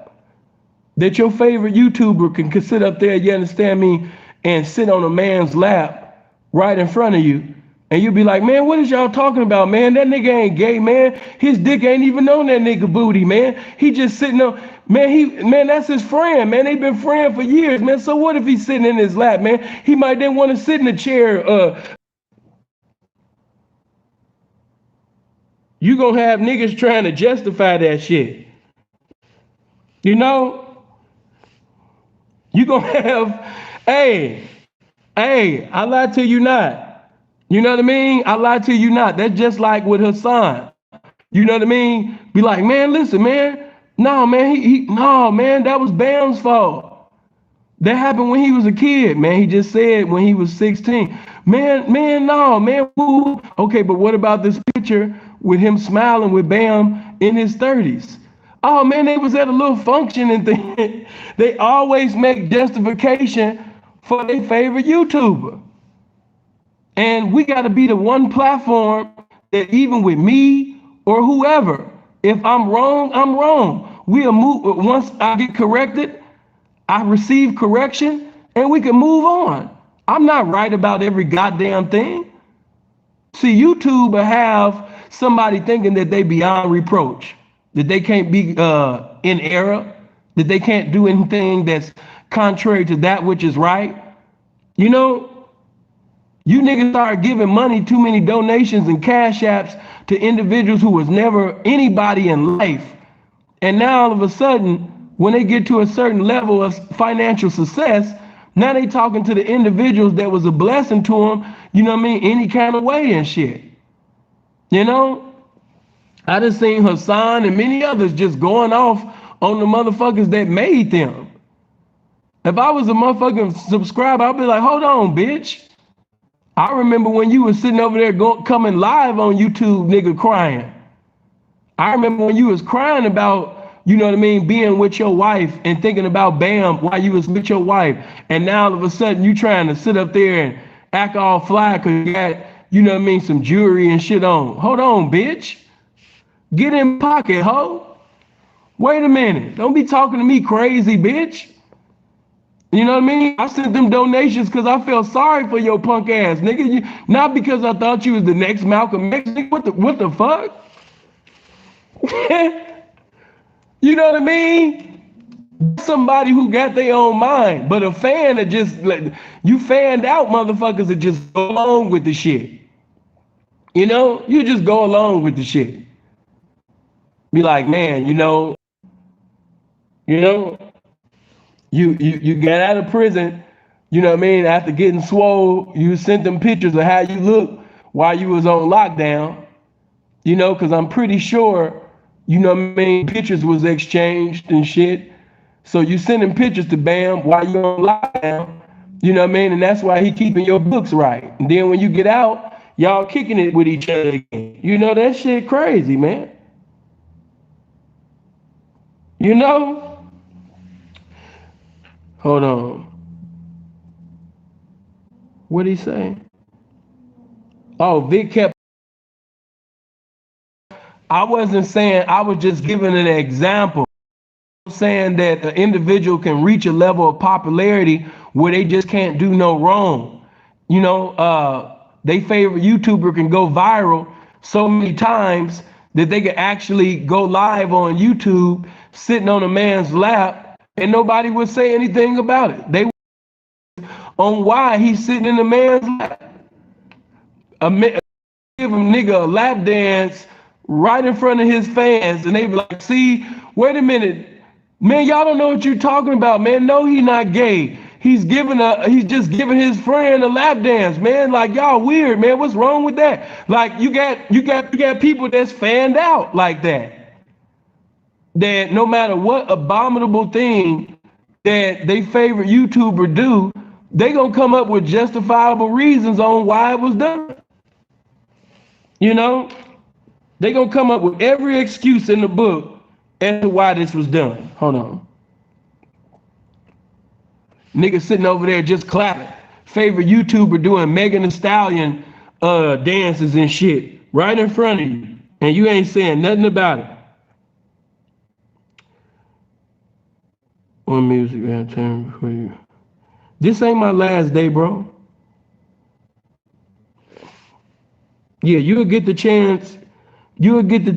Speaker 1: That your favorite YouTuber can sit up there, you understand me, and sit on a man's lap right in front of you, and you'll be like, man, what is y'all talking about, man? That nigga ain't gay, man. His dick ain't even on that nigga booty, man. He just sitting on, man, that's his friend, man. They've been friends for years, man. So what if he's sitting in his lap, man? He might then want to sit in a chair. You gonna have niggas trying to justify that shit. You know? You gonna have, hey, I lie to you not. You know what I mean? I lie to you not. That's just like with Hassan. You know what I mean? Be like, man, listen, man. No, man, no, man, that was Bam's fault. That happened when he was a kid, man. He just said when he was 16. Man, no, man. Woo. Okay, but what about this picture with him smiling with Bam in his 30s? Oh man, they was at a little function and they always make justification for their favorite YouTuber. And we got to be the one platform that even with me or whoever, if I'm wrong, I'm wrong. We'll move. Once I get corrected, I receive correction and we can move on. I'm not right about every goddamn thing. See, YouTube will have somebody thinking that they beyond reproach, that they can't be in error, that they can't do anything that's contrary to that which is right. You know, you niggas start giving money, too many donations and cash apps to individuals who was never anybody in life. And now all of a sudden, when they get to a certain level of financial success, now they talking to the individuals that was a blessing to them, you know what I mean, any kind of way and shit. You know? I just seen Hassan and many others just going off on the motherfuckers that made them. If I was a motherfucking subscriber, I'd be like, hold on, bitch. I remember when you was sitting over there coming live on YouTube, nigga, crying. I remember when you was crying about, you know what I mean, being with your wife and thinking about Bam while you was with your wife. And now all of a sudden you trying to sit up there and act all fly because you got, you know what I mean, some jewelry and shit on. Hold on, bitch. Get in pocket, ho. Wait a minute. Don't be talking to me crazy, bitch. You know what I mean? I sent them donations because I felt sorry for your punk ass, nigga. Not because I thought you was the next Malcolm X. What the fuck? You know what I mean? Somebody who got their own mind, but a fan that just you fanned out motherfuckers that just go along with the shit. You know, you just go along with the shit. Be like, man, you know, you got out of prison, you know what I mean, after getting swole, you sent them pictures of how you look while you was on lockdown, you know, because I'm pretty sure, you know what I mean, pictures was exchanged and shit. So you sending pictures to Bam while you on lockdown, you know what I mean, and that's why he keeping your books right. And then when you get out, y'all kicking it with each other again. You know, that shit crazy, man. You know? Hold on. What'd he say? Oh, Vic kept. I wasn't saying, I was just giving an example. Saying that an individual can reach a level of popularity where they just can't do no wrong. You know, they favorite YouTuber can go viral so many times that they can actually go live on YouTube sitting on a man's lap and nobody would say anything about it. They on why he's sitting in a man's lap. Give him nigga a lap dance right in front of his fans, and they be like, see, wait a minute, man, y'all don't know what you're talking about, man. No, he not gay. He's just giving his friend a lap dance, man. Like, y'all weird, man. What's wrong with that? Like, you got people that's fanned out like that. That no matter what abominable thing that they favorite YouTuber do, they gonna come up with justifiable reasons on why it was done. You know, they gonna come up with every excuse in the book as to why this was done. Hold on. Nigga sitting over there just clapping. Favorite YouTuber doing Megan Thee Stallion dances and shit right in front of you. And you ain't saying nothing about it. One music man, turn for you. This ain't my last day, bro. Yeah, you'll get the chance. You'll get the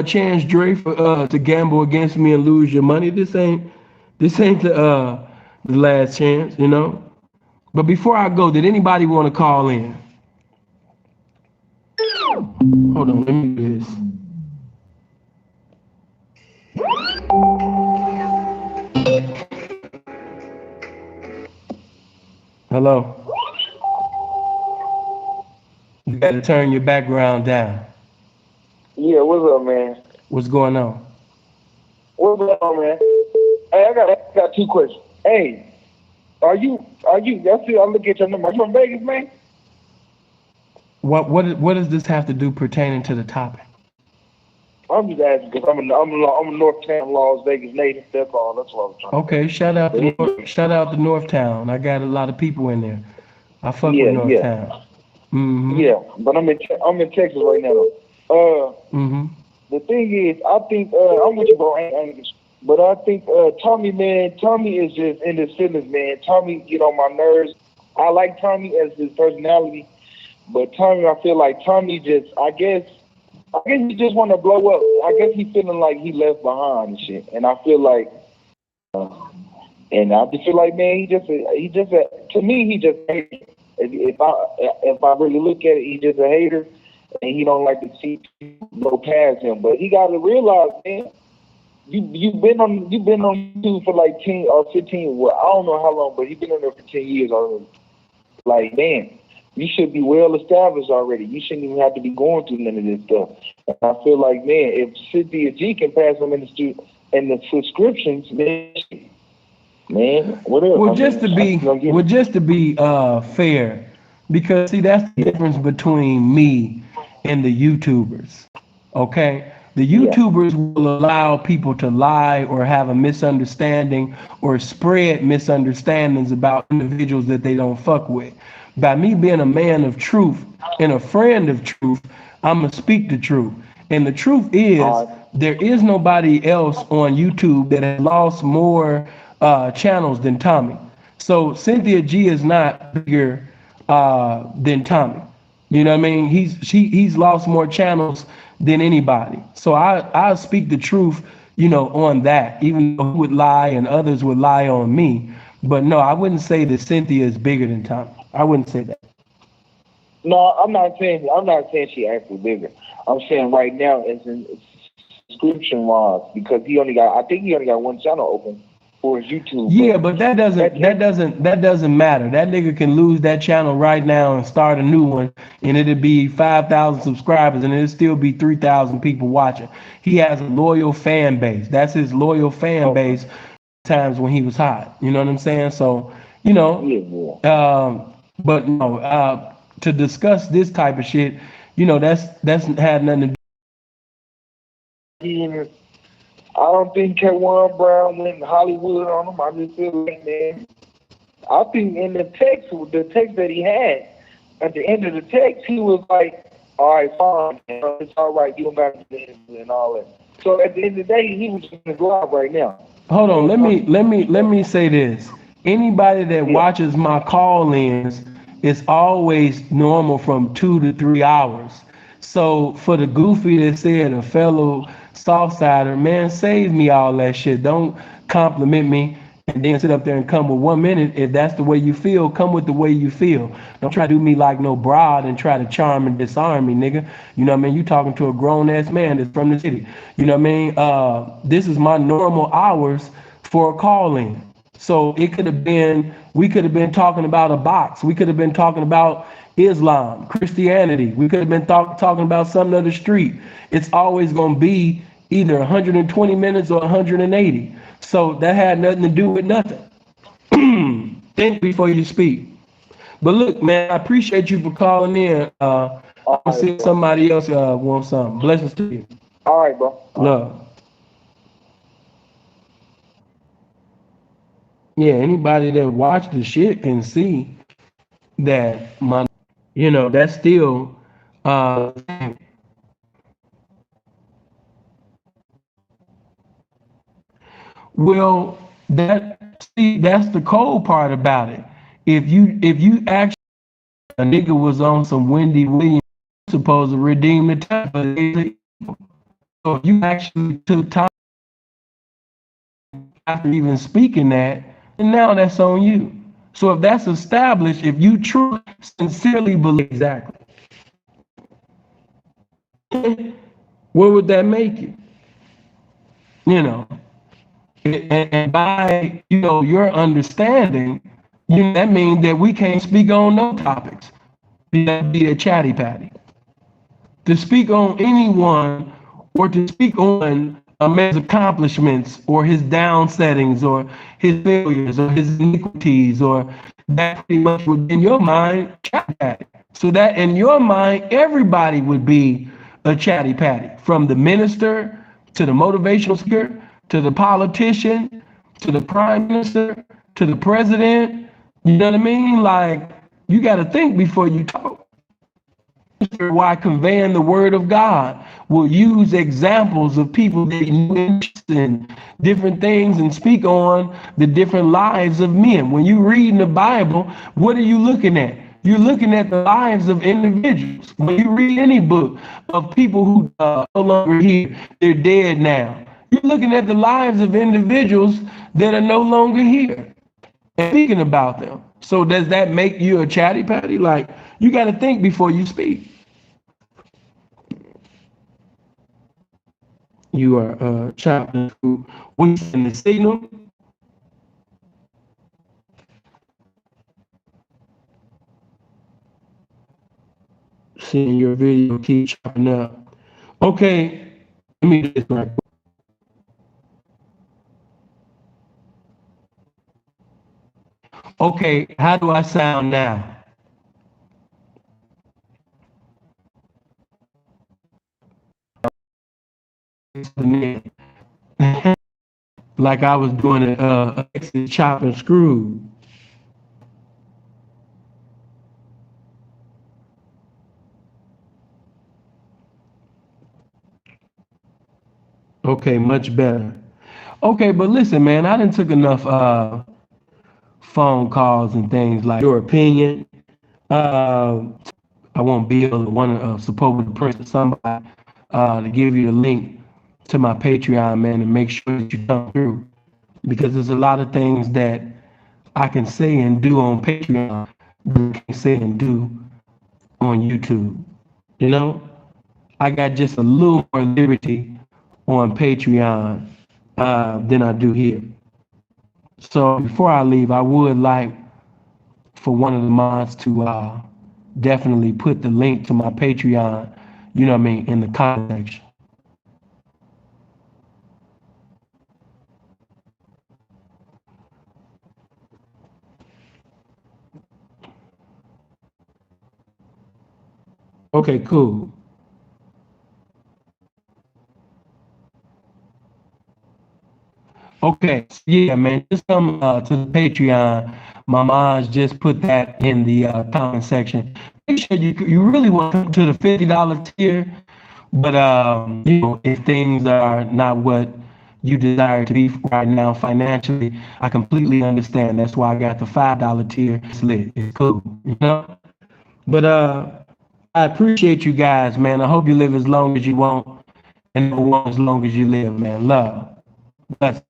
Speaker 1: chance, Dre, for to gamble against me and lose your money. This ain't the last chance, you know. But before I go, did anybody want to call in? Hold on, let me do this. Hello. You got to turn your background down.
Speaker 4: Yeah, what's up, man?
Speaker 1: What's going on?
Speaker 4: What's going on, man? Hey, I got two questions. Hey, are you? I look at your number. Are you from Vegas, man?
Speaker 1: What does this have to do pertaining to the topic?
Speaker 4: I'm just asking because I'm a Northtown, Las Vegas native. That's all. That's what I'm trying to
Speaker 1: Okay, shout out to Northtown. I got a lot of people in there. I fuck with Northtown.
Speaker 4: Yeah. Mm-hmm. Yeah, but I'm in Texas right now. The thing is, I think I'm with you, bro. But I think Tommy is just in his feelings, man. Tommy get on my nerves. I like Tommy as his personality, but Tommy, I feel like Tommy just, I guess he just want to blow up. I guess he feeling like he left behind and shit. And I feel like, man, to me, he just hater. If I really look at it, he just a hater.
Speaker 5: and he don't like to see people go past him. But he got to realize, man, you've been on YouTube for like 10 or 15. Well, I don't know how long, but you've been on there for 10 years already. Like, man, you should be well established already. You shouldn't even have to be going through none of this stuff. And I feel like, man, if Cynthia G can pass them in the subscriptions, man, whatever.
Speaker 1: Well, just to be fair, because see, that's the difference between me and the YouTubers. Okay, the YouTubers will allow people to lie or have a misunderstanding or spread misunderstandings about individuals that they don't fuck with. By me being a man of truth and a friend of truth, I'm gonna speak the truth. And the truth is, there is nobody else on YouTube that has lost more channels than Tommy. So Cynthia G is not bigger than Tommy. You know what I mean? He's lost more channels than anybody. So I speak the truth, you know, on that. Even though he would lie and others would lie on me. But no, I wouldn't say that Cynthia is bigger than Tommy. I wouldn't say that.
Speaker 5: No, I'm not saying she actually bigger. I'm saying right now it's in subscription wise because I think he only got one channel open for his YouTube.
Speaker 1: Yeah, but that doesn't matter. That nigga can lose that channel right now and start a new one, and it'd be 5,000 subscribers, and it'd still be 3,000 people watching. He has a loyal fan base. That's his loyal fan base. Times when he was hot, you know what I'm saying? So, you know, but no, to discuss this type of shit, you know, that's had nothing to
Speaker 5: do. I don't think Kwan Brown went Hollywood on him. I just feel like, man, I think in the text that he had, at the end of the text, he was like, all right, fine, it's all right, you don't got to do this and all that. So at the end of the day, he was in his live right now.
Speaker 1: Hold on, let me say this. Anybody that watches my call-ins, it's always normal from 2 to 3 hours. So for the goofy that said a fellow Southsider, man, save me all that shit. Don't compliment me and then sit up there and come with 1 minute. If that's the way you feel, come with the way you feel. Don't try to do me like no broad and try to charm and disarm me, nigga. You know what I mean? You talking to a grown-ass man that's from the city. You know what I mean? This is my normal hours for a call-in. So it could have been, we could have been talking about a box. We could have been talking about Islam, Christianity. We could have been talking about something of the street. It's always going to be either 120 minutes or 180. So that had nothing to do with nothing. Think before you speak. But look, man, I appreciate you for calling in. I'm see somebody else wants something. Blessings to you.
Speaker 5: All right, bro.
Speaker 1: Love. Yeah, anybody that watched the shit can see that you know, that's still well, that's the cold part about it. If you actually a nigga was on some Wendy Williams supposed to redeem the time. So if you actually took time after even speaking that, and now that's on you. So if that's established, if you truly, sincerely believe exactly, what would that make you? You know, and by, you know, your understanding, that means that we can't speak on no topics. Be a chatty patty. To speak on anyone or to speak on a man's accomplishments or his downsettings or his failures or his iniquities, or that pretty much would in your mind chatty patty. So that in your mind, everybody would be a chatty patty, from the minister to the motivational speaker to the politician to the prime minister to the president. You know what I mean? Like, you got to think before you talk. Why conveying the word of God will use examples of people that interest in different things and speak on the different lives of men. When you read in the Bible, what are you looking at? You're looking at the lives of individuals. When you read any book of people who are no longer here, they're dead now. You're looking at the lives of individuals that are no longer here and speaking about them. So does that make you a chatty patty? Like, you got to think before you speak. You are chopping through. What's in the signal? Seeing your video keep chopping up. Okay, let me do this right quick. Okay, how do I sound now? Like I was doing a chop and screw. Okay, much better. Okay, but listen, man, I done took enough phone calls and things like your opinion. I won't be able to want to support the person or somebody to give you the link to my Patreon, man, and make sure that you come through. Because there's a lot of things that I can say and do on Patreon that I can say and do on YouTube. You know, I got just a little more liberty on Patreon than I do here. So before I leave, I would like for one of the mods to definitely put the link to my Patreon, you know what I mean, in the comment section. Okay, cool. Okay, yeah, man, just come to the Patreon. My mods just put that in the comment section. Make sure you really want to come to the $50 tier, but you know, if things are not what you desire to be right now financially, I completely understand. That's why I got the $5 tier. It's lit. It's cool, you know. But I appreciate you guys, man. I hope you live as long as you want and as long as you live, man. Love. Bless.